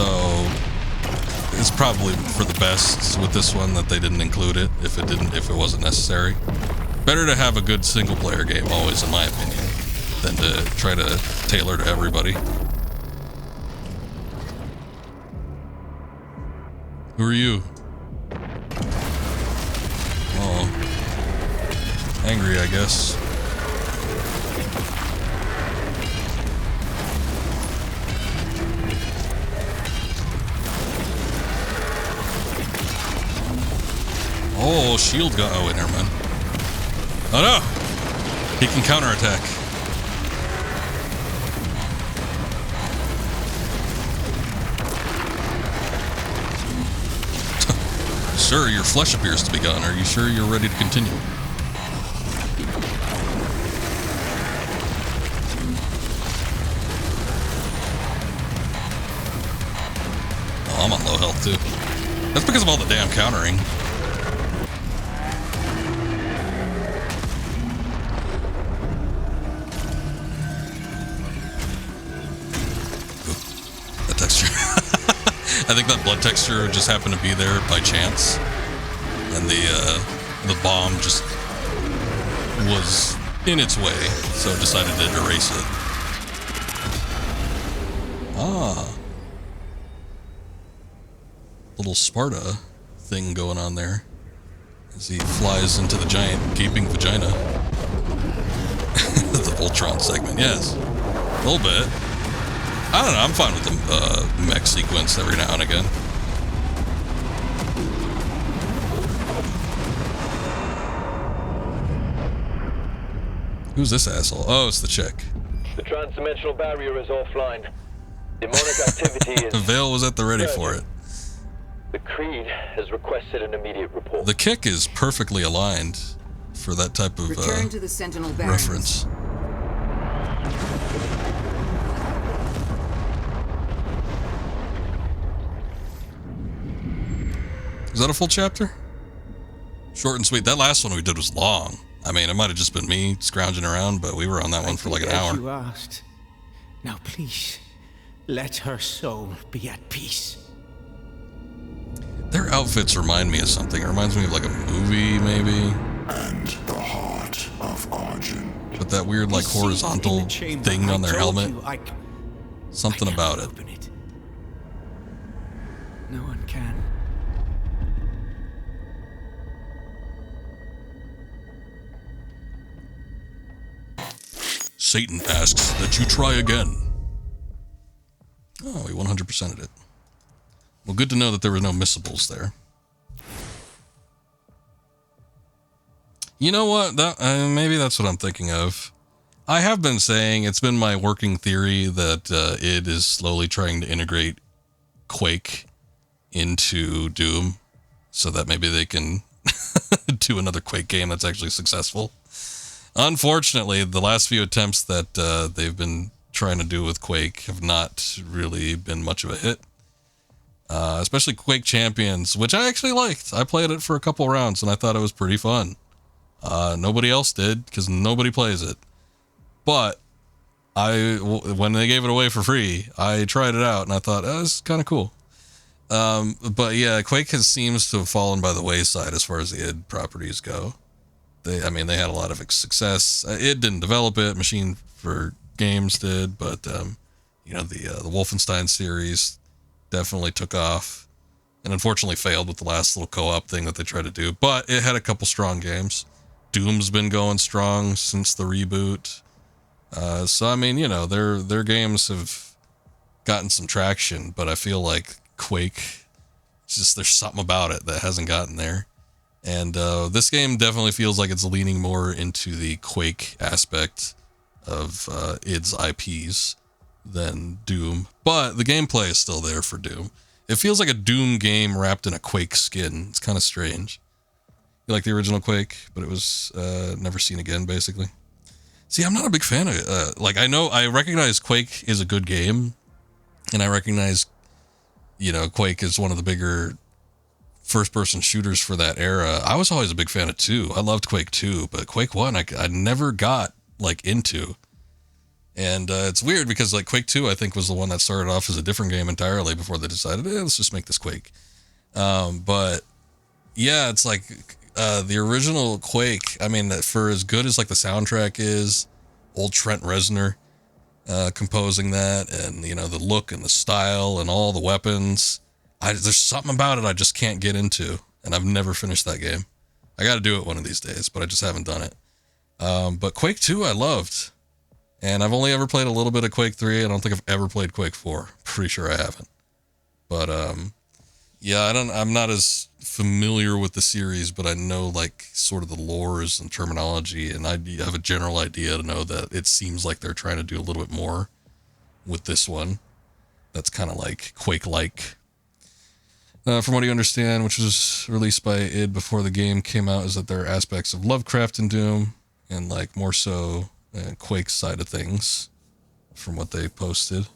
it's probably for the best with this one that they didn't include it if it wasn't necessary. Better to have a good single player game always, in my opinion, than to try to tailor to everybody. Who are you? Oh, angry, I guess. Oh, shield got. Oh, wait, never mind. Oh no! He can counterattack. Sir, your flesh appears to be gone. Are you sure you're ready to continue? Oh, I'm on low health too. That's because of all the damn countering. I think that blood texture just happened to be there by chance, and the bomb just was in its way, so it decided to erase it. Ah, little Sparta thing going on there as he flies into the giant gaping vagina. The Voltron segment, yes, a little bit. I don't know, I'm fine with the mech sequence every now and again. Who's this asshole? Oh, it's the chick. The transdimensional barrier is offline. Demonic activity is... Vale was at the ready for it. The Creed has requested an immediate report. The kick is perfectly aligned for that type of Return to the Sentinel reference. Is that a full chapter? Short and sweet. That last one we did was long. I mean, it might have just been me scrounging around, but we were on that one for like an hour. You asked. Now please, let her soul be at peace. Their outfits remind me of something. It reminds me of like a movie, maybe. And the heart of Argent. But that weird, like, horizontal thing on their helmet. Something about it. Open it. No one can. Satan asks that you try again. Oh, we 100%ed it. Well, good to know that there were no missables there. You know what? That maybe that's what I'm thinking of. I have been saying, it's been my working theory that id is slowly trying to integrate Quake into Doom so that maybe they can do another Quake game that's actually successful. Unfortunately, the last few attempts that they've been trying to do with Quake have not really been much of a hit. Especially Quake Champions, which I actually liked. I played it for a couple rounds and I thought it was pretty fun. Nobody else did because nobody plays it. But when they gave it away for free, I tried it out and I thought, oh, this is kind of cool. But yeah, Quake seems to have fallen by the wayside as far as the id properties go. They had a lot of success. Id didn't develop it. Machine for Games did, but the Wolfenstein series definitely took off, and unfortunately failed with the last little co-op thing that they tried to do. But it had a couple strong games. Doom's been going strong since the reboot. So I mean, their games have gotten some traction, but I feel like Quake, there's something about it that hasn't gotten there. And this game definitely feels like it's leaning more into the Quake aspect of id's IPs than Doom. But the gameplay is still there for Doom. It feels like a Doom game wrapped in a Quake skin. It's kind of strange. You like the original Quake, but it was never seen again, basically. See, I'm not a big fan of it. I recognize Quake is a good game, and I recognize, Quake is one of the bigger first-person shooters for that era. I was always a big fan of 2. I loved Quake 2, but Quake 1 I never got into. And it's weird because Quake 2 I think was the one that started off as a different game entirely before they decided, let's just make this Quake. But yeah, it's like the original Quake, for as good as the soundtrack is, old Trent Reznor composing that, and the look and the style and all the weapons, there's something about it I just can't get into, and I've never finished that game. I got to do it one of these days, but I just haven't done it. But Quake 2 I loved, and I've only ever played a little bit of Quake 3. I don't think I've ever played Quake 4. Pretty sure I haven't. But yeah, I'm not as familiar with the series, but I know sort of the lores and terminology, and I have a general idea to know that it seems like they're trying to do a little bit more with this one. That's kind of Quake-like. From what you understand, which was released by id before the game came out, is that there are aspects of Lovecraft in Doom, and more so Quake's side of things, from what they posted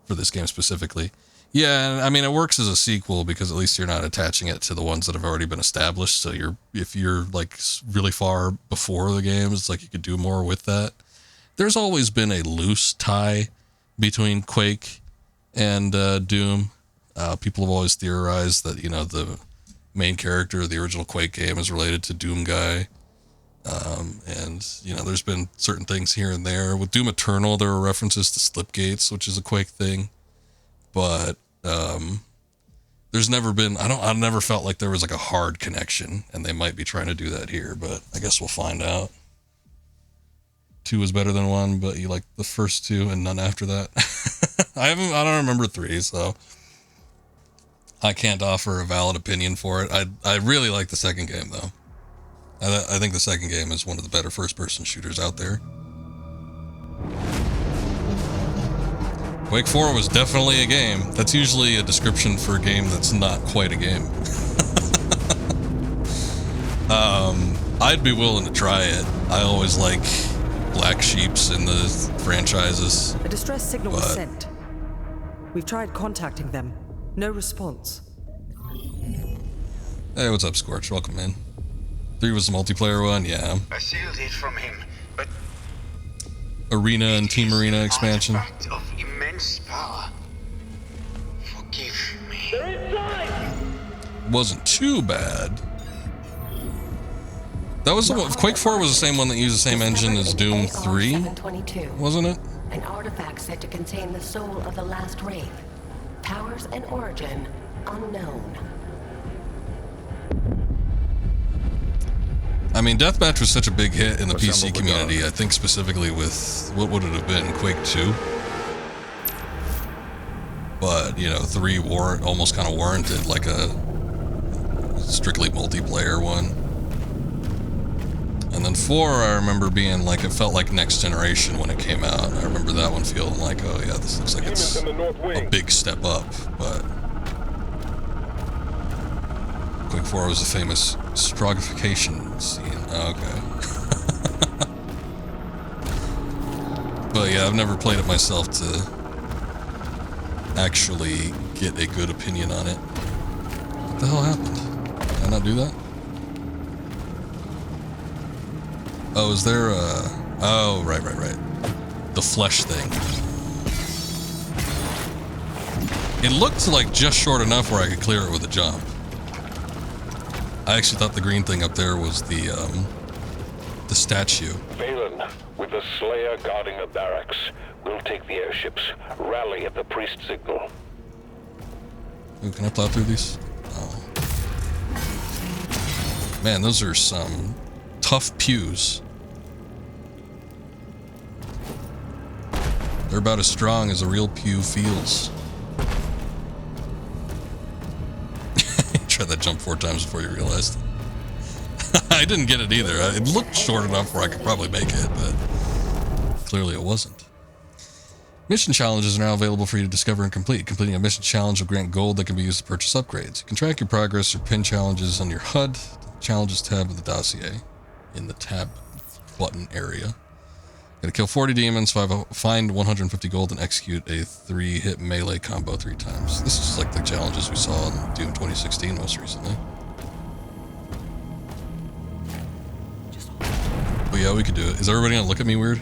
for this game specifically. Yeah, it works as a sequel because at least you're not attaching it to the ones that have already been established. So if you're really far before the games, you could do more with that. There's always been a loose tie between Quake and Doom. People have always theorized that, the main character of the original Quake game is related to Doom Guy. And there's been certain things here and there. With Doom Eternal, there were references to Slipgates, which is a Quake thing. But there's never been, I never felt like there was a hard connection, and they might be trying to do that here, but I guess we'll find out. 2 is better than 1, but you like the first 2 and none after that. I don't remember 3, so I can't offer a valid opinion for it. I really like the second game though. I think the second game is one of the better first-person shooters out there. Quake 4 was definitely a game. That's usually a description for a game that's not quite a game. I'd be willing to try it. I always like black sheeps in the franchises. A distress signal was sent. We've tried contacting them. No response. Hey, what's up, Scorch? Welcome in. 3 was the multiplayer one, yeah. I sealed it from him, but Arena and Team Arena expansion. of immense power. Forgive me. They're inside! Wasn't too bad. That was the one. Quake 4 was the same one that used the same engine as Doom 3, wasn't it? An artifact said to contain the soul of the last wraith. Powers and origin unknown. I mean, Deathmatch was such a big hit in the PC community. I think specifically with, what would it have been, Quake 2? But, you know, 3 almost kind of warranted like a strictly multiplayer one. And then 4, I remember being like, it felt like next generation when it came out. I remember that one feeling like, oh yeah, this looks like it's a big step up. But Quake 4 was the famous strogification scene. Oh, okay. But yeah, I've never played it myself to actually get a good opinion on it. What the hell happened? Did I not do that? Oh, is there a... Oh, right. The flesh thing. It looked like just short enough where I could clear it with a jump. I actually thought the green thing up there was the statue. Valen, with the Slayer guarding the barracks, we'll take the airships. Rally at the priest signal. Ooh, can I plow through these? Oh. Man, those are some tough pews. They're about as strong as a real pew feels. Try that jump 4 times before you realized. I didn't get it either. It looked short enough where I could probably make it, but clearly it wasn't. Mission challenges are now available for you to discover and complete. Completing a mission challenge will grant gold that can be used to purchase upgrades. You can track your progress or pin challenges on your HUD, the challenges tab of the dossier, in the tab button area. Gotta kill 40 demons, find 150 gold, and execute a 3-hit melee combo 3 times. This is like the challenges we saw in Doom 2016 most recently. But yeah, we could do it. Is everybody gonna look at me weird?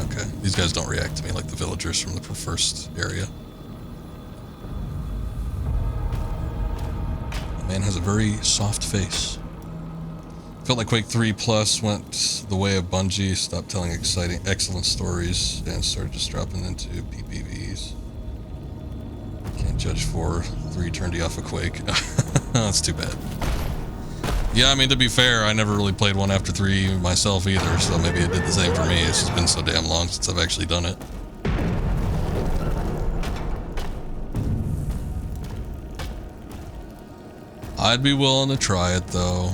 Okay, these guys don't react to me like the villagers from the first area. The man has a very soft face. Felt like Quake 3 Plus went the way of Bungie, stopped telling excellent stories, and started just dropping into PPVs. Can't judge 4. 3 turned you off of Quake. That's too bad. Yeah, I mean, to be fair, I never really played 1 after 3 myself either, so maybe it did the same for me. It's just been so damn long since I've actually done it. I'd be willing to try it, though.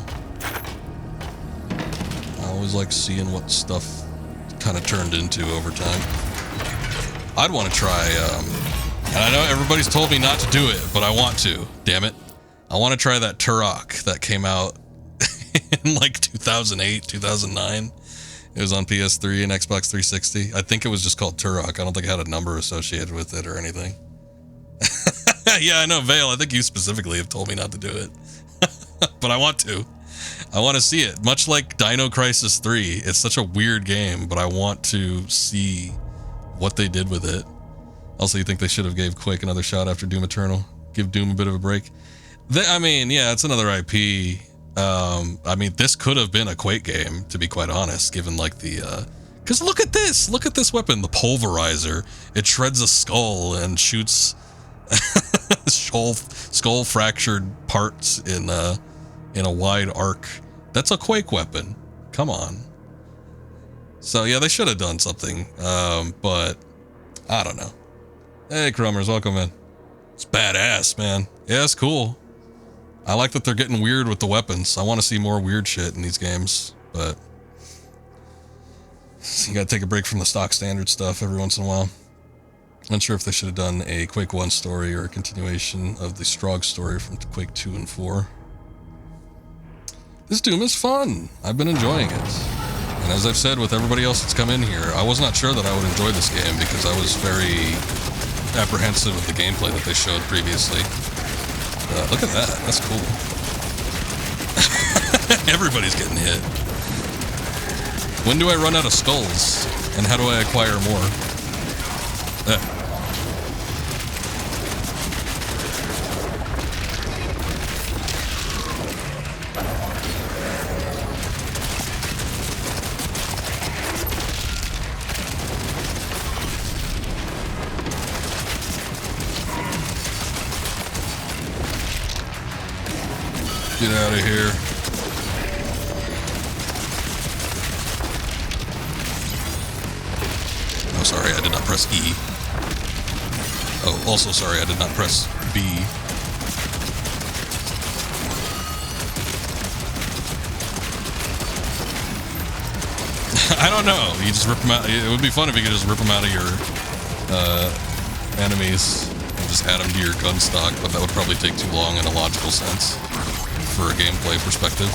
I always like seeing what stuff kind of turned into over time. I'd want to try, and I know everybody's told me not to do it, but I want to. Damn it. I want to try that Turok that came out in like 2008, 2009. It was on PS3 and Xbox 360. I think it was just called Turok. I don't think it had a number associated with it or anything. Yeah, I know, Vale. I think you specifically have told me not to do it. But I want to. I want to see it. Much like Dino Crisis 3. It's such a weird game, but I want to see what they did with it. Also, you think they should have gave Quake another shot after Doom Eternal? Give Doom a bit of a break? I mean, yeah, it's another IP. I mean, this could have been a Quake game, to be quite honest, given like the, because look at this weapon, the pulverizer. It shreds a skull and shoots skull fractured parts in a wide arc. That's a Quake weapon. Come on. So yeah, they should have done something, but I don't know. Hey, Crummers, welcome in. It's badass, man. Yeah, it's cool. I like that they're getting weird with the weapons. I want to see more weird shit in these games, but you gotta take a break from the stock standard stuff every once in a while. Unsure if they should have done a Quake 1 story or a continuation of the Strogg story from Quake 2 and 4. This Doom is fun. I've been enjoying it. And as I've said with everybody else that's come in here, I was not sure that I would enjoy this game because I was very apprehensive of the gameplay that they showed previously. Look at that. That's cool. Everybody's getting hit. When do I run out of skulls? And how do I acquire more? Get out of here. Oh, sorry, I did not press E. Oh, also sorry, I did not press B. I don't know. You just rip them out. It would be fun if you could just rip them out of your enemies and just add them to your gun stock, but that would probably take too long in a logical sense for a gameplay perspective.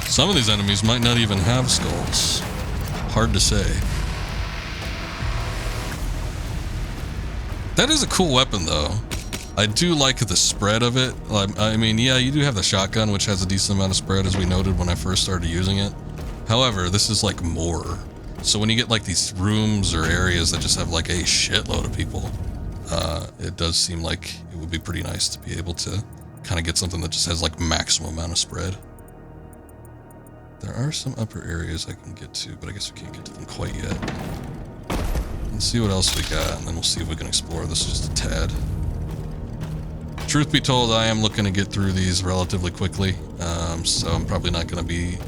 Some of these enemies might not even have skulls. Hard to say. That is a cool weapon, though. I do like the spread of it. I mean, yeah, you do have the shotgun, which has a decent amount of spread, as we noted when I first started using it. However, this is like more. So when you get like these rooms or areas that just have like a shitload of people, it does seem like it would be pretty nice to be able to kind of get something that just has like maximum amount of spread. There are some upper areas I can get to, but I guess we can't get to them quite yet. Let's see what else we got, and then we'll see if we can explore this just a tad. Truth be told, I am looking to get through these relatively quickly, so I'm probably not going to be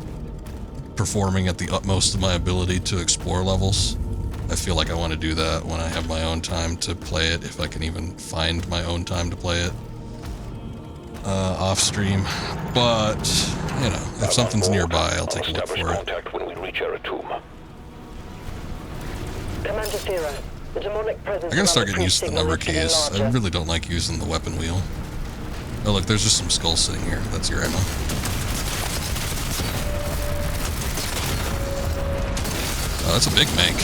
performing at the utmost of my ability to explore levels. I feel like I want to do that when I have my own time to play it, if I can even find my own time to play it off stream. But, you know, if something's nearby, I'll take a look for it. When we reach Eratum. Commander Zero, the demonic presence. I gotta start getting used to the number keys. I really don't like using the weapon wheel. Oh look, there's just some skulls sitting here. That's your ammo. Oh, that's a big mank.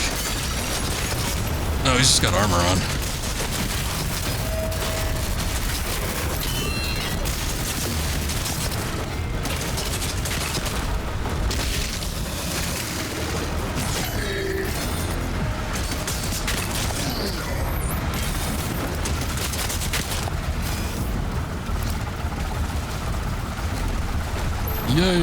Oh, he's just got armor on. Yay!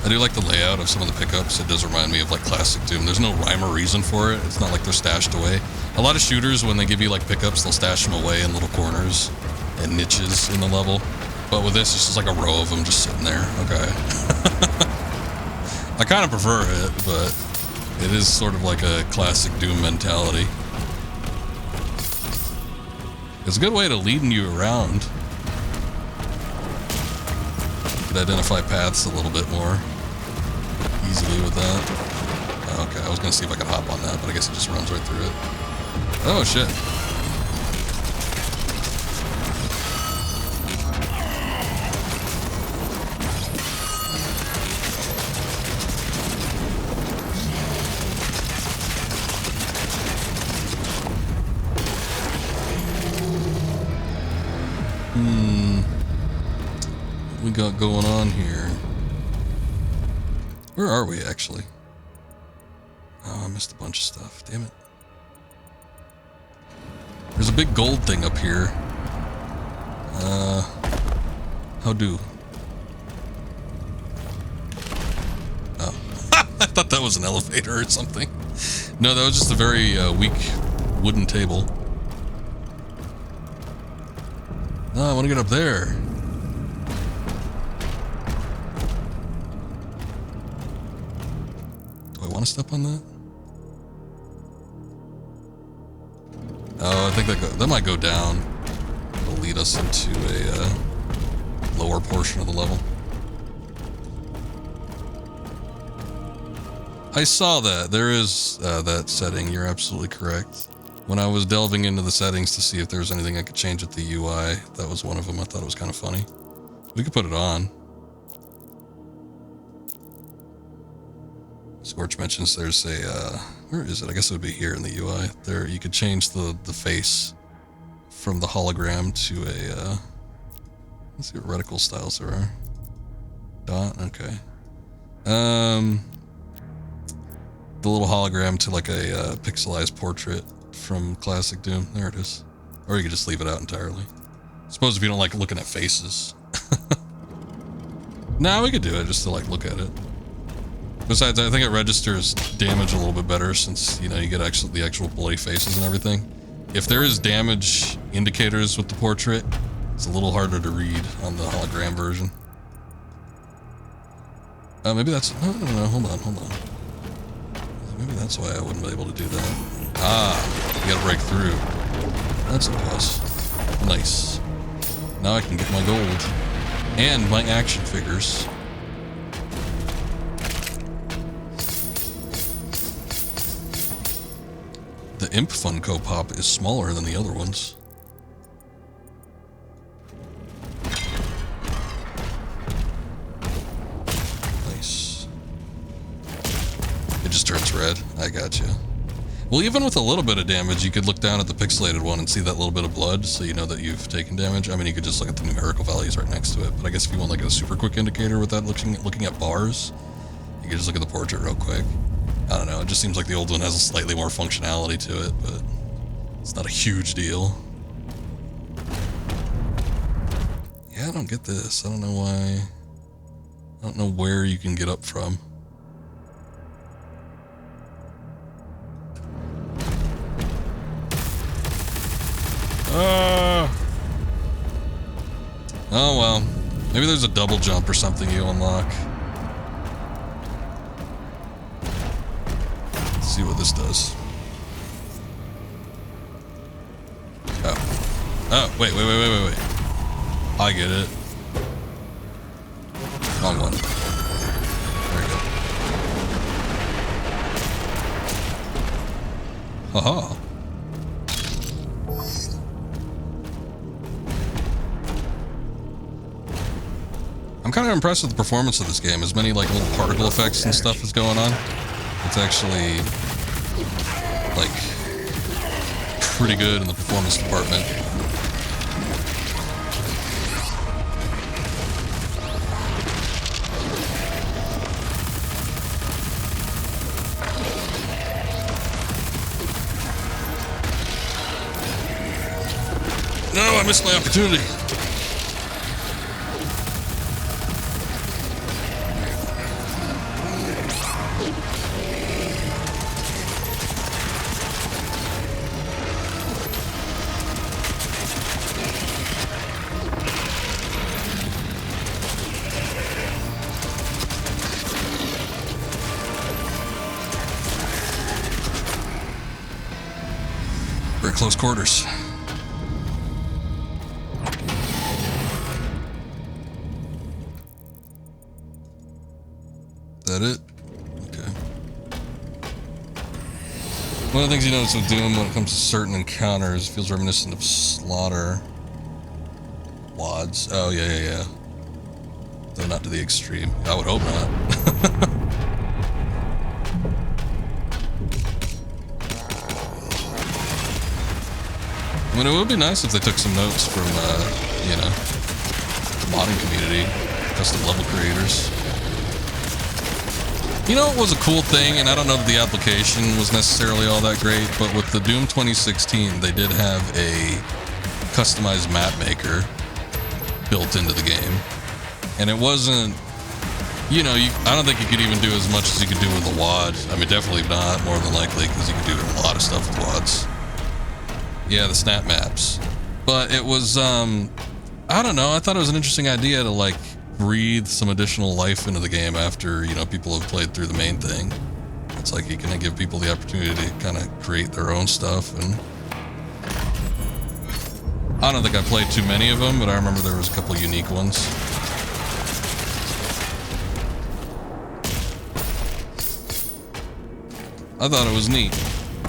I do like the layout of some of the pickups. It does remind me of like classic Doom. There's no rhyme or reason for it. It's not like they're stashed away. A lot of shooters, when they give you like pickups, they'll stash them away in little corners and niches in the level. But with this, it's just like a row of them just sitting there. Okay. I kind of prefer it, but it is sort of like a classic Doom mentality. It's a good way to leading you around. Identify paths a little bit more easily with that. Okay, I was gonna see if I could hop on that, but I guess it just runs right through it. Oh shit. We got going on here? Where are we actually? Oh, I missed a bunch of stuff. Damn it. There's a big gold thing up here. How do? Oh. I thought that was an elevator or something. No, that was just a very weak wooden table. Oh, I want to get up there. Want to step on that? Oh, I think that might go down. It'll lead us into a lower portion of the level. I saw that. There is that setting. You're absolutely correct. When I was delving into the settings to see if there was anything I could change with the UI, that was one of them. I thought it was kind of funny. We could put it on. Scorch mentions there's a, where is it? I guess it would be here in the UI. There, you could change the face from the hologram to a, let's see what reticle styles there are. Dot, okay. The little hologram to like a pixelized portrait from classic Doom. There it is. Or you could just leave it out entirely. Suppose if you don't like looking at faces. Nah, we could do it just to like look at it. Besides, I think it registers damage a little bit better since, you know, you get the actual bloody faces and everything. if there is damage indicators with the portrait, it's a little harder to read on the hologram version. Maybe that's... No, hold on. Maybe that's why I wouldn't be able to do that. Ah, you gotta break through. That's a plus. Nice. Now I can get my gold. And my action figures. The Imp Funko Pop is smaller than the other ones. Nice. It just turns red. I gotcha. Well, even with a little bit of damage, you could look down at the pixelated one and see that little bit of blood, so you know that you've taken damage. I mean, you could just look at the numerical values right next to it, but I guess if you want like a super quick indicator without looking at bars, you could just look at the portrait real quick. I don't know, it just seems like the old one has a slightly more functionality to it, but it's not a huge deal. Yeah, I don't get this. I don't know why. I don't know where you can get up from. Oh well, maybe there's a double jump or something you unlock. Let's see what this does. Oh, wait. I get it. Wrong one. There you go. Haha. I'm kind of impressed with the performance of this game. As many like little particle effects and stuff is going on. It's actually like pretty good in the performance department. No, I missed my opportunity. Very close quarters. That it? Okay. One of the things you notice with Doom when it comes to certain encounters feels reminiscent of Slaughter. Wads. Oh, yeah. Though not to the extreme. I would hope not. I mean, it would be nice if they took some notes from, you know, the modding community, custom level creators. You know, it was a cool thing, and I don't know if the application was necessarily all that great, but with the Doom 2016, they did have a customized map maker built into the game. And it wasn't, you know, I don't think you could even do as much as you could do with a WAD. I mean, definitely not, more than likely, because you could do a lot of stuff with WADs. Yeah, the snap maps. But it was, I don't know, I thought it was an interesting idea to, like, breathe some additional life into the game after, you know, people have played through the main thing. It's like you can give people the opportunity to kind of create their own stuff, and I don't think I played too many of them, but I remember there was a couple unique ones. I thought it was neat.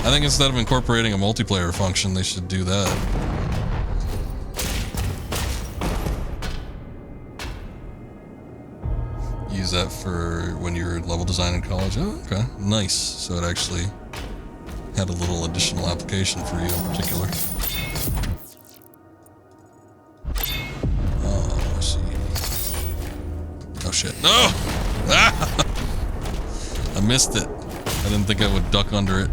I think instead of incorporating a multiplayer function, they should do that. Use that for when you're level design in college. Oh, okay. Nice. So it actually had a little additional application for you in particular. Oh, let's see. Oh shit. No! Ah! I missed it. I didn't think I would duck under it.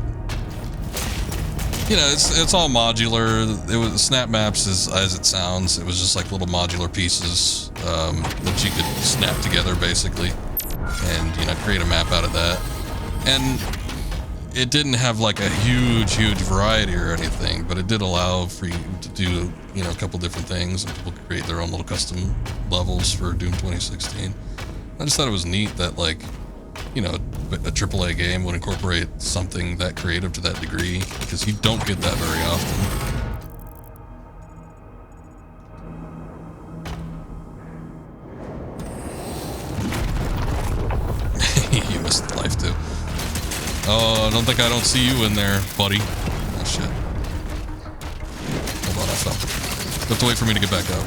You know, it's all modular. It was snap maps as it sounds. It was just like little modular pieces that you could snap together basically, and you know, create a map out of that. And it didn't have like a huge variety or anything, but it did allow for you to do, you know, a couple different things, and people could create their own little custom levels for Doom 2016. I just thought it was neat that, like, you know, a AAA game would incorporate something that creative to that degree, because you don't get that very often. You missed life too. Oh, I don't see you in there, buddy. Oh shit. Hold on, I fell. You have to wait for me to get back up.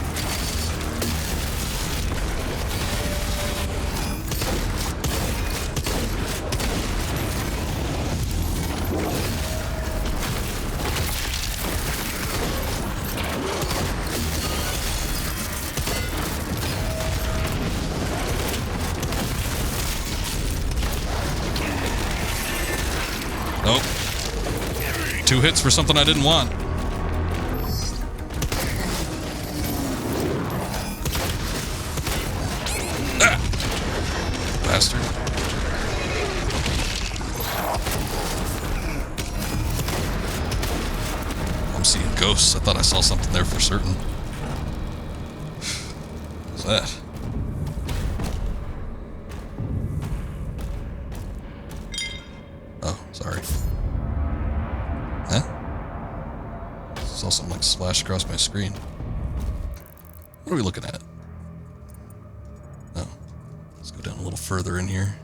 Nope. 2 hits for something I didn't want. Ah! Bastard. I'm seeing ghosts. I thought I saw something there for certain. What's that? Oh, sorry. Huh? Saw something like splash across my screen. What are we looking at? Oh. Let's go down a little further in here.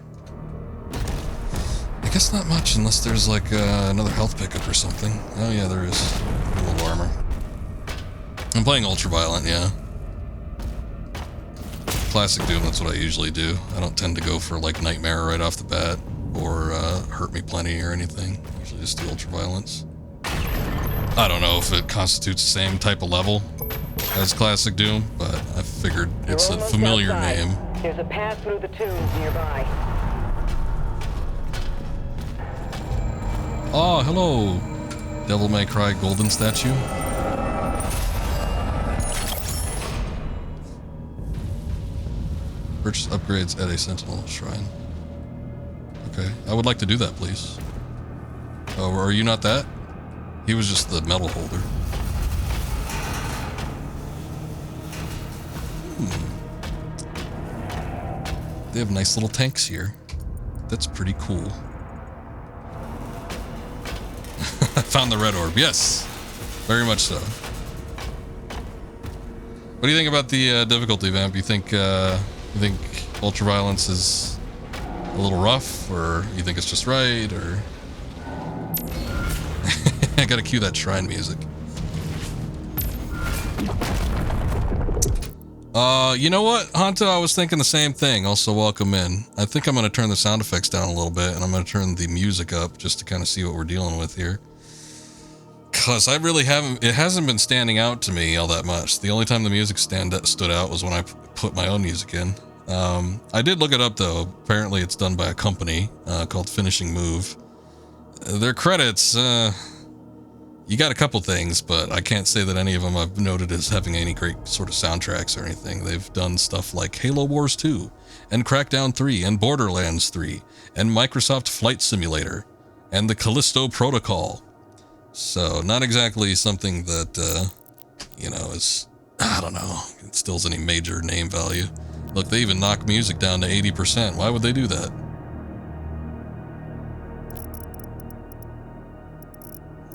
I guess not much unless there's like another health pickup or something. Oh yeah, there is. A little armor. I'm playing Ultraviolent, yeah. Classic Doom, that's what I usually do. I don't tend to go for like Nightmare right off the bat, or Hurt Me Plenty or anything. Usually just do Ultraviolence. I don't know if it constitutes the same type of level as Classic Doom, but I figured it's a familiar name. There's a path through the tombs nearby. Oh, hello, Devil May Cry golden statue. Purchase upgrades at a Sentinel Shrine. Okay, I would like to do that, please. Oh, are you not that? He was just the metal holder. They have nice little tanks here. That's pretty cool. I found the red orb. Yes, very much so. What do you think about the difficulty, Vamp? You think Ultraviolence is a little rough, or you think it's just right, or... I gotta cue that shrine music. You know what, Honto? I was thinking the same thing. Also, welcome in. I think I'm gonna turn the sound effects down a little bit, and I'm gonna turn the music up just to kind of see what we're dealing with here. Cause I really haven't, it hasn't been standing out to me all that much. The only time the music stood out was when I put my own music in. I did look it up though. Apparently it's done by a company called Finishing Move. Their credits, you got a couple things, but I can't say that any of them I've noted as having any great sort of soundtracks or anything. They've done stuff like Halo Wars 2, and Crackdown 3, and Borderlands 3, and Microsoft Flight Simulator, and the Callisto Protocol. So, not exactly something that, you know, is, I don't know, instills any major name value. Look, they even knock music down to 80%. Why would they do that?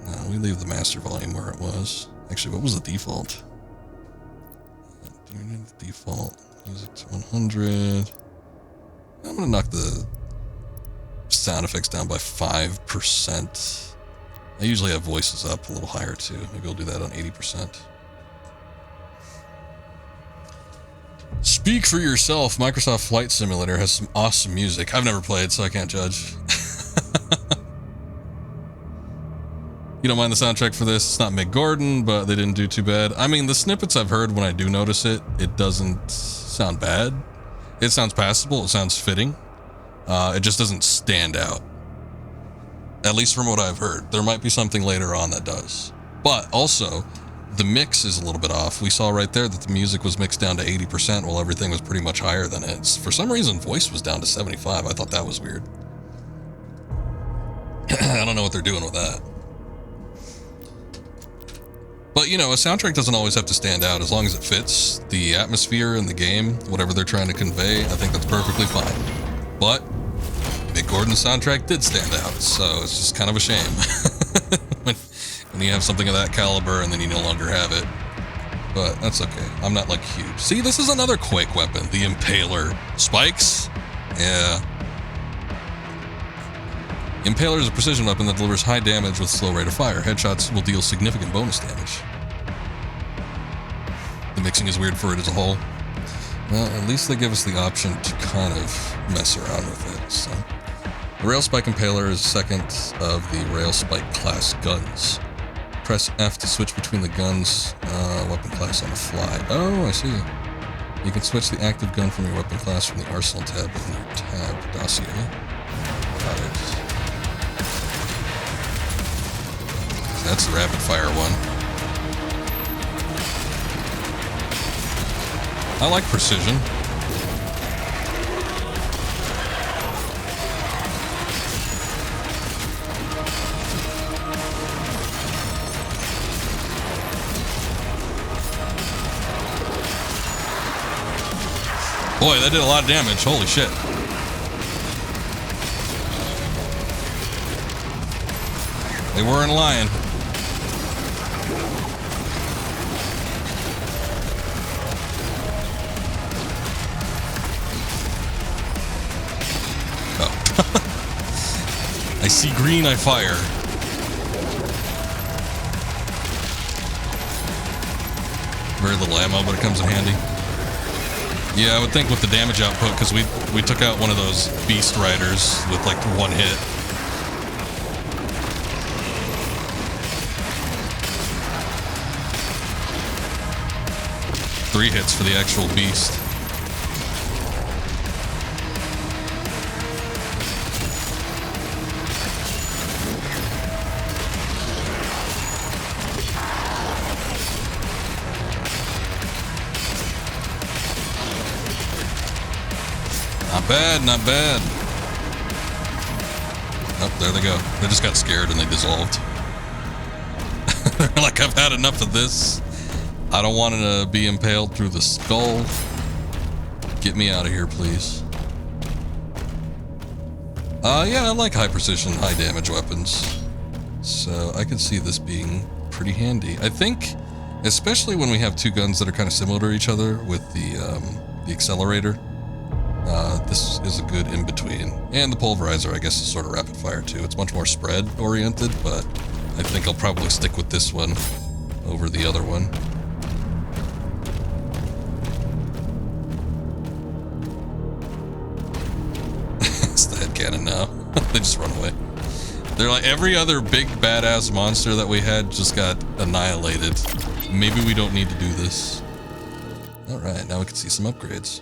No, we leave the master volume where it was. Actually, what was the default? Default music to 100. I'm gonna knock the sound effects down by 5%. I usually have voices up a little higher too. Maybe I'll do that on 80%. Speak for yourself. Microsoft Flight Simulator has some awesome music. I've never played, so I can't judge. You don't mind the soundtrack for this? It's not Mick Gordon, but they didn't do too bad. I mean, the snippets I've heard, when I do notice it, it doesn't sound bad. It sounds passable. It sounds fitting. It just doesn't stand out. At least from what I've heard. There might be something later on that does. But also, the mix is a little bit off. We saw right there that the music was mixed down to 80% while everything was pretty much higher than it. For some reason, voice was down to 75. I thought that was weird. I don't know what they're doing with that. But, you know, a soundtrack doesn't always have to stand out. As long as it fits the atmosphere in the game, whatever they're trying to convey, I think that's perfectly fine. But Mick Gordon's soundtrack did stand out, so it's just kind of a shame when you have something of that caliber and then you no longer have it. But that's okay. I'm not, like, huge. See, this is another Quake weapon, the Impaler. Spikes? Yeah. Impaler is a precision weapon that delivers high damage with slow rate of fire. Headshots will deal significant bonus damage. The mixing is weird for it as a whole. Well, at least they give us the option to kind of mess around with it, so. The Rail Spike Impaler is second of the Rail Spike class guns. Press F to switch between the guns weapon class on the fly. Oh, I see. You can switch the active gun from your weapon class from the Arsenal tab in your tab dossier. Got it. So that's the rapid fire one. I like precision. Boy, that did a lot of damage. Holy shit. They weren't lying. Oh. I see green, I fire. Very little ammo, but it comes in handy. Yeah, I would think with the damage output, because we took out one of those beast riders with like one hit. Three hits for the actual beast. Not bad, not bad. Oh, there they go. They just got scared and they dissolved. Like, I've had enough of this. I don't want to be impaled through the skull. Get me out of here, please. Yeah, I like high precision, high damage weapons. So I could see this being pretty handy. I think, especially when we have two guns that are kind of similar to each other with the accelerator. This is a good in-between. And the pulverizer, I guess, is sort of rapid fire too. It's much more spread oriented, but I think I'll probably stick with this one over the other one. It's the headcannon now. They just run away. They're like, every other big badass monster that we had just got annihilated. Maybe we don't need to do this. Alright, now we can see some upgrades.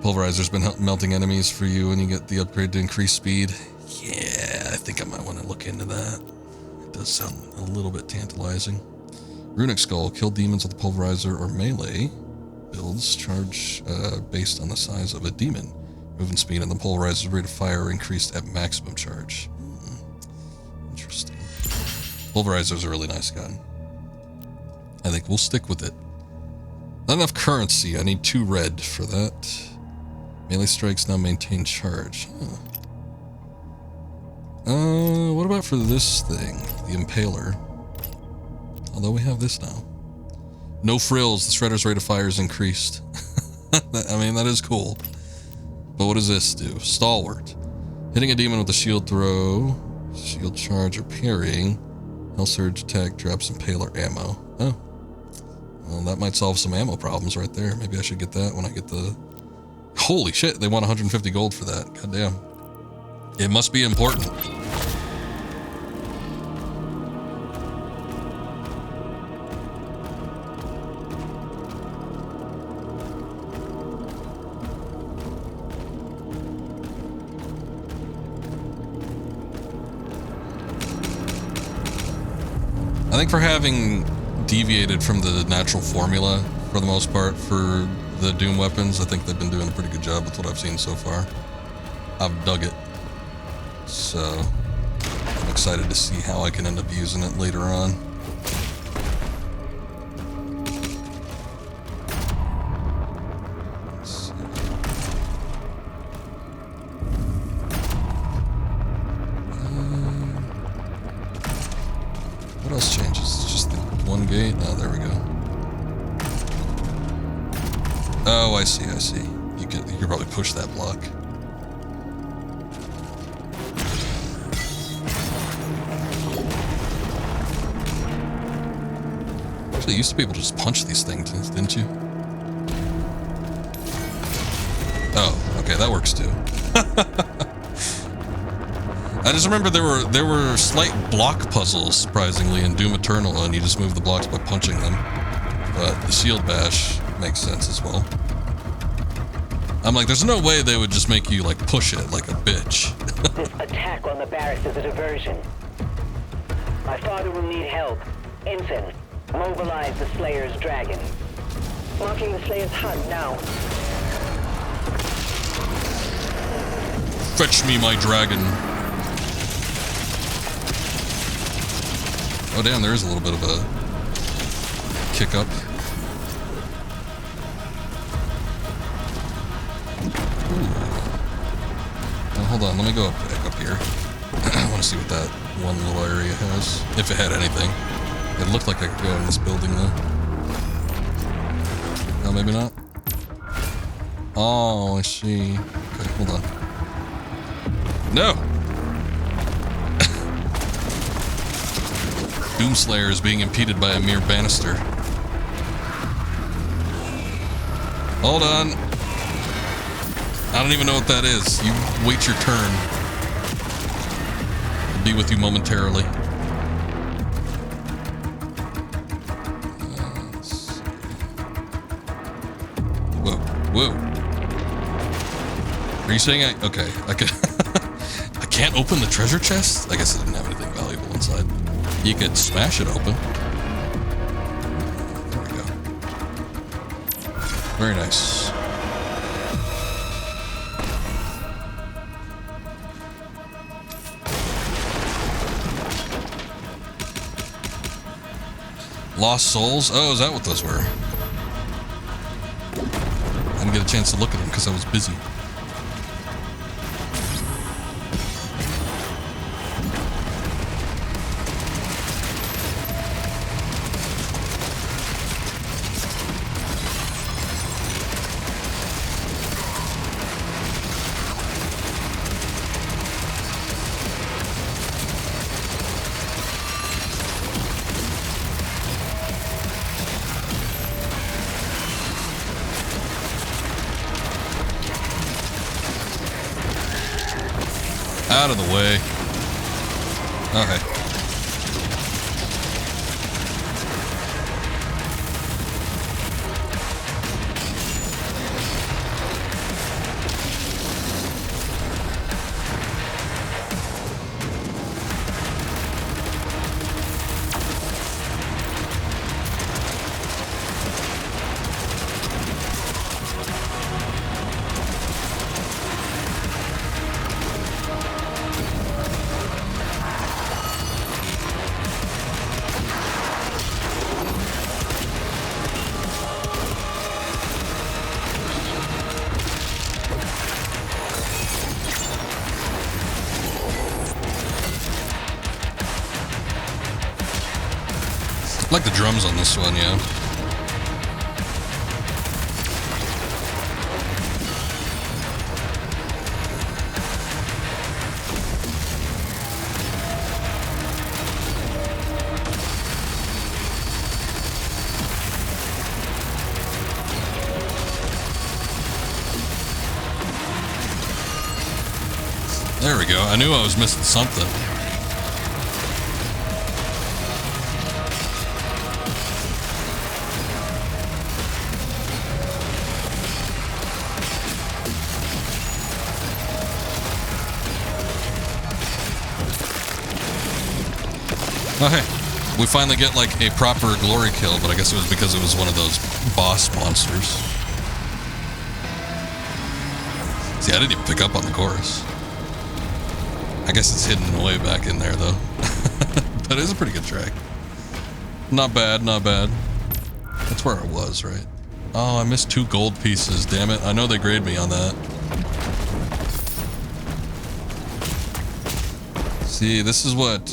Pulverizer's been melting enemies for you and you get the upgrade to increase speed. Yeah, I think I might want to look into that. It does sound a little bit tantalizing. Runic Skull, kill demons with the pulverizer or melee. Builds charge based on the size of a demon. Movement speed and the pulverizer's rate of fire increased at maximum charge. Interesting. Pulverizer's a really nice gun. I think we'll stick with it. Not enough currency. I need 2 red for that. Melee strikes now maintain charge. What about for this thing? The Impaler. Although we have this now. No frills. The Shredder's rate of fire is increased. I mean, that is cool. But what does this do? Stalwart. Hitting a demon with a shield throw, shield charge, or parrying. Hell Surge attack drops Impaler ammo. Oh. Well, that might solve some ammo problems right there. Maybe I should get that when I get the... Holy shit, they want 150 gold for that. God damn. It must be important. I think for having deviated from the natural formula for the most part for the Doom weapons, I think they've been doing a pretty good job with what I've seen so far. I've dug it. So I'm excited to see how I can end up using it later on. What else changes? It's just the one gate? Oh, there we go. Oh, I see, I see. You could probably push that block. Actually, you used to be able to just punch these things, didn't you? Oh, okay, that works too. I just remember there were slight block puzzles, surprisingly, in Doom Eternal, and you just move the blocks by punching them. But the shield bash makes sense as well. I'm like, there's no way they would just make you, like, push it like a bitch. This attack on the barracks is a diversion. My father will need help. Ensign, mobilize the Slayer's dragon. Marking the Slayer's hunt now. Fetch me my dragon. Oh damn, there is a little bit of a kick up. Ooh. Now, hold on, let me go back up here. I want to see what that one little area has. If it had anything. It looked like I could go in this building though. Oh, maybe not. Oh, I see. Okay, hold on. No! Doomslayer is being impeded by a mere banister. Hold on. I don't even know what that is. You wait your turn. I'll be with you momentarily. Whoa, whoa. Are you saying okay, I could... I can't open the treasure chest? I guess it didn't have anything valuable inside. You could smash it open. There we go. Very nice. Lost souls? Oh, is that what those were? I didn't get a chance to look at them because I was busy. Out of the way. Okay. I like the drums on this one, yeah. There we go. I knew I was missing something. Okay, we finally get like a proper glory kill, but I guess it was because it was one of those boss monsters. See, I didn't even pick up on the chorus. I guess it's hidden way back in there though. But it is a pretty good track. Not bad, not bad. That's where I was, right? Oh, I missed 2 gold pieces, damn it. I know they grade me on that. See, this is what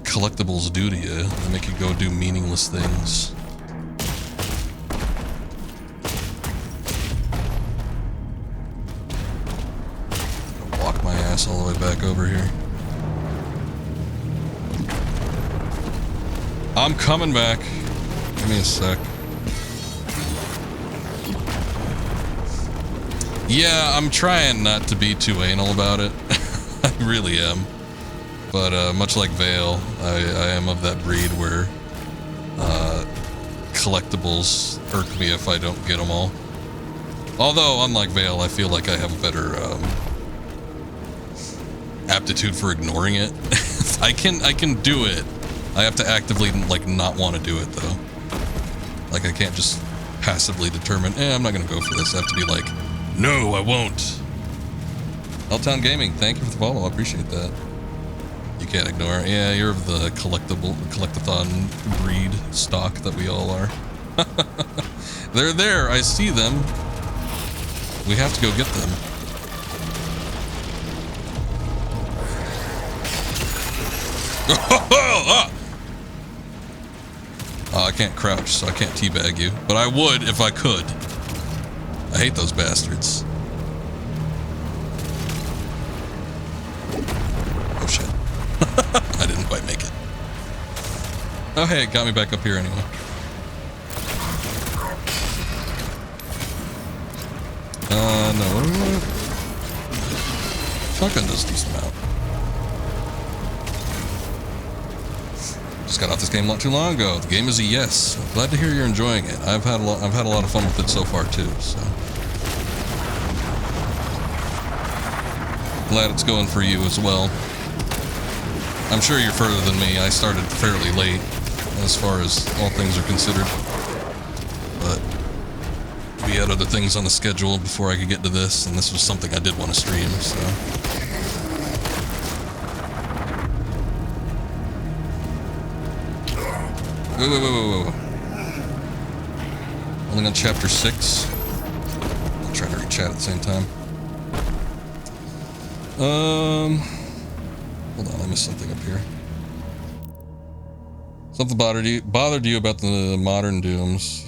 collectibles do to you. They make you go do meaningless things. Walk my ass all the way back over here. I'm coming back. Give me a sec. Yeah, I'm trying not to be too anal about it. I really am. But much like Vale, I am of that breed where collectibles irk me if I don't get them all. Although, unlike Vale, I feel like I have a better aptitude for ignoring it. I can do it. I have to actively like not want to do it though. Like I can't just passively determine, I'm not gonna go for this. I have to be like, no, I won't. Helltown Gaming, thank you for the follow. I appreciate that. You can't ignore it. Yeah, you're of the collectathon breed stock that we all are. They're there. I see them. We have to go get them. I can't crouch, so I can't teabag you. But I would if I could. I hate those bastards. Oh shit. I didn't quite make it. Oh hey, it got me back up here anyway. No. Shotgun does a decent amount. Just got off this game not too long ago. The game is a yes. I'm glad to hear you're enjoying it. I've had a lot of fun with it so far too. So glad it's going for you as well. I'm sure you're further than me. I started fairly late as far as all things are considered, but we had other things on the schedule before I could get to this, and this was something I did want to stream. So. Whoa. Only on chapter 6. I'm trying to read chat at the same time. Hold on, I missed something up here. Something bothered you about the modern Dooms.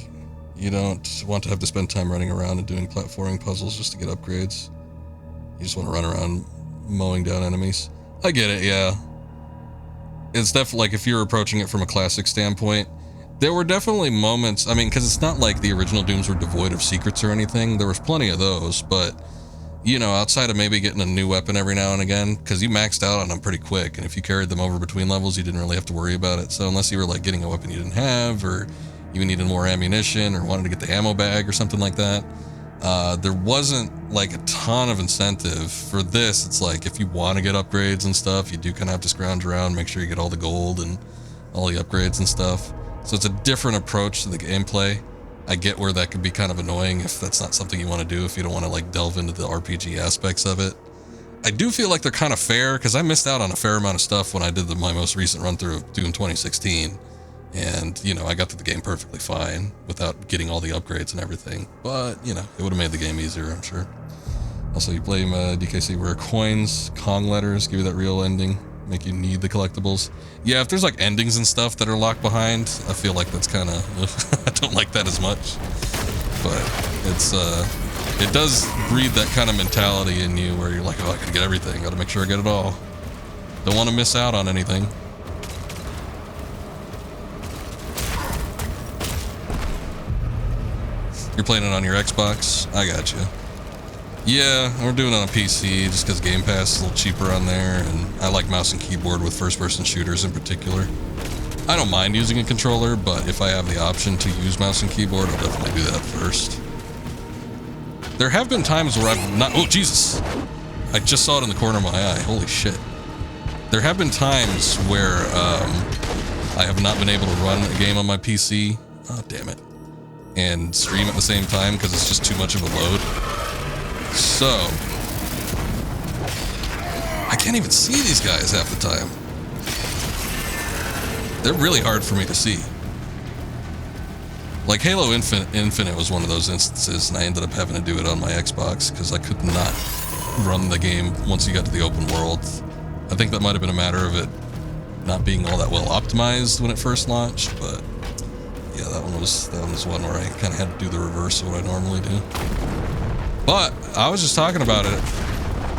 You don't want to have to spend time running around and doing platforming puzzles just to get upgrades. You just want to run around mowing down enemies. I get it, yeah. It's definitely like if you're approaching it from a classic standpoint, there were definitely moments, I mean, because it's not like the original Dooms were devoid of secrets or anything. There was plenty of those, but, you know, outside of maybe getting a new weapon every now and again, because you maxed out on them pretty quick, and if you carried them over between levels, you didn't really have to worry about it. So unless you were like getting a weapon you didn't have, or you needed more ammunition, or wanted to get the ammo bag or something like that, there wasn't like a ton of incentive. For this, it's like if you want to get upgrades and stuff, you do kind of have to scrounge around, make sure you get all the gold and all the upgrades and stuff. So it's a different approach to the gameplay. I get where that could be kind of annoying if that's not something you want to do, if you don't want to like delve into the RPG aspects of it. I do feel like they're kind of fair, because I missed out on a fair amount of stuff when I did my most recent run through of Doom 2016. And, you know, I got through the game perfectly fine without getting all the upgrades and everything. But, you know, it would have made the game easier, I'm sure. Also, you blame DKC where coins, Kong letters give you that real ending, make you need the collectibles. Yeah, if there's like endings and stuff that are locked behind, I feel like that's kind of, I don't like that as much. But it's, it does breed that kind of mentality in you where you're like, oh, I gotta get everything, gotta make sure I get it all. Don't want to miss out on anything. You're playing it on your Xbox? I got you. Yeah, we're doing it on a PC just because Game Pass is a little cheaper on there, and I like mouse and keyboard with first-person shooters in particular. I don't mind using a controller, but if I have the option to use mouse and keyboard, I'll definitely do that first. There have been times where I've not... Oh, Jesus! I just saw it in the corner of my eye. Holy shit. There have been times where I have not been able to run a game on my PC. Oh, damn it. And stream at the same time because it's just too much of a load. So, I can't even see these guys half the time. They're really hard for me to see. Like Halo Infinite was one of those instances, and I ended up having to do it on my Xbox because I could not run the game once you got to the open world. I think that might have been a matter of it not being all that well optimized when it first launched, but yeah, that one was one where I kind of had to do the reverse of what I normally do. But I was just talking about it.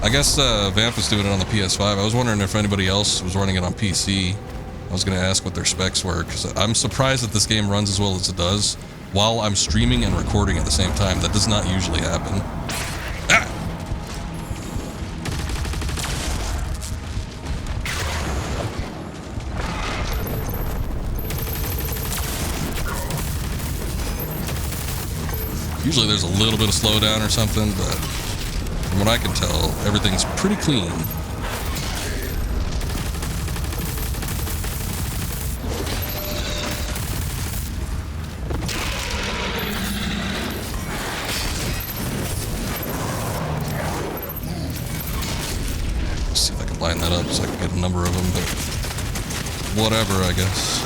I guess Vamp was doing it on the PS5. I was wondering if anybody else was running it on PC. I was going to ask what their specs were, because I'm surprised that this game runs as well as it does while I'm streaming and recording at the same time. That does not usually happen. Ah! Usually there's a little bit of slowdown or something, but from what I can tell, everything's pretty clean. Let's see if I can line that up so I can get a number of them, but whatever, I guess.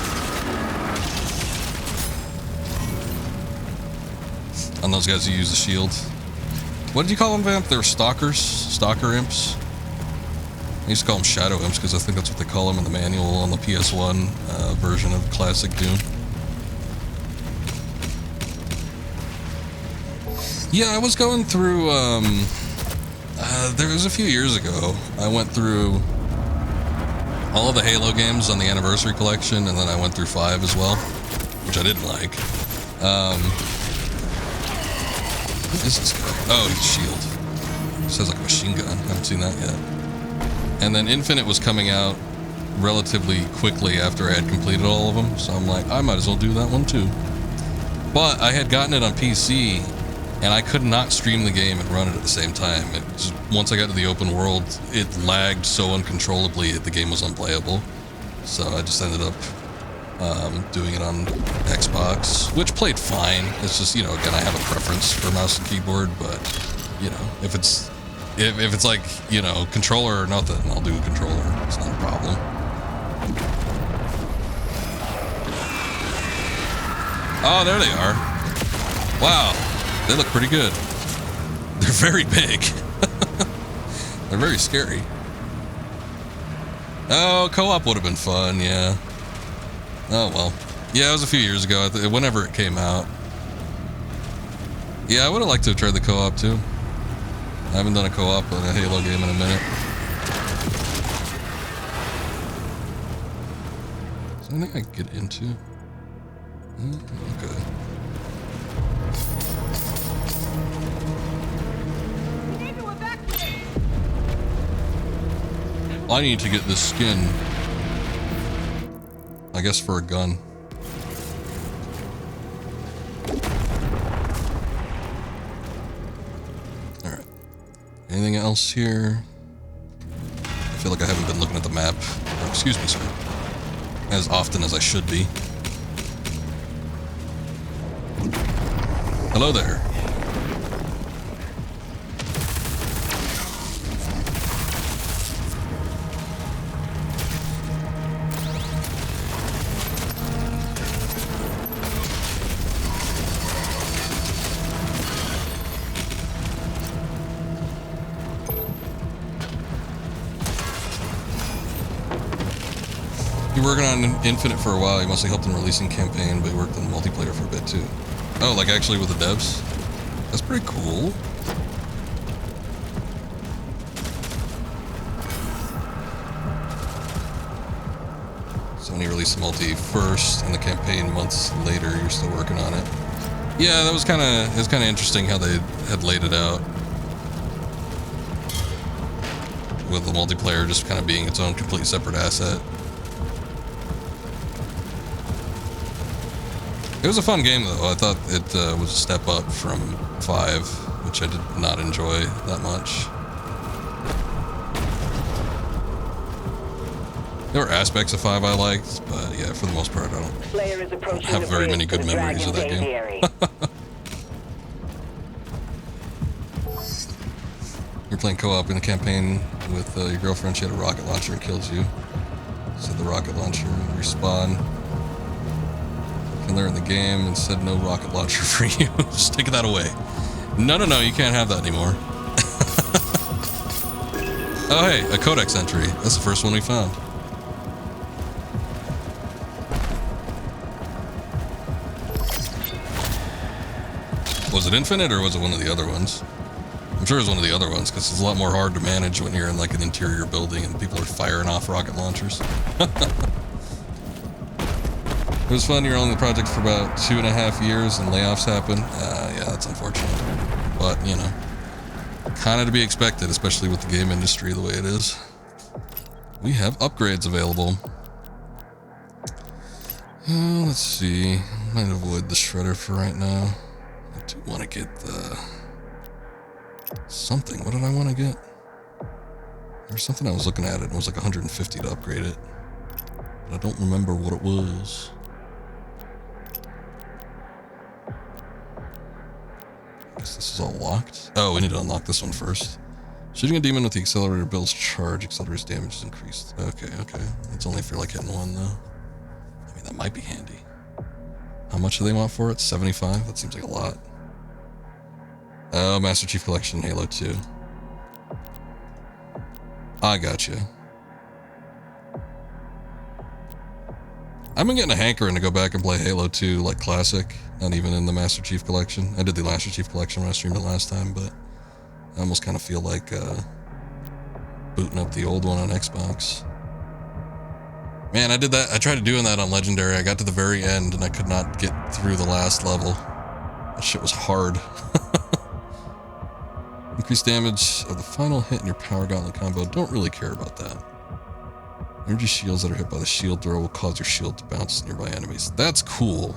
On those guys who use the shield. What did you call them, Vamp? They were stalkers? Stalker imps? I used to call them shadow imps because I think that's what they call them in the manual on the PS1 version of classic Doom. Yeah, I was going through, there was a few years ago, I went through all of the Halo games on the Anniversary Collection, and then I went through 5 as well, which I didn't like. What is this guy? Oh, he's shield. Sounds like a machine gun. I haven't seen that yet. And then Infinite was coming out relatively quickly after I had completed all of them, so I'm like, I might as well do that one too. But I had gotten it on PC, and I could not stream the game and run it at the same time. Once I got to the open world, it lagged so uncontrollably the game was unplayable. So I just ended up doing it on Xbox, which played fine. It's just, you know, again, I have a preference for mouse and keyboard, but, you know, if it's like, you know, controller or nothing, I'll do a controller. It's not a problem. Oh, there they are. Wow, they look pretty good. They're very big. They're very scary. Oh, co-op would have been fun, yeah. Oh, well. Yeah, it was a few years ago, whenever it came out. Yeah, I would have liked to have tried the co-op, too. I haven't done a co-op on a Halo game in a minute. Is there anything I can get into? Okay. I need to get this skin. I guess for a gun. Alright. Anything else here? I feel like I haven't been looking at the map. Oh, excuse me, sir. As often as I should be. Hello there. You were working on Infinite for a while. You mostly helped in releasing campaign, but you worked on multiplayer for a bit too. Oh, like actually with the devs? That's pretty cool. So when you released the multi first and the campaign months later, you're still working on it. Yeah, that was kind of interesting how they had laid it out. With the multiplayer just kind of being its own completely separate asset. It was a fun game though. I thought it was a step up from 5, which I did not enjoy that much. There were aspects of 5 I liked, but yeah, for the most part I don't have very many good memories of that game. You're playing co-op in the campaign with your girlfriend, she had a rocket launcher and kills you. So the rocket launcher respawn. Kill her in the game and said no rocket launcher for you. Just take that away. No, you can't have that anymore. Oh hey, a codex entry. That's the first one we found. Was it infinite or was it one of the other ones? I'm sure it was one of the other ones because it's a lot more hard to manage when you're in like an interior building and people are firing off rocket launchers. It was fun. You're on the project for about 2.5 years and layoffs happen. Yeah, that's unfortunate. But, you know, kind of to be expected, especially with the game industry the way it is. We have upgrades available. Let's see. Might avoid the shredder for right now. I do want to get the... something. What did I want to get? There's something I was looking at. It was like 150 to upgrade it. But I don't remember what it was. I guess this is all locked. Oh, we need to unlock this one first. Shooting a demon with the accelerator builds charge. Accelerator's damage is increased. Okay. It's only for like hitting one though. I mean, that might be handy. How much do they want for it? 75? That seems like a lot. Oh, Master Chief Collection, Halo 2. I gotcha. I've been getting a hankering to go back and play Halo 2 like classic, not even in the Master Chief Collection. I did the Master Chief Collection when I streamed it last time, but I almost kind of feel like booting up the old one on Xbox. Man, I did that. I tried doing that on Legendary. I got to the very end and I could not get through the last level. That shit was hard. Increased damage of the final hit in your power gauntlet combo. Don't really care about that. Energy shields that are hit by the shield throw will cause your shield to bounce nearby enemies. That's cool.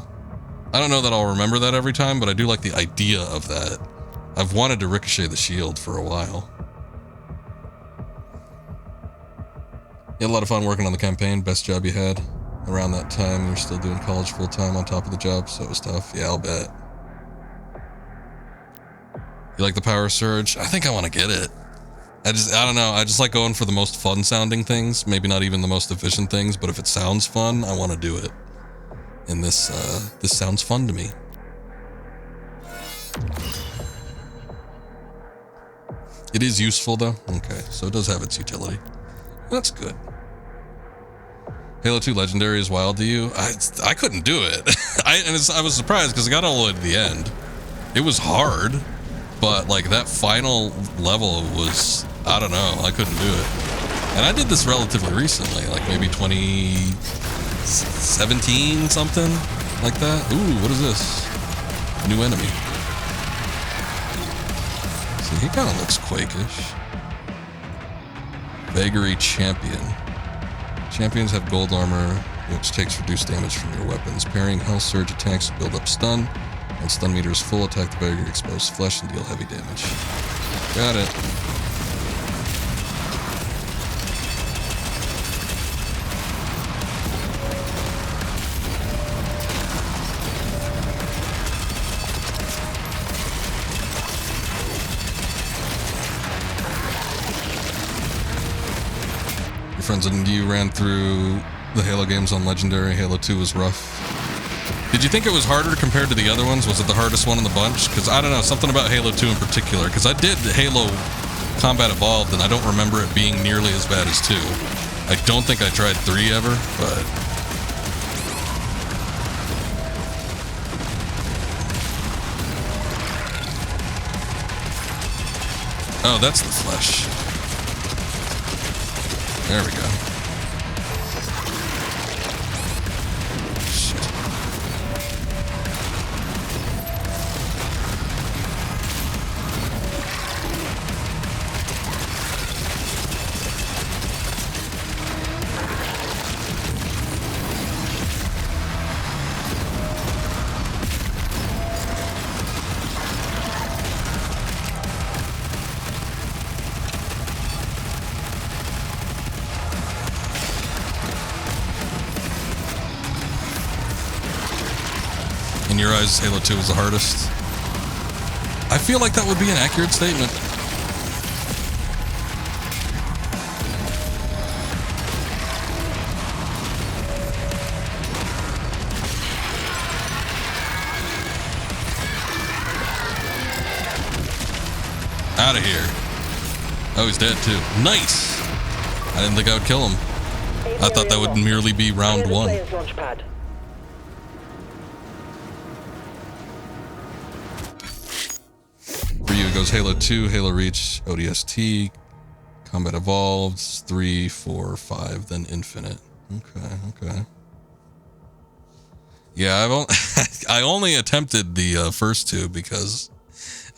I don't know that I'll remember that every time, but I do like the idea of that. I've wanted to ricochet the shield for a while. You had a lot of fun working on the campaign. Best job you had. Around that time, you were still doing college full time on top of the job, so it was tough. Yeah, I'll bet. You like the power surge? I think I want to get it. I don't know. I just like going for the most fun sounding things. Maybe not even the most efficient things, but if it sounds fun, I want to do it. And this sounds fun to me. It is useful though. Okay, so it does have its utility. That's good. Halo 2 Legendary is wild to you? I couldn't do it. I was surprised because I got all the way to the end. It was hard, but like that final level was, I don't know, I couldn't do it. And I did this relatively recently, like maybe 2017, something like that. Ooh, what is this? New enemy. See, he kind of looks Quake-ish. Vagary Champion. Champions have gold armor, which takes reduced damage from your weapons. Parrying health surge attacks to build up stun. When stun meter is full, attack the Vagary, expose flesh, and deal heavy damage. Got it. Friends and you ran through the Halo games on Legendary. Halo 2 was rough. Did you think it was harder compared to the other ones? Was it the hardest one in the bunch? Because I don't know, something about Halo 2 in particular. Because I did Halo Combat Evolved and I don't remember it being nearly as bad as 2. I don't think I tried 3 ever, but... Oh, that's the flesh. There we go. Shit. In your eyes, Halo 2 was the hardest? I feel like that would be an accurate statement. out of here. Oh, he's dead too. Nice! I didn't think I would kill him. I thought that would merely be round one. Ryu goes Halo 2, Halo Reach, ODST, Combat Evolved, 3, 4, 5, then Infinite. Okay. Yeah, I only attempted the first two because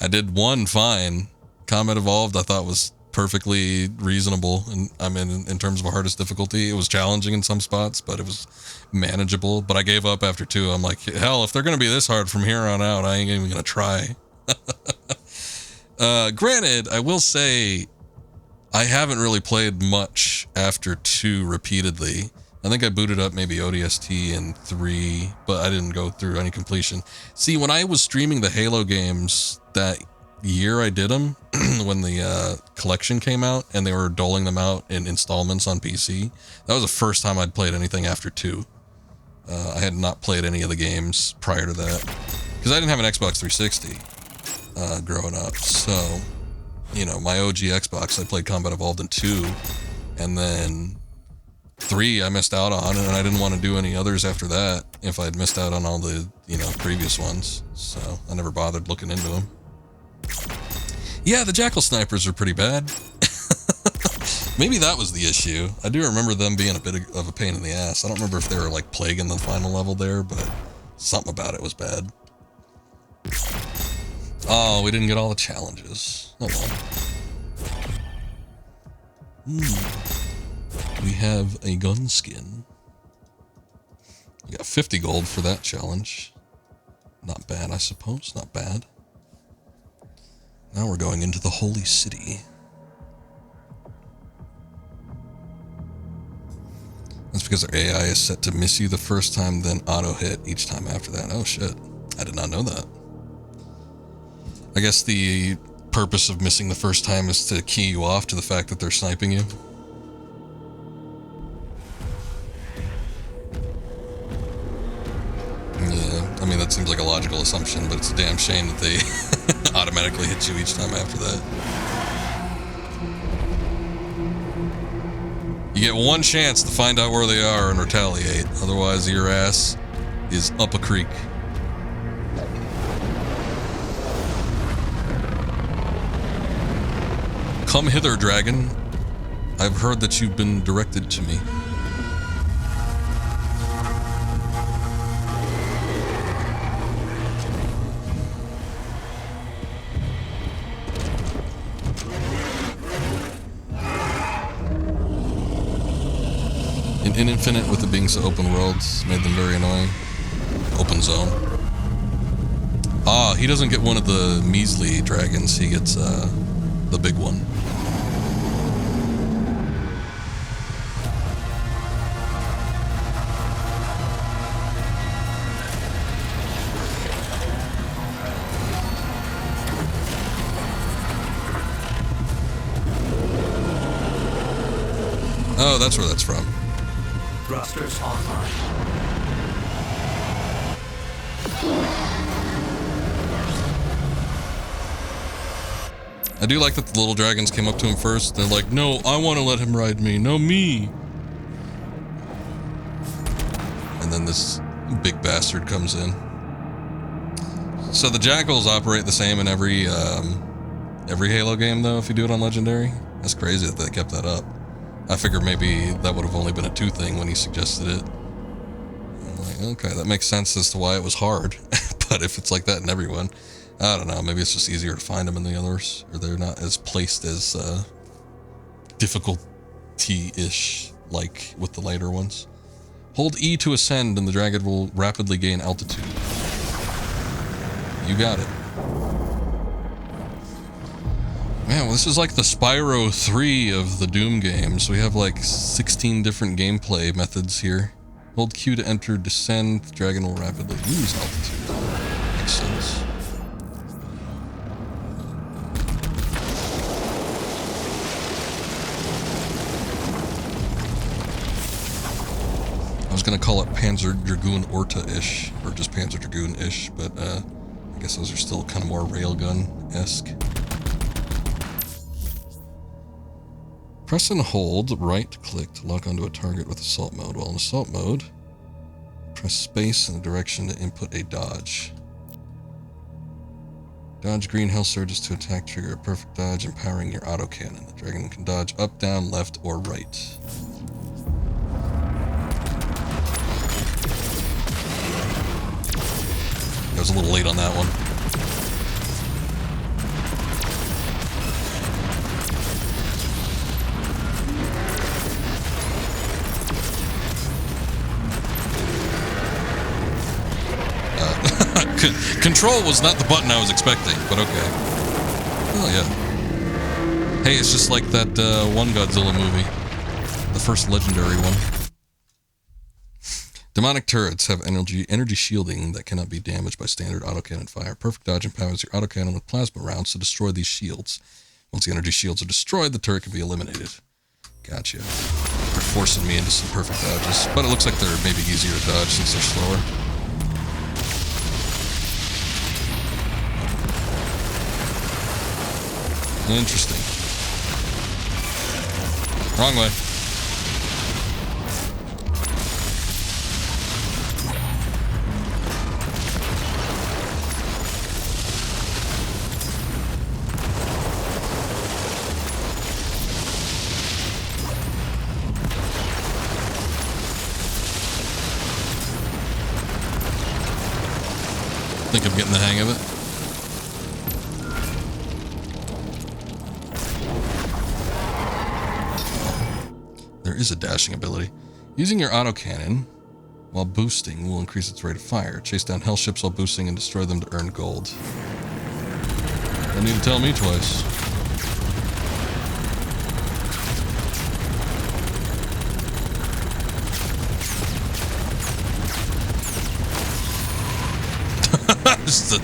I did one fine. Combat Evolved I thought was perfectly reasonable, and I mean in terms of hardest difficulty, it was challenging in some spots, but it was manageable. But I gave up after 2. I'm like, hell, if they're gonna be this hard from here on out, I ain't even gonna try. Granted, I will say I haven't really played much after 2 repeatedly. I think I booted up maybe ODST and 3, but I didn't go through any completion. See, when I was streaming the Halo games that year I did them, when the collection came out and they were doling them out in installments on PC, that was the first time I'd played anything after 2. I had not played any of the games prior to that because I didn't have an Xbox 360 growing up. So, you know, my OG Xbox, I played Combat Evolved in 2, and then 3 I missed out on, and I didn't want to do any others after that if I'd missed out on all the, you know, previous ones. So I never bothered looking into them. Yeah, the Jackal snipers are pretty bad. Maybe that was the issue. I do remember them being a bit of a pain in the ass. I don't remember if they were like plaguing the final level there, but something about it was bad. Oh, we didn't get all the challenges. Oh well. We have a gun skin. We got 50 gold for that challenge. Not bad, I suppose. Not bad. Now we're going into the Holy City. That's because our AI is set to miss you the first time, then auto-hit each time after that. Oh shit. I did not know that. I guess the purpose of missing the first time is to key you off to the fact that they're sniping you. Yeah, I mean, that seems like a logical assumption, but it's a damn shame that they automatically hit you each time after that. You get one chance to find out where they are and retaliate, otherwise your ass is up a creek. Come hither, dragon. I've heard that you've been directed to me. In Infinite, with it being so open worlds, made them very annoying. Open zone. Ah, he doesn't get one of the measly dragons, he gets the big one. Oh, that's where that's from. Thrusters online. I do like that the little dragons came up to him first. They're like, no, I want to let him ride me. No, me. And then this big bastard comes in. So the jackals operate the same in every Halo game, though, if you do it on Legendary. That's crazy that they kept that up. I figured maybe that would have only been a 2 thing when he suggested it. I'm like, okay, that makes sense as to why it was hard. But if it's like that in everyone, I don't know, maybe it's just easier to find them in the others, or they're not as placed as difficulty-ish like with the later ones. Hold E to ascend and the dragon will rapidly gain altitude. You got it. Man, well, this is like the Spyro 3 of the Doom games. We have like 16 different gameplay methods here. Hold Q to enter, descend, the dragon will rapidly lose altitude. Makes sense. I was gonna call it Panzer Dragoon Orta-ish, or just Panzer Dragoon-ish, but I guess those are still kind of more railgun-esque. Press and hold right-click to lock onto a target with assault mode. While in assault mode, press space in the direction to input a dodge. Dodge green hell surges to attack, trigger a perfect dodge, empowering your autocannon. The dragon can dodge up, down, left, or right. I was a little late on that one. Control was not the button I was expecting, but okay. Oh, yeah. Hey, it's just like that one Godzilla movie. The first legendary one. Demonic turrets have energy shielding that cannot be damaged by standard autocannon fire. Perfect dodge empowers your autocannon with plasma rounds to destroy these shields. Once the energy shields are destroyed, the turret can be eliminated. Gotcha. They're forcing me into some perfect dodges, but it looks like they're maybe easier to dodge since they're slower. Interesting. Wrong way. I think I'm getting the hang of it. There is a dashing ability. Using your autocannon while boosting will increase its rate of fire. Chase down hell ships while boosting and destroy them to earn gold. Don't need to tell me twice. Just a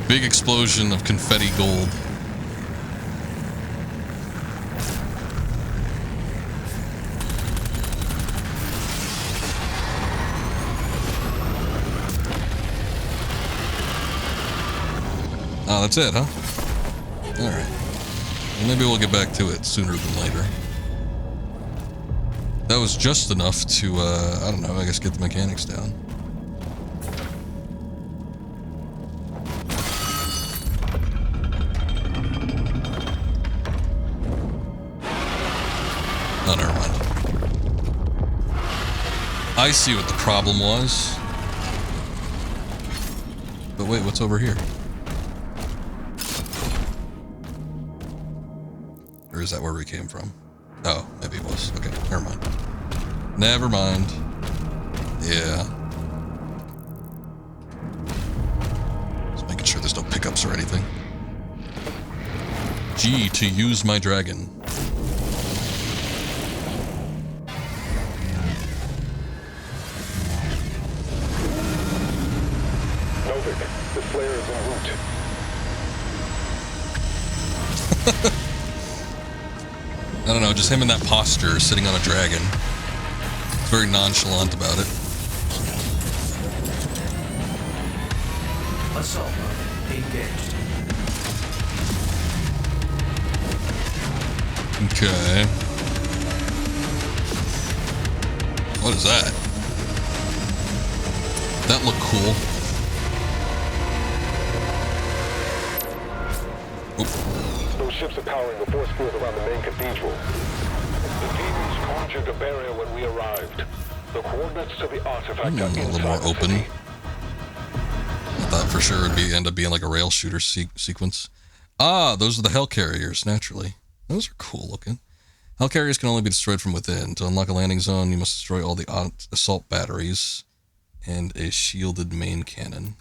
big explosion of confetti gold. Oh, that's it, huh? Alright. Well, maybe we'll get back to it sooner than later. That was just enough to, I don't know, I guess get the mechanics down. Oh, never mind. I see what the problem was. But wait, what's over here? Or is that where we came from? Oh, maybe it was. Okay, never mind. Never mind. Yeah. Just making sure there's no pickups or anything. G to use my dragon. Novik, the Slayer is en route. I don't know, just him in that posture, sitting on a dragon. He's very nonchalant about it. Assault mode engaged. Okay. What is that? That looked cool. Those ships are powering the force field around the main cathedral. The demons conjured a barrier when we arrived. The coordinates to the artifact are A little more open. I thought for sure it'd end up being like a rail shooter sequence. Ah, those are the hell carriers, naturally. Those are cool looking. Hell carriers can only be destroyed from within. To unlock a landing zone, you must destroy all the assault batteries and a shielded main cannon.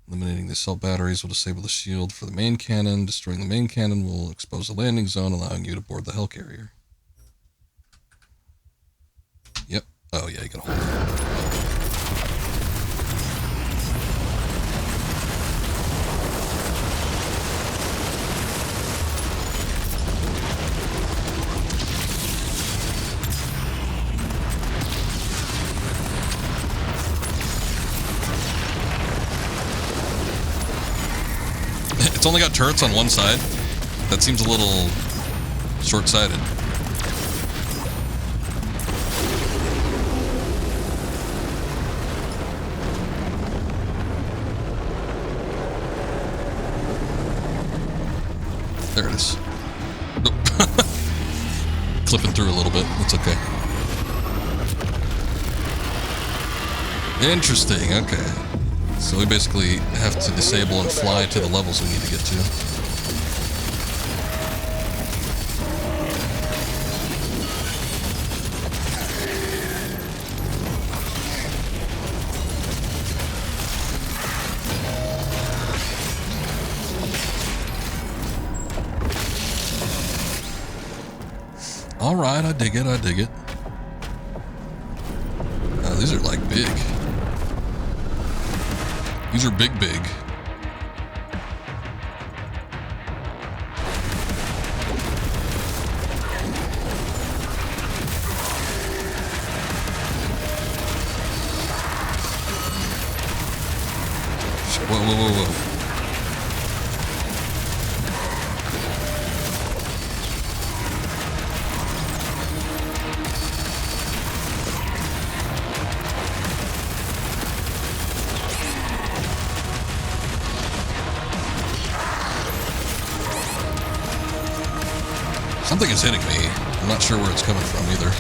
Eliminating the assault batteries will disable the shield for the main cannon. Destroying the main cannon will expose the landing zone, allowing you to board the hell carrier. Yep. Oh, yeah, you gotta hold it. It's only got turrets on one side. That seems a little short-sighted. There it is. Nope. Clipping through a little bit. That's okay. Interesting. Okay. So we basically have to disable and fly to the levels we need to get to. Alright, I dig it, I dig it. These are like big. These are big. Whoa. Something is hitting me. I'm not sure where it's coming from either.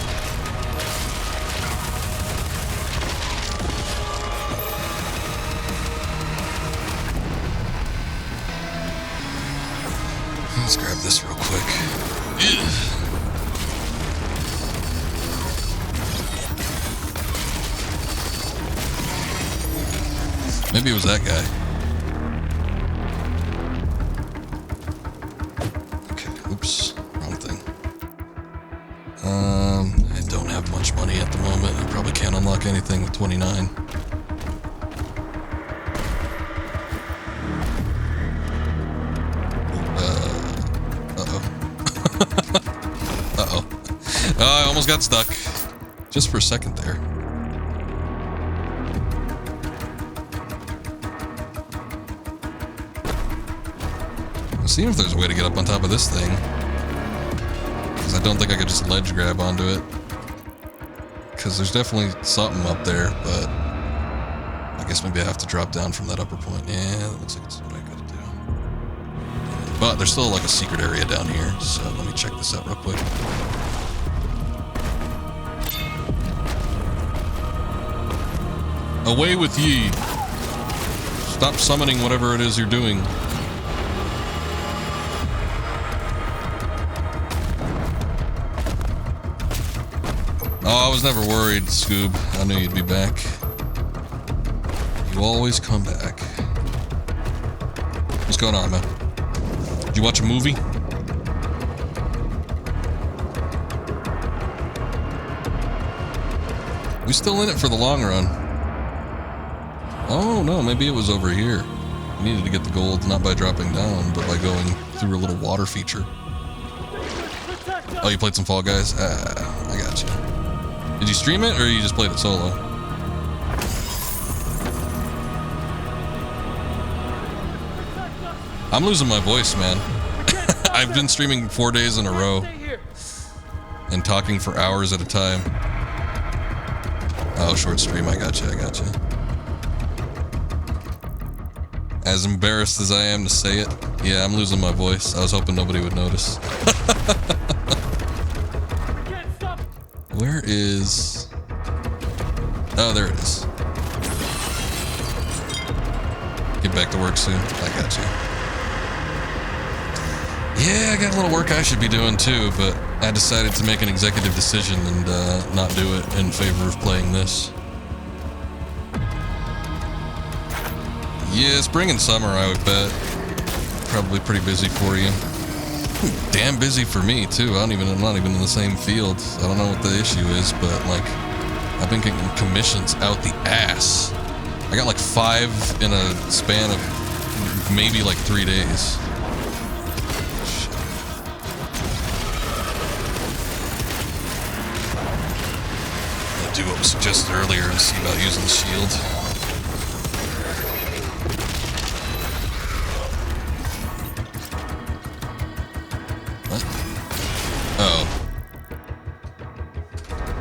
Let's grab this real quick. Ugh. Maybe it was that guy. Okay, oops. I don't have much money at the moment. I probably can't unlock anything with 29. Uh-oh. I almost got stuck. Just for a second there. I'll see if there's a way to get up on top of this thing. I don't think I could just ledge grab onto it. Because there's definitely something up there, but I guess maybe I have to drop down from that upper point. Yeah, that looks like it's what I gotta do. But there's still like a secret area down here, so let me check this out real quick. Away with ye! Stop summoning whatever it is you're doing. Oh, I was never worried, Scoob. I knew you'd be back. You always come back. What's going on, man? Did you watch a movie? We still in it for the long run. Oh, no, maybe it was over here. We needed to get the gold, not by dropping down, but by going through a little water feature. Oh, you played some Fall Guys? Ah, I got you. Did you stream it, or you just played it solo? I'm losing my voice, man. I've been streaming 4 days in a row and talking for hours at a time. Oh, short stream. I got you. As embarrassed as I am to say it, yeah, I'm losing my voice. I was hoping nobody would notice. Where is... Oh, there it is. Get back to work soon. I got you. Yeah, I got a little work I should be doing too, but I decided to make an executive decision and not do it in favor of playing this. Yeah, spring and summer, I would bet. Probably pretty busy for you. Damn busy for me too. I'm not even in the same field. I don't know what the issue is, but like, I've been getting commissions out the ass. I got like 5 in a span of maybe like 3 days. I'll do what was suggested earlier and see about using the shield. Oh.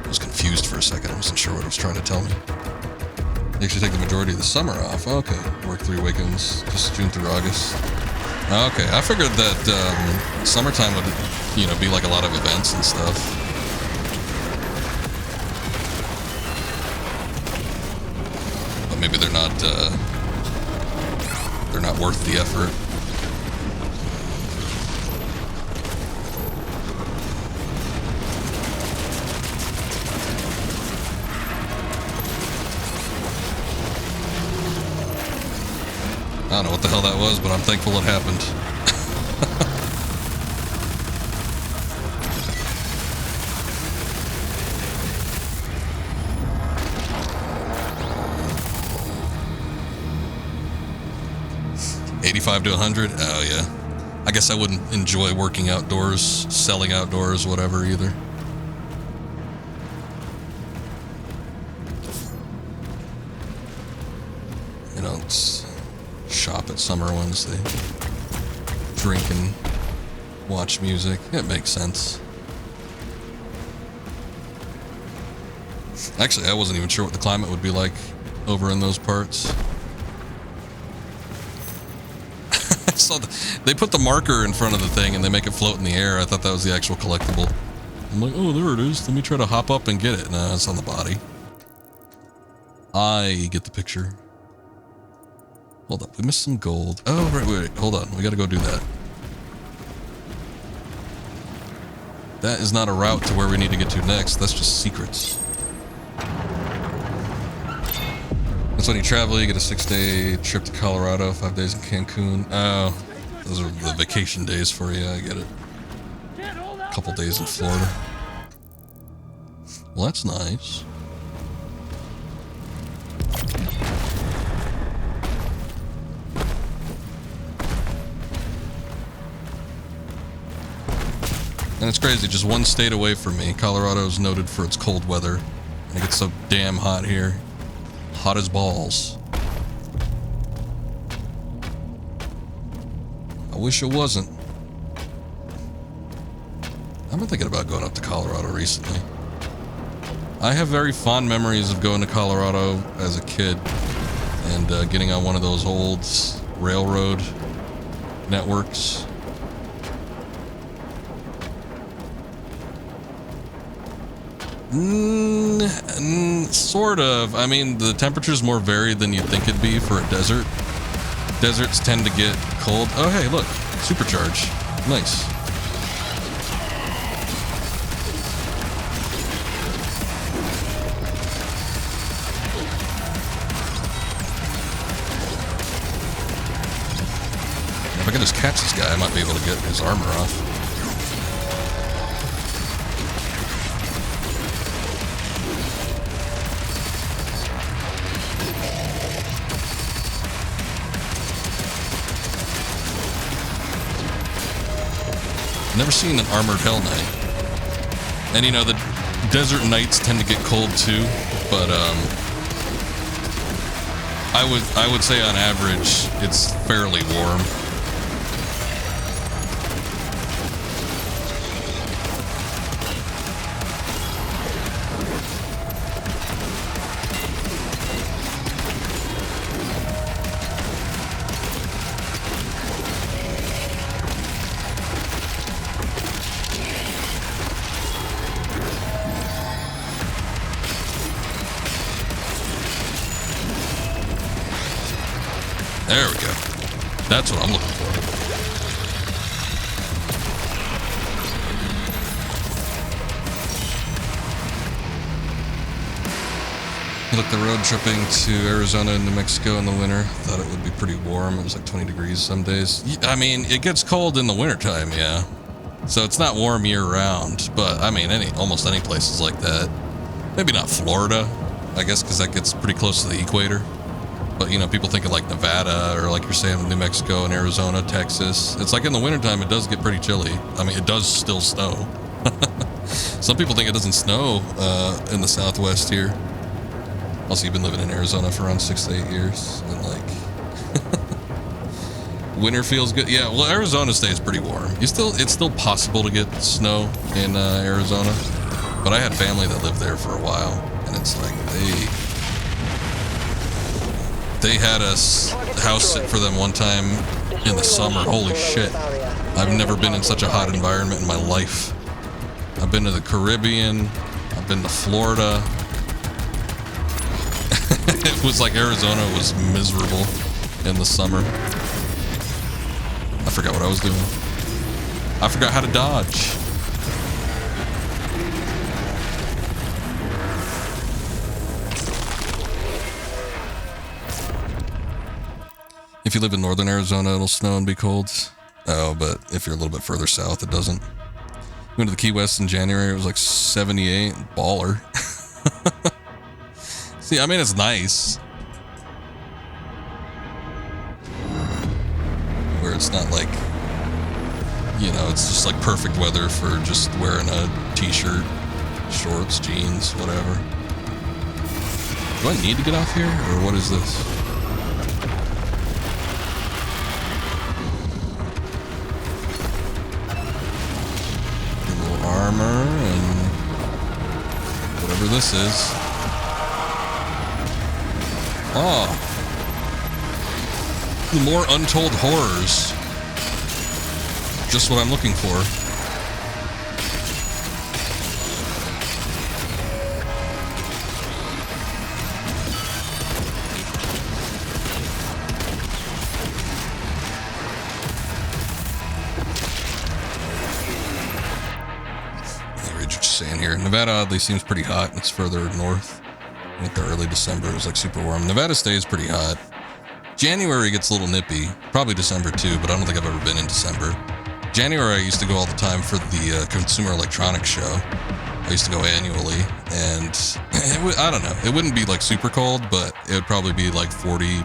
I was confused for a second. I wasn't sure what it was trying to tell me. You actually take the majority of the summer off. Okay. Work 3 weekends, just June through August. Okay, I figured that summertime would, you know, be like a lot of events and stuff. But maybe they're not worth the effort. I don't know what the hell that was, but I'm thankful it happened. $85 to $100? Oh yeah. I guess I wouldn't enjoy working outdoors, selling outdoors, whatever either. You know, it's shop at Summer Wednesday, drink and watch music. It makes sense. Actually, I wasn't even sure what the climate would be like over in those parts. I saw they put the marker in front of the thing and they make it float in the air. I thought that was the actual collectible. I'm like, oh, there it is. Let me try to hop up and get it. No, it's on the body. I get the picture. Hold up, we missed some gold. Oh, wait, hold on. We gotta go do that. That is not a route to where we need to get to next. That's just secrets. That's when you travel, you get a 6-day trip to Colorado, 5 days in Cancun. Oh, those are the vacation days for you, I get it. A couple days in Florida. Well, that's nice. And it's crazy, just one state away from me. Colorado is noted for its cold weather. And it gets so damn hot here. Hot as balls. I wish it wasn't. I've been thinking about going up to Colorado recently. I have very fond memories of going to Colorado as a kid and getting on one of those old railroad networks. Sort of. I mean, the temperature's more varied than you'd think it'd be for a desert. Deserts tend to get cold. Oh, hey, look. Supercharge. Nice. If I can just catch this guy, I might be able to get his armor off. Never seen an armored Hell Knight. And you know, the desert nights tend to get cold too, but I would say on average it's fairly warm. There we go. That's what I'm looking for. Look, the road tripping to Arizona and New Mexico in the winter, thought it would be pretty warm. It was like 20 degrees some days. I mean, it gets cold in the wintertime, yeah. So it's not warm year round, but I mean, almost any place is like that. Maybe not Florida, I guess, because that gets pretty close to the equator. But, you know, people think of like Nevada or like you're saying New Mexico and Arizona, Texas. It's like in the wintertime, it does get pretty chilly. I mean, it does still snow. Some people think it doesn't snow in the Southwest here. Also, you've been living in Arizona for around 6 to 8 years. And like, winter feels good. Yeah, well, Arizona stays pretty warm. It's still possible to get snow in Arizona. But I had family that lived there for a while. And it's like, They had a house sit for them one time In the summer, holy shit. I've never been in such a hot environment in my life. I've been to the Caribbean. I've been to Florida. It was like Arizona was miserable in the summer. I forgot what I was doing. I forgot how to dodge. If you live in northern Arizona, it'll snow and be cold. Oh, but if you're a little bit further south, it doesn't. We went to the Key West in January. It was like 78. Baller. See, I mean, it's nice. Where it's not like, you know, it's just like perfect weather for just wearing a t-shirt, shorts, jeans, whatever. Do I need to get off here, or what is this? A little armor and whatever this is. Oh. More untold horrors. Just what I'm looking for. I read what you're saying here. Nevada oddly seems pretty hot. It's further north. I think the early December is like super warm. Nevada stays pretty hot. January gets a little nippy. Probably December too, but I don't think I've ever been in December. January I used to go all the time for the Consumer Electronics Show. I used to go annually, and I don't know. It wouldn't be like super cold, but it would probably be like 40,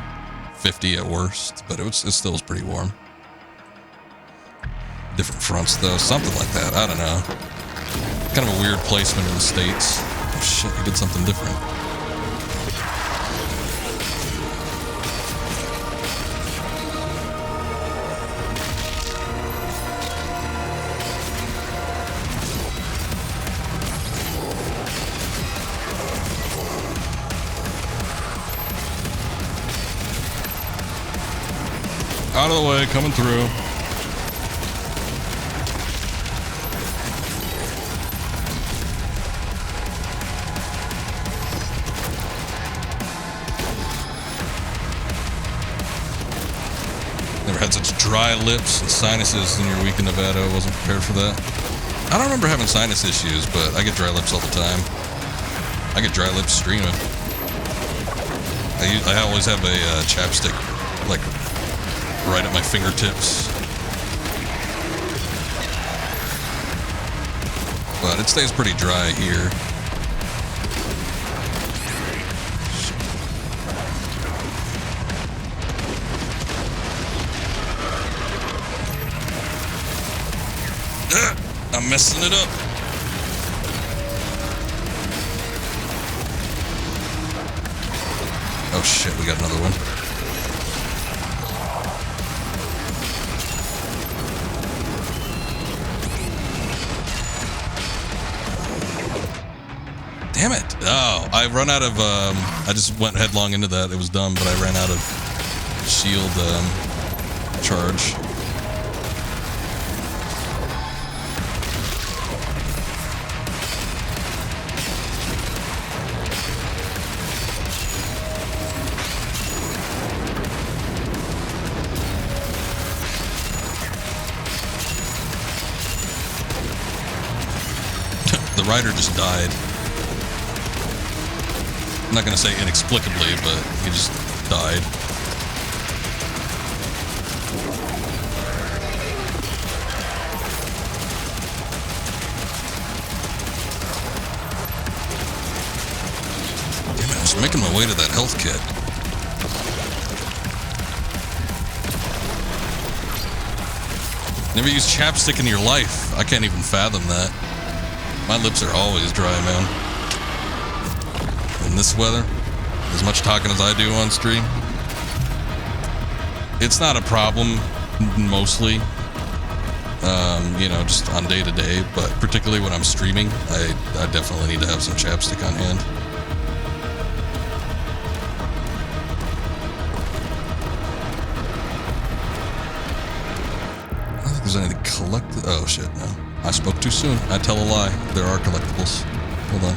50 at worst. But it still was pretty warm. Different fronts though, something like that. I don't know. Kind of a weird placement in the States. Oh shit, I did something different. Out of the way, coming through. Never had such dry lips and sinuses in your week in Nevada. I wasn't prepared for that. I don't remember having sinus issues, but I get dry lips all the time. I get dry lips streaming. I always have a chapstick, like, right at my fingertips. But it stays pretty dry here. I'm messing it up. Oh shit, we got another one. Damn it. Oh, I run out of, I just went headlong into that. It was dumb, but I ran out of shield charge. The rider just died. I'm not going to say inexplicably, but he just died. Damn it, I was making my way to that health kit. Never used chapstick in your life. I can't even fathom that. My lips are always dry, man. In this weather, as much talking as I do on stream, it's not a problem, mostly. You know, just on day to day, but particularly when I'm streaming, I definitely need to have some chapstick on hand. there's any oh shit, no. I spoke too soon. I tell a lie. There are collectibles. Hold on.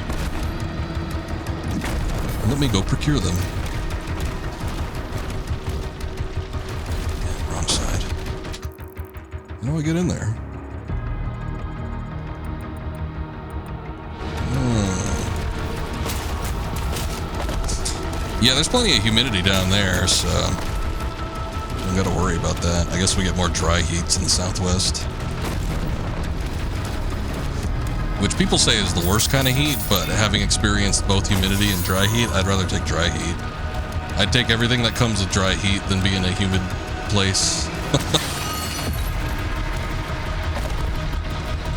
Let me go procure them. Yeah, wrong side. How do I get in there? Yeah, there's plenty of humidity down there, so don't gotta worry about that. I guess we get more dry heats in the southwest. Which people say is the worst kind of heat, but having experienced both humidity and dry heat, I'd rather take dry heat. I'd take everything that comes with dry heat than be in a humid place.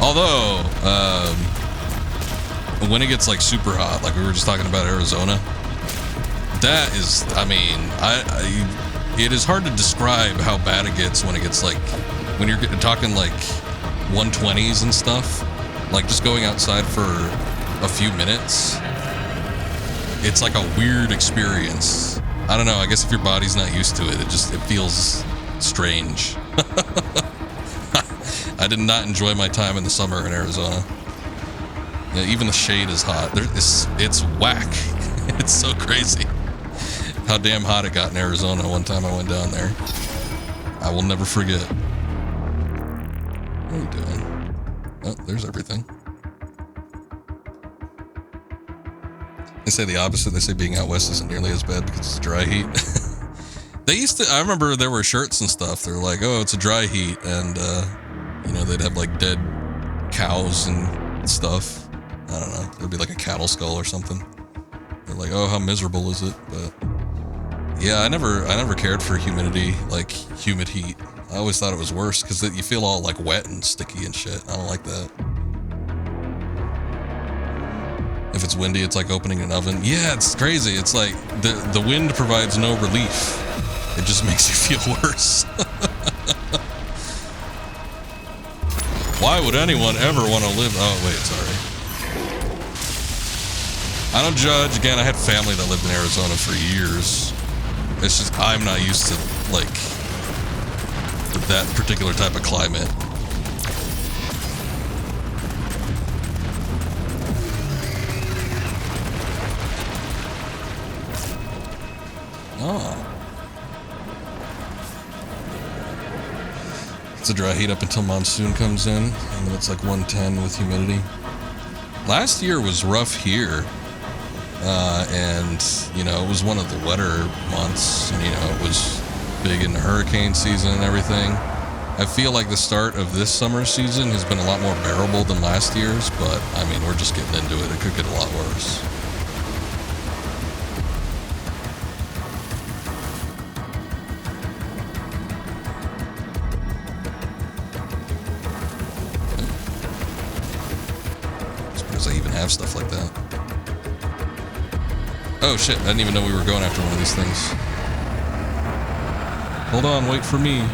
Although, when it gets like super hot, like we were just talking about Arizona, that is, I mean, it is hard to describe how bad it gets when it gets like, when you're talking like 120s and stuff, like just going outside for a few minutes, it's like a weird experience. I don't know, I guess if your body's not used to it, it feels strange. I did not enjoy my time in the summer in Arizona. Yeah, even the shade is hot. It's whack. It's so crazy how damn hot it got in Arizona one time I went down there. I will never forget. What are you doing? Oh, there's everything. They say the opposite. They say being out west isn't nearly as bad because it's dry heat. I remember there were shirts and stuff. They're like, oh, it's a dry heat. And, you know, they'd have like dead cows and stuff. I don't know. There'd be like a cattle skull or something. They're like, oh, how miserable is it? But yeah, I never cared for humidity, like humid heat. I always thought it was worse because you feel all like wet and sticky and shit. I don't like that. If it's windy, it's like opening an oven. Yeah, it's crazy. It's like the wind provides no relief. It just makes you feel worse. Why would anyone ever want to live? Oh, wait, sorry. I don't judge. Again, I had family that lived in Arizona for years. It's just I'm not used to like that particular type of climate. Oh. It's a dry heat up until monsoon comes in, and then it's like 110 with humidity. Last year was rough here. And, you know, it was one of the wetter months, and, you know, it was big in the hurricane season and everything. I feel like the start of this summer season has been a lot more bearable than last year's, but, I mean, we're just getting into it. It could get a lot worse. I suppose I even have stuff like that. Oh shit, I didn't even know we were going after one of these things. Hold on, wait for me.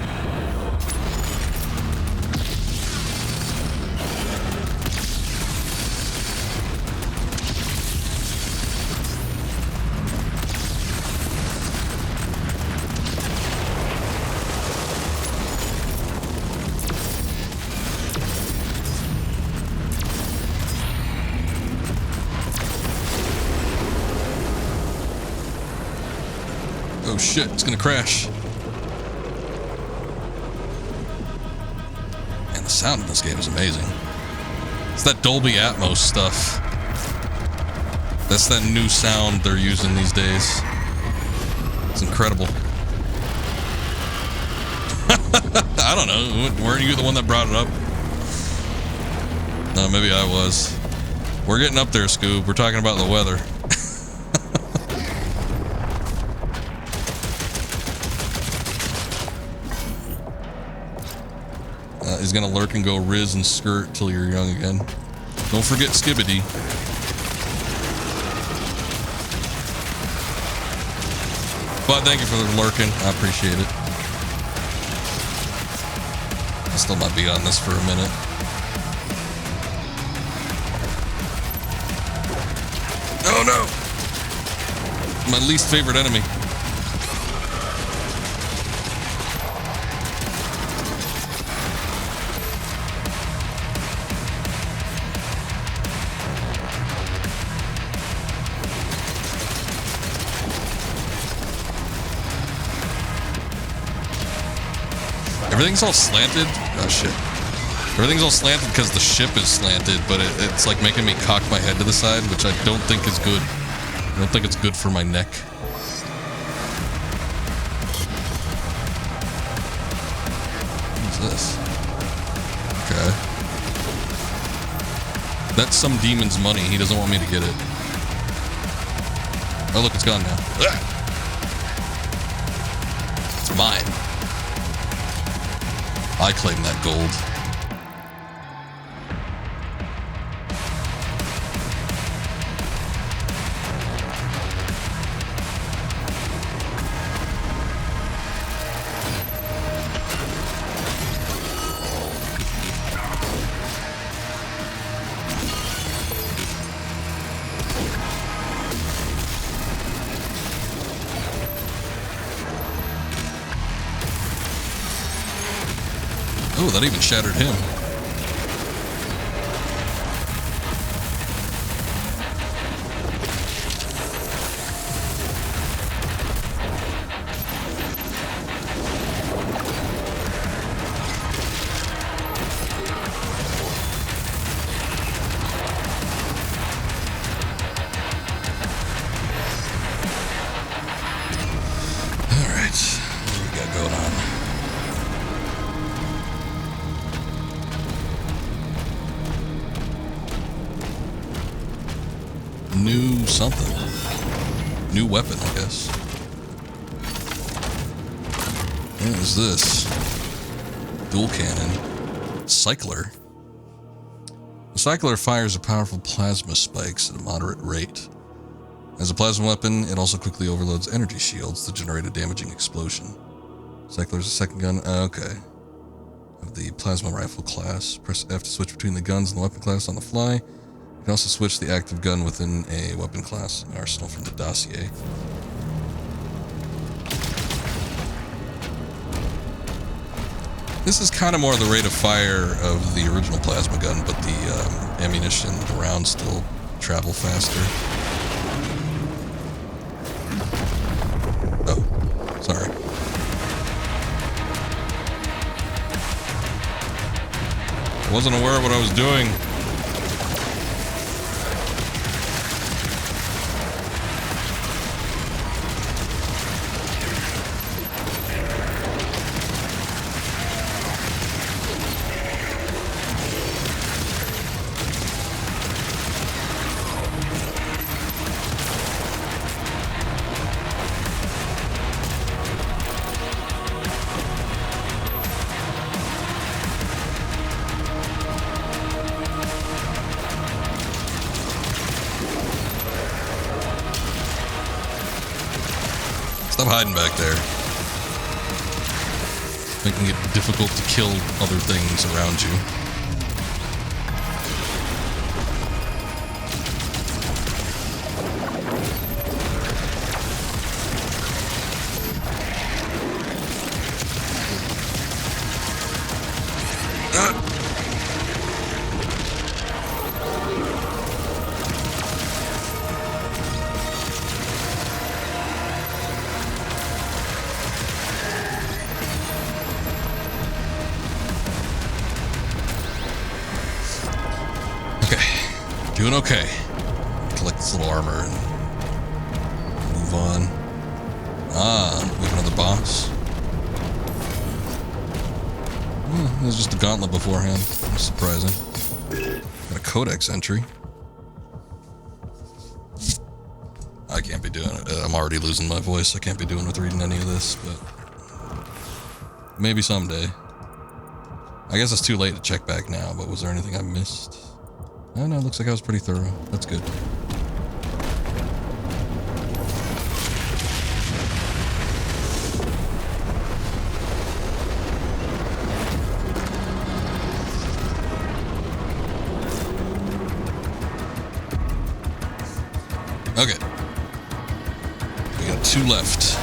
Oh shit, it's gonna crash. Man, the sound in this game is amazing. It's that Dolby Atmos stuff. That's that new sound they're using these days. It's incredible. I don't know, weren't you the one that brought it up? No, maybe I was. We're getting up there, Scoob. We're talking about the weather. He's gonna lurk and go Riz and skirt till you're young again. Don't forget Skibbity. But thank you for the lurking. I appreciate it. I still might be on this for a minute. Oh no! My least favorite enemy. Everything's all slanted. Oh shit. Everything's all slanted because the ship is slanted, but it's like making me cock my head to the side, which I don't think is good. I don't think it's good for my neck. What's this? Okay. That's some demon's money. He doesn't want me to get it. Oh, look, it's gone now. Ah! It's mine. I claim that gold. Oh, that even shattered him. New something. New weapon, I guess. What is this? Dual cannon. Cycler. The cycler fires a powerful plasma spikes at a moderate rate. As a plasma weapon, it also quickly overloads energy shields to generate a damaging explosion. Cycler is a second gun. Okay. Of the plasma rifle class. Press F to switch between the guns and the weapon class on the fly. You can also switch the active gun within a weapon class and arsenal from the dossier. This is kind of more the rate of fire of the original plasma gun, but the ammunition, the rounds still travel faster. Oh, sorry. I wasn't aware of what I was doing. Stop hiding back there. Making it difficult to kill other things around you. Doing okay. Collect this little armor and move on. Ah, we have another boss. It was just a gauntlet beforehand. That's surprising. Got a codex entry. I can't be doing it. I'm already losing my voice. I can't be doing with reading any of this, but maybe someday. I guess it's too late to check back now, but was there anything I missed? Oh no, looks like I was pretty thorough. That's good. Okay. We got 2 left.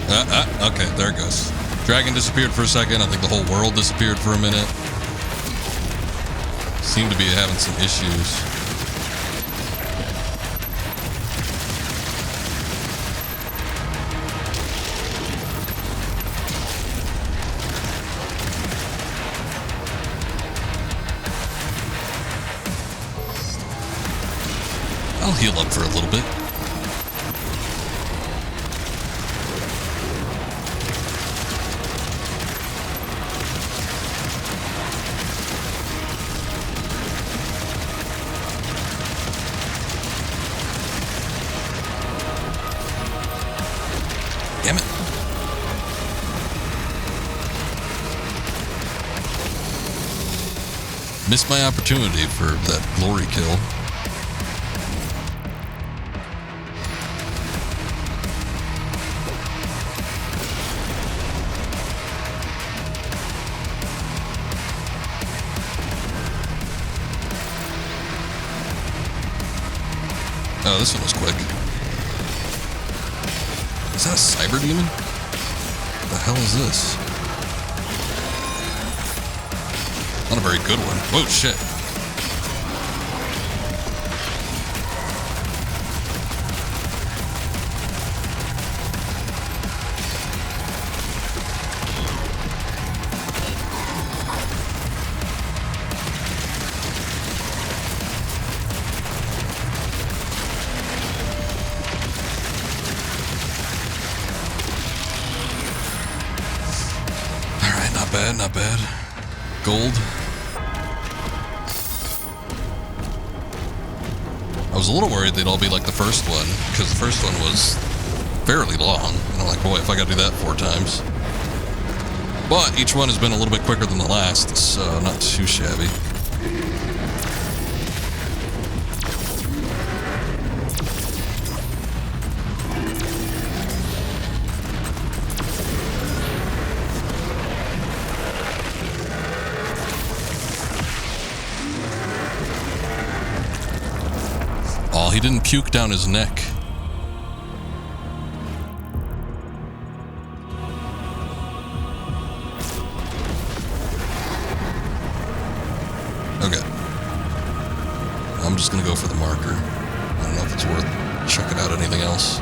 Okay, there it goes. Dragon disappeared for a second. I think the whole world disappeared for a minute. Seem to be having some issues. I'll heal up for a little bit. Damn it. Missed my opportunity for that glory kill. Oh, this one was quick. Is that a cyber demon? What the hell is this? Not a very good one. Whoa, shit. Not bad. Gold. I was a little worried they'd all be like the first one, because the first one was fairly long. And I'm like, boy, if I gotta do that 4 times. But each one has been a little bit quicker than the last, so not too shabby. He didn't puke down his neck. Okay. I'm just gonna go for the marker. I don't know if it's worth checking out anything else.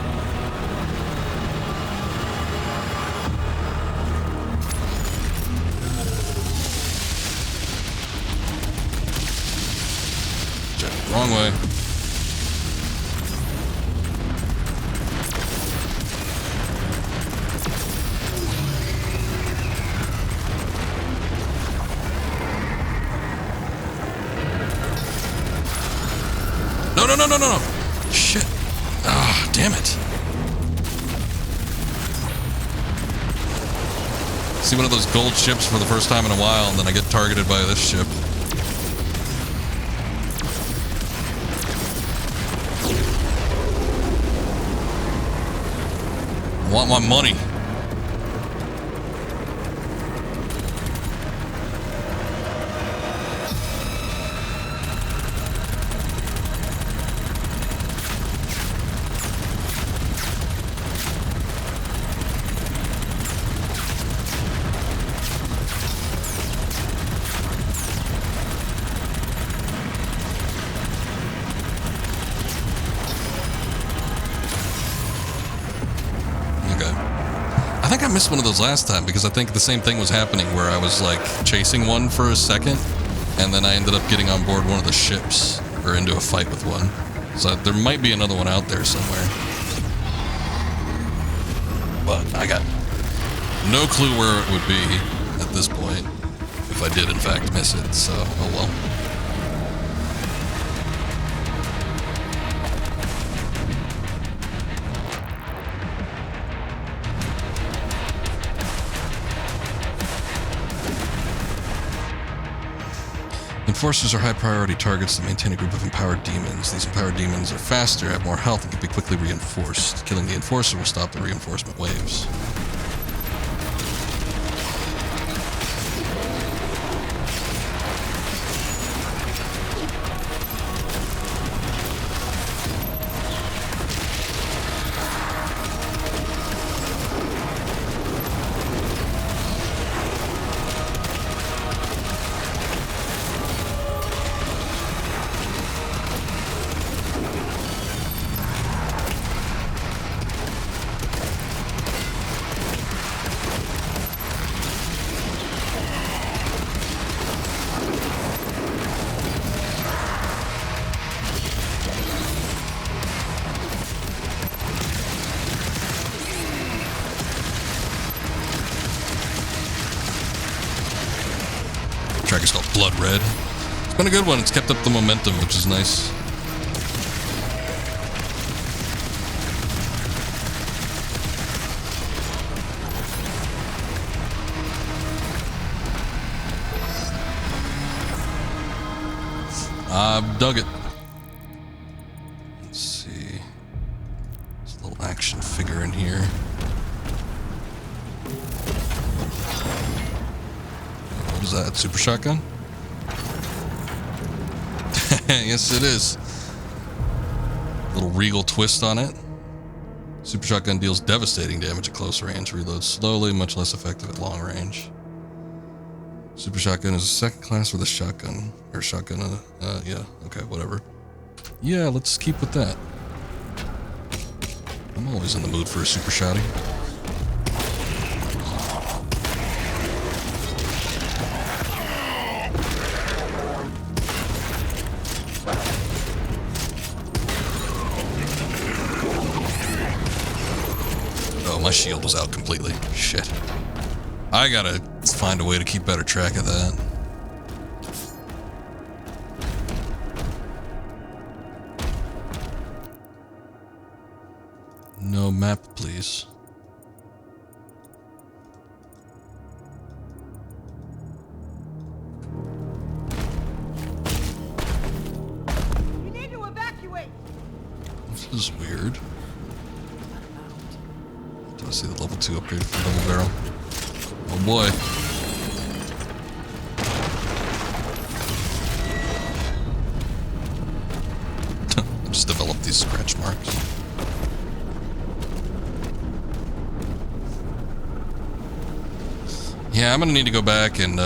Wrong way. No. Shit. Ah, damn it. See one of those gold ships for the first time in a while, and then I get targeted by this ship. I want my money. I missed one of those last time because I think the same thing was happening where I was like chasing one for a second and then I ended up getting on board one of the ships or into a fight with one. So there might be another one out there somewhere. But I got no clue where it would be at this point if I did in fact miss it, so oh well. Enforcers are high-priority targets that maintain a group of empowered demons. These empowered demons are faster, have more health, and can be quickly reinforced. Killing the enforcer will stop the reinforcement waves. track is called Blood Red. It's been a good one. It's kept up the momentum, which is nice. I've dug it. Let's see. There's a little action figure in here. What is that? Super shotgun? Yes, it is. Little regal twist on it. Super shotgun deals devastating damage at close range, reloads slowly, much less effective at long range. Super shotgun is a second class with a shotgun. Or shotgun, yeah, okay, whatever. Yeah, let's keep with that. I'm always in the mood for a super shotty. Oh, my shield was out completely. Shit. I gotta find a way to keep better track of that. No map, please. You need to evacuate. This is weird. Do I see the level 2 upgrade for double barrel? Oh boy. I just developed these scratch marks. Yeah, I'm gonna need to go back and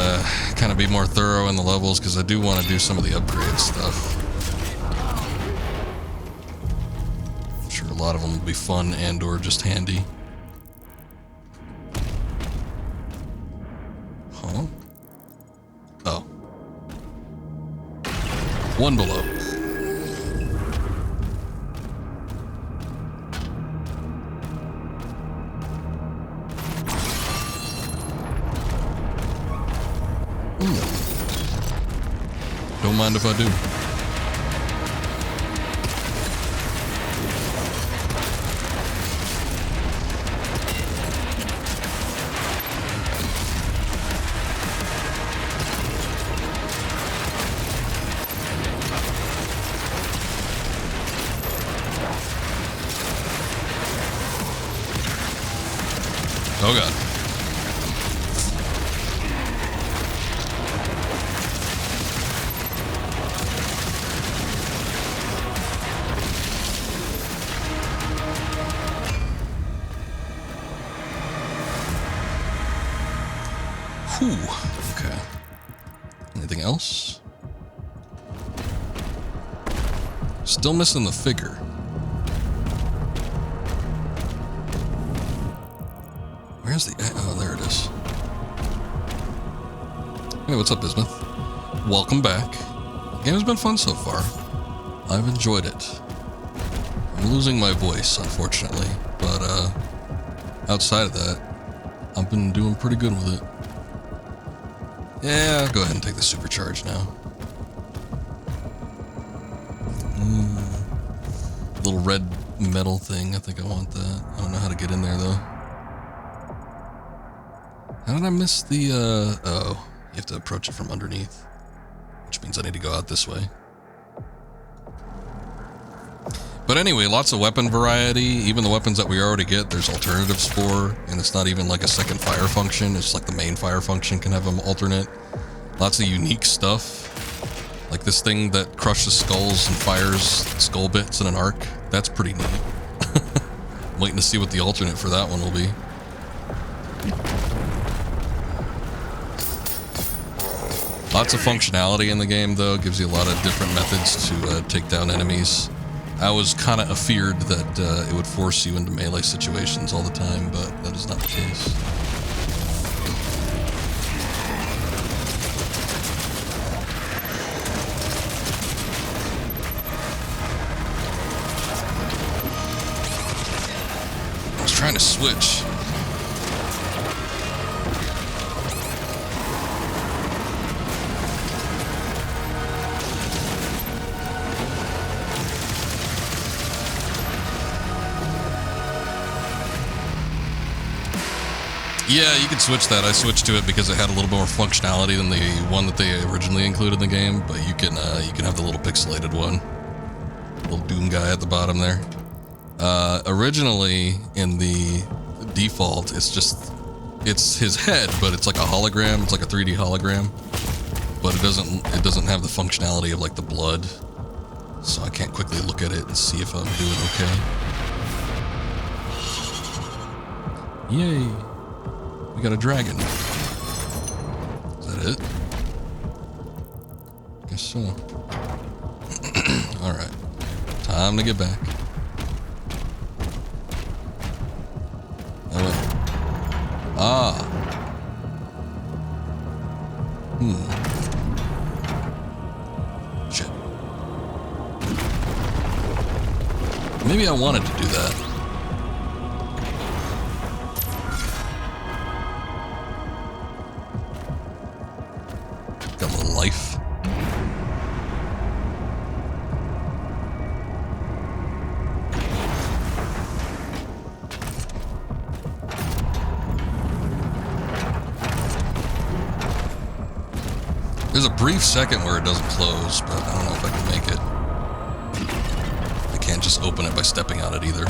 kind of be more thorough in the levels because I do want to do some of the upgrade stuff. I'm sure a lot of them will be fun and or just handy. Huh? Oh. One below. Don't mind if I do. Oh god. Whew. Okay. Anything else? Still missing the figure. Where's the... Oh, there it is. Hey, what's up, Bismuth? Welcome back. The game has been fun so far. I've enjoyed it. I'm losing my voice, unfortunately, but outside of that, I've been doing pretty good with it. Yeah, I'll go ahead and take the supercharge now. Little red metal thing, I think I want that. I don't know how to get in there, though. How did I miss the, oh, you have to approach it from underneath. Which means I need to go out this way. But anyway, lots of weapon variety. Even the weapons that we already get, there's alternatives for. And it's not even like a second fire function. It's like the main fire function can have them alternate. Lots of unique stuff. Like this thing that crushes skulls and fires skull bits in an arc. That's pretty neat. I'm waiting to see what the alternate for that one will be. Lots of functionality in the game, though. It gives you a lot of different methods to take down enemies. I was kind of afeared that it would force you into melee situations all the time, but that is not the case. I was trying to switch. Yeah, you can switch that. I switched to it because it had a little more functionality than the one that they originally included in the game. But you can have the little pixelated one, little Doom guy at the bottom there. Originally in the default, it's his head, but it's like a hologram. It's like a 3D hologram, but it doesn't have the functionality of like the blood. So I can't quickly look at it and see if I'm doing okay. Yay! We got a dragon. Is that it? Guess so. Alright. Time to get back. Oh wait. Ah. Shit. Maybe I wanted to do that. Got a little life. There's a brief second where it doesn't close, but I don't know if I can make it. I can't just open it by stepping on it either.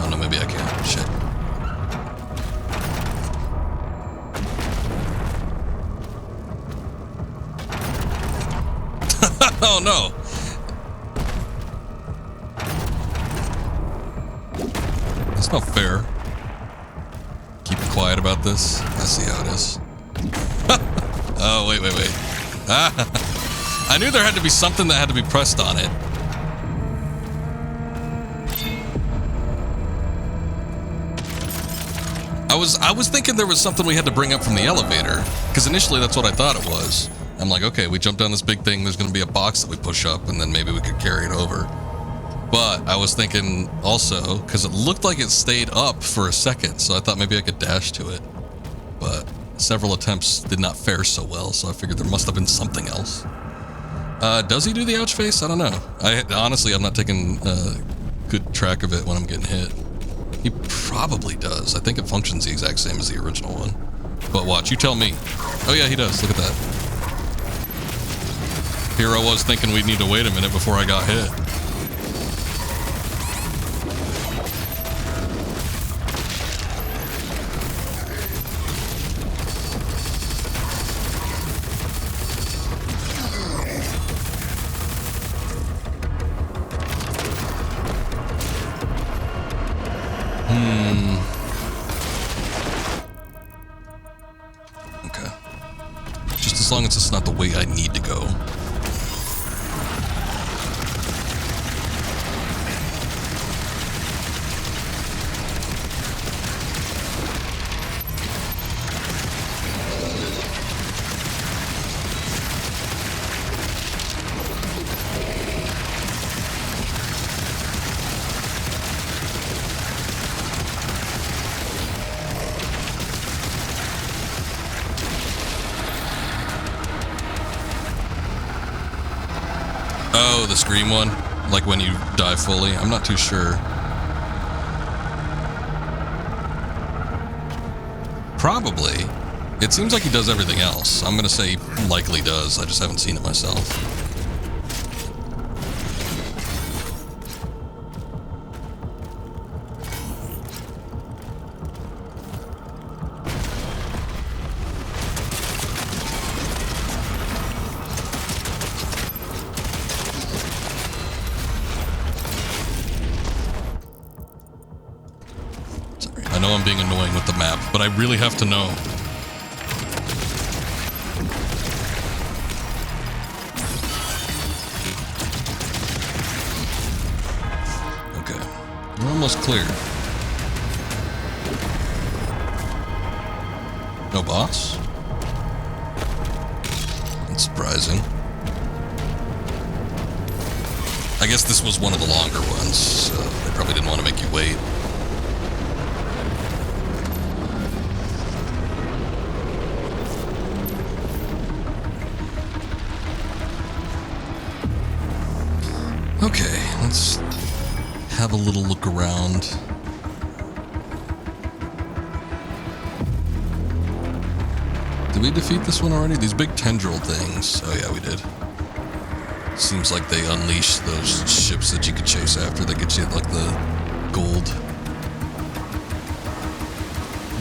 Oh no, maybe I can. Shit. Oh no! That's not fair. Keep quiet about this. I see how it is. Oh, wait. Ah, I knew there had to be something that had to be pressed on it. I was thinking there was something we had to bring up from the elevator, because initially that's what I thought it was. I'm like, okay, we jump down this big thing, there's going to be a box that we push up, and then maybe we could carry it over. But I was thinking also, because it looked like it stayed up for a second, so I thought maybe I could dash to it. But several attempts did not fare so well, so I figured there must have been something else. Does he do the ouch face? I don't know. Honestly, I'm not taking good track of it when I'm getting hit. He probably does. I think it functions the exact same as the original one. But watch, you tell me. Oh yeah, he does. Look at that. Here I was thinking we'd need to wait a minute before I got hit. Okay. Just as long as it's not the way I need to go. Oh, the scream one? Like when you die fully? I'm not too sure. Probably. It seems like he does everything else. I'm gonna say he likely does. I just haven't seen it myself. I know I'm being annoying with the map, but I really have to know. Okay, we're almost clear. No boss? That's surprising. I guess this was one of the longer ones, so they probably didn't want to make you wait. Okay, let's have a little look around. Did we defeat this one already? These big tendril things. Oh yeah, we did. Seems like they unleash those ships that you could chase after that get you like the gold.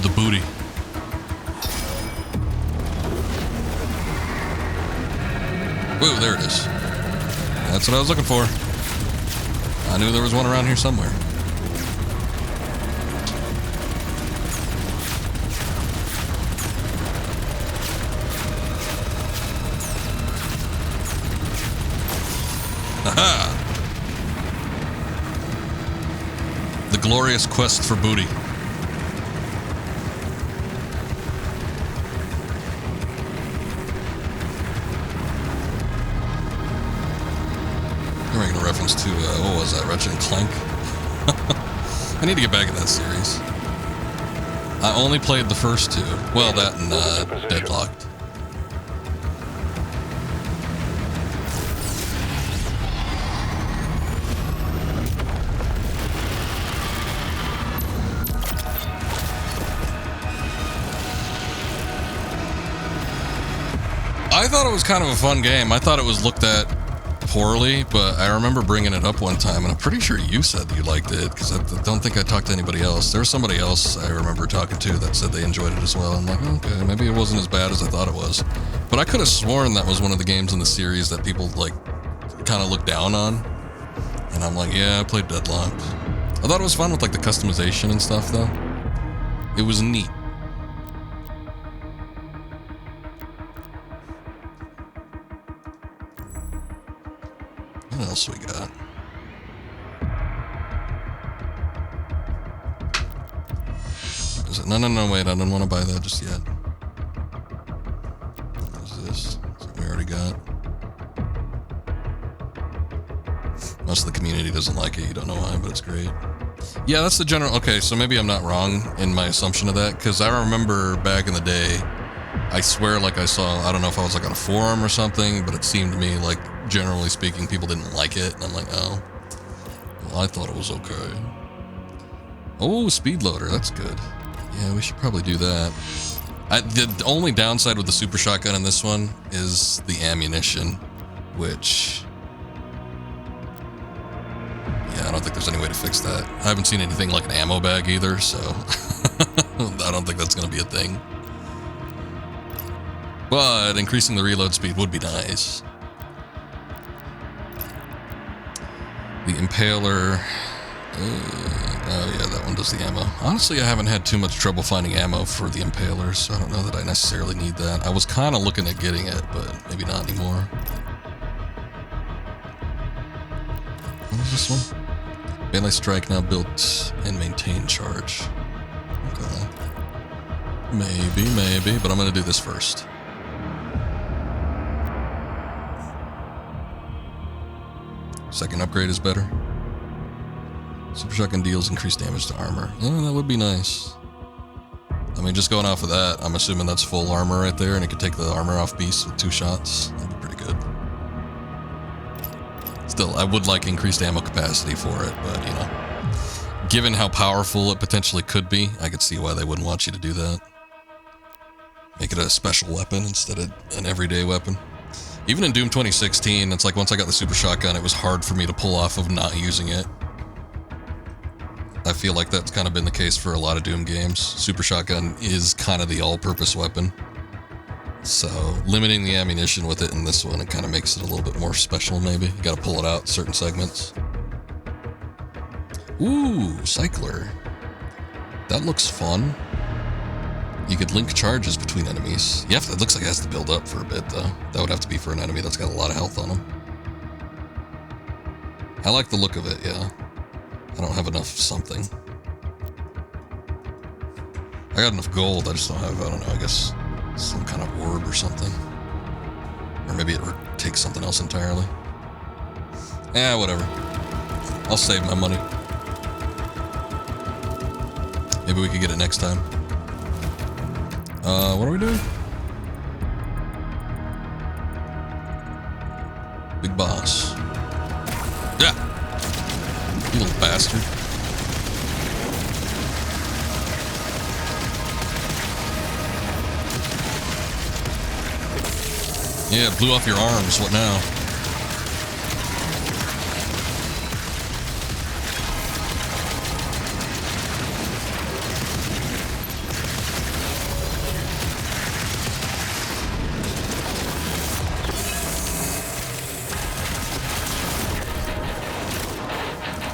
The booty. Whoa, there it is. That's what I was looking for. I knew there was one around here somewhere. Aha! The glorious quest for booty. You're making a reference to, what was that, Ratchet and Clank? I need to get back in that series. I only played the first two. Well, that and Deadlocked. I thought it was kind of a fun game. I thought it was looked at poorly, but I remember bringing it up one time, and I'm pretty sure you said that you liked it, because I don't think I talked to anybody else. There was somebody else I remember talking to that said they enjoyed it as well. I'm like, okay, maybe it wasn't as bad as I thought it was. But I could have sworn that was one of the games in the series that people, like, kind of looked down on. And I'm like, yeah, I played Deadlocked. I thought it was fun with, like, the customization and stuff, though. It was neat. What else we got? Is it? No, wait, I don't want to buy that just yet. What is this? Something we already got. Most of the community doesn't like it, you don't know why, but it's great. Yeah, that's the general... Okay, so maybe I'm not wrong in my assumption of that, because I remember back in the day, I swear like I saw, I don't know if I was like on a forum or something, but it seemed to me like, generally speaking, people didn't like it, and I'm like, oh, well, I thought it was okay. Oh, speed loader, that's good. Yeah, we should probably do that. The only downside with the super shotgun in this one is the ammunition, which, yeah, I don't think there's any way to fix that. I haven't seen anything like an ammo bag either, so I don't think that's going to be a thing. But increasing the reload speed would be nice. The Impaler. Oh yeah, that one does the ammo. Honestly, I haven't had too much trouble finding ammo for the Impalers, so I don't know that I necessarily need that. I was kind of looking at getting it, but maybe not anymore. What is this one? Melee Strike now built and maintain charge. Okay. Maybe, but I'm going to do this first. Second upgrade is better. Super Shotgun deals increased damage to armor. Oh, that would be nice. I mean, just going off of that, I'm assuming that's full armor right there, and it could take the armor off beasts with 2 shots. That'd be pretty good. Still, I would like increased ammo capacity for it, but, you know, given how powerful it potentially could be, I could see why they wouldn't want you to do that. Make it a special weapon instead of an everyday weapon. Even in Doom 2016, it's like once I got the super shotgun, it was hard for me to pull off of not using it. I feel like that's kind of been the case for a lot of Doom games. Super shotgun is kind of the all-purpose weapon. So limiting the ammunition with it in this one, it kind of makes it a little bit more special maybe. You gotta pull it out in certain segments. Ooh, Cycler. That looks fun. You could link charges between enemies. Yeah, it looks like it has to build up for a bit, though. That would have to be for an enemy that's got a lot of health on them. I like the look of it, yeah. I don't have enough something. I got enough gold, I just don't have, I don't know, I guess some kind of orb or something. Or maybe it takes something else entirely. Yeah, whatever. I'll save my money. Maybe we could get it next time. What are we doing? Big boss. Yeah! You little bastard. Yeah, it blew off your arms. What now?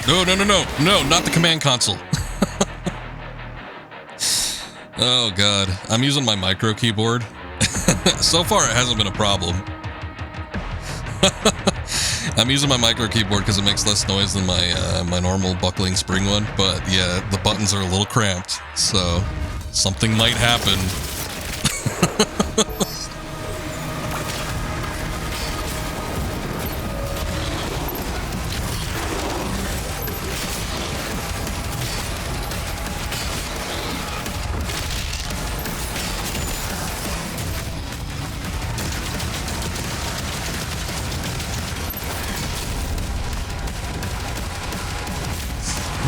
No, no, no, no, no, not the command console. Oh, God. I'm using my micro keyboard. So far, it hasn't been a problem. I'm using my micro keyboard because it makes less noise than my normal buckling spring one. But yeah, the buttons are a little cramped, so something might happen.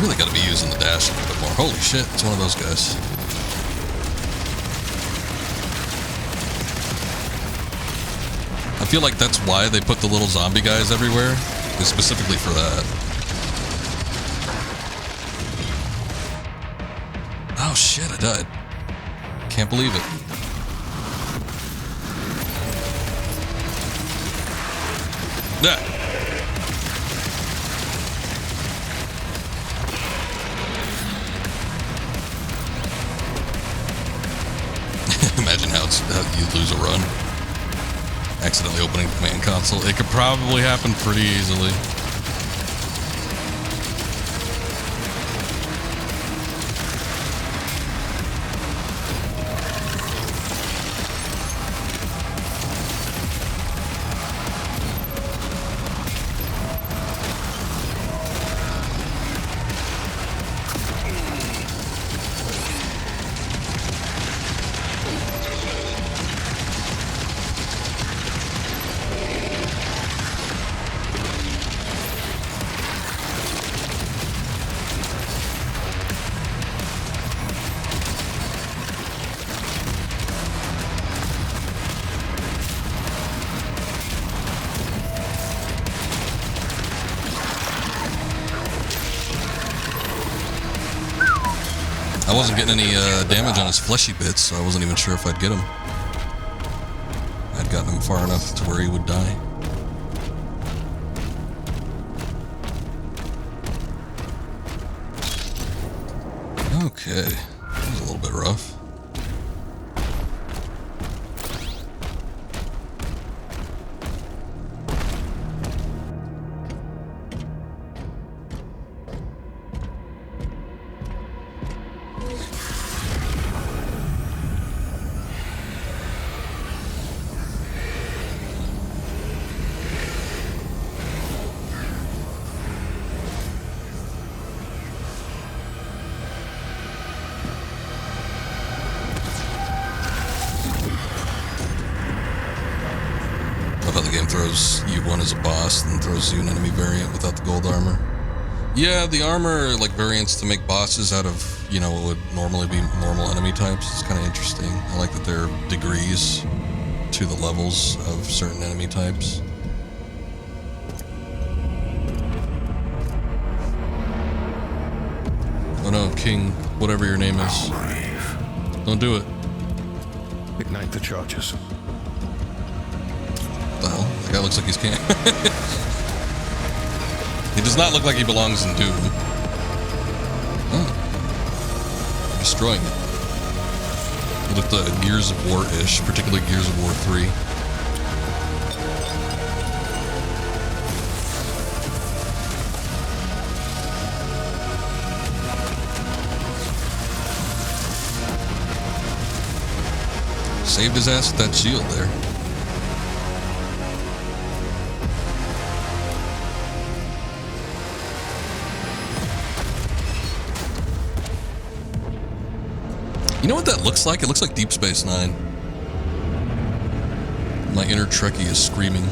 Really got to be using the dash a little bit more. Holy shit, it's one of those guys. I feel like that's why they put the little zombie guys everywhere, is specifically for that. Oh shit, I died. Can't believe it. Yeah. Imagine how you lose a run. Accidentally opening the command console. It could probably happen pretty easily. I wasn't getting any damage on his fleshy bits, so I wasn't even sure if I'd get him. I'd gotten him far enough to where he would die. Okay, that was a little bit rough. Throws you one as a boss, and throws you an enemy variant without the gold armor. Yeah, the armor like variants to make bosses out of, you know, what would normally be normal enemy types. It's kind of interesting. I like that there are degrees to the levels of certain enemy types. Oh no, King, whatever your name is. Don't do it. Ignite the charges. The hell? That guy looks like he's can't. He does not look like he belongs in Doom. Oh. Destroying it. He looked Gears of War-ish, particularly Gears of War 3. Saved his ass with that shield there. You know what that looks like? It looks like Deep Space Nine. My inner Trekkie is screaming.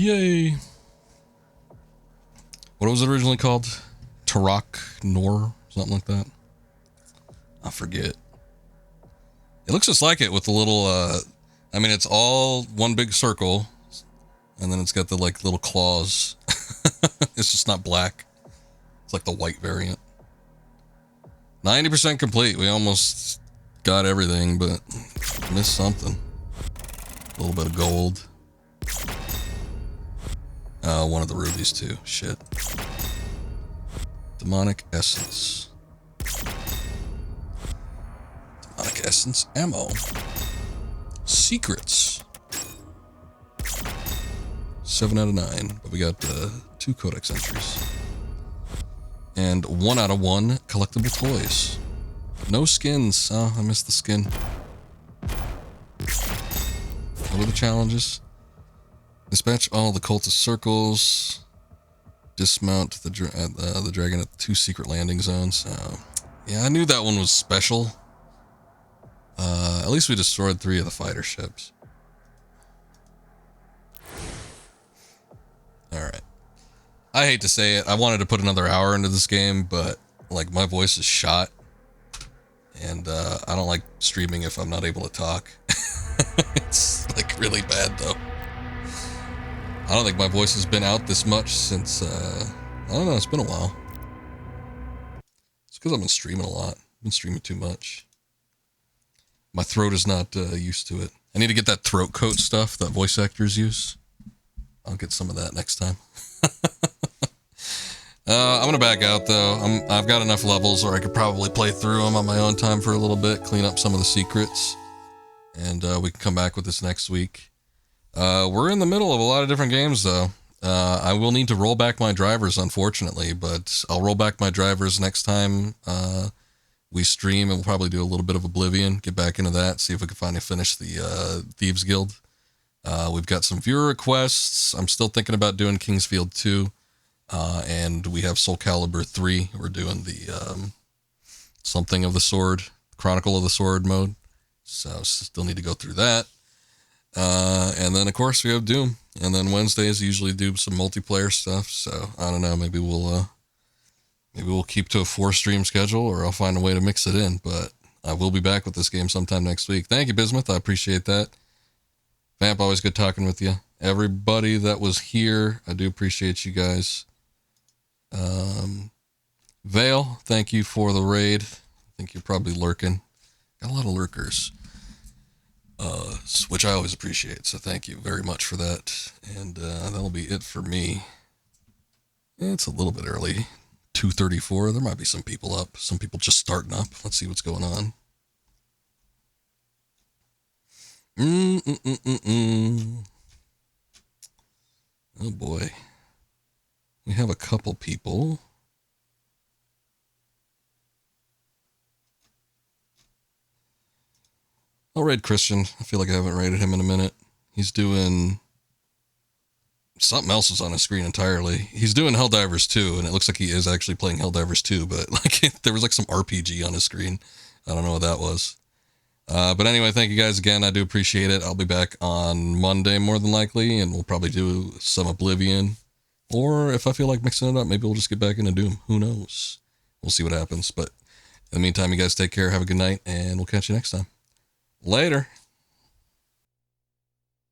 Yay. What was it originally called? Tarak Nor? Something like that. I forget. It looks just like it with the little, I mean, it's all one big circle. And then it's got the, like, little claws. It's just not black. It's like the white variant. 90% complete. We almost got everything, but missed something. A little bit of gold. One of the rubies too. Shit. Demonic essence. Demonic essence ammo. Secrets. 7 out of 9. But we got 2 codex entries. And 1 out of 1 collectible toys. No skins. Oh, I missed the skin. What are the challenges? Dispatch all the cultist circles. Dismount the dragon at the 2 secret landing zones. Yeah, I knew that one was special. At least we destroyed 3 of the fighter ships. Alright. I hate to say it. I wanted to put another hour into this game, but like my voice is shot. And I don't like streaming if I'm not able to talk. It's like really bad though. I don't think my voice has been out this much since, I don't know, it's been a while. It's because I've been streaming a lot. I've been streaming too much. My throat is not used to it. I need to get that throat coat stuff that voice actors use. I'll get some of that next time. I'm gonna back out though. I've got enough levels where I could probably play through them on my own time for a little bit, clean up some of the secrets, and we can come back with this next week. We're in the middle of a lot of different games though. I will need to roll back my drivers, unfortunately, but I'll roll back my drivers next time we stream, and we'll probably do a little bit of Oblivion, get back into that, see if we can finally finish the Thieves Guild. We've got some viewer requests. I'm still thinking about doing Kingsfield 2. And we have Soul Calibur 3. We're doing the Something of the Sword, Chronicle of the Sword mode. So still need to go through that. And then of course we have Doom. And then Wednesdays usually do some multiplayer stuff. So I don't know, maybe we'll keep to a 4-stream schedule, or I'll find a way to mix it in. But I will be back with this game sometime next week. Thank you, Bismuth. I appreciate that. Vamp, always good talking with you. Everybody that was here, I do appreciate you guys. Vale, thank you for the raid. I think you're probably lurking. Got a lot of lurkers, which I always appreciate. So thank you very much for that. And that'll be it for me. It's a little bit early. 2:34. There might be some people up. Some people just starting up. Let's see what's going on. Oh boy. We have a couple people. I'll raid Christian. I feel like I haven't raided him in a minute. He's doing... Something else is on his screen entirely. He's doing Helldivers 2, and it looks like he is actually playing Helldivers 2, but like there was like some RPG on his screen. I don't know what that was. But anyway, thank you guys again. I do appreciate it. I'll be back on Monday more than likely, and we'll probably do some Oblivion. Or if I feel like mixing it up, maybe we'll just get back into Doom. Who knows? We'll see what happens. But in the meantime, you guys take care. Have a good night, and we'll catch you next time. Later.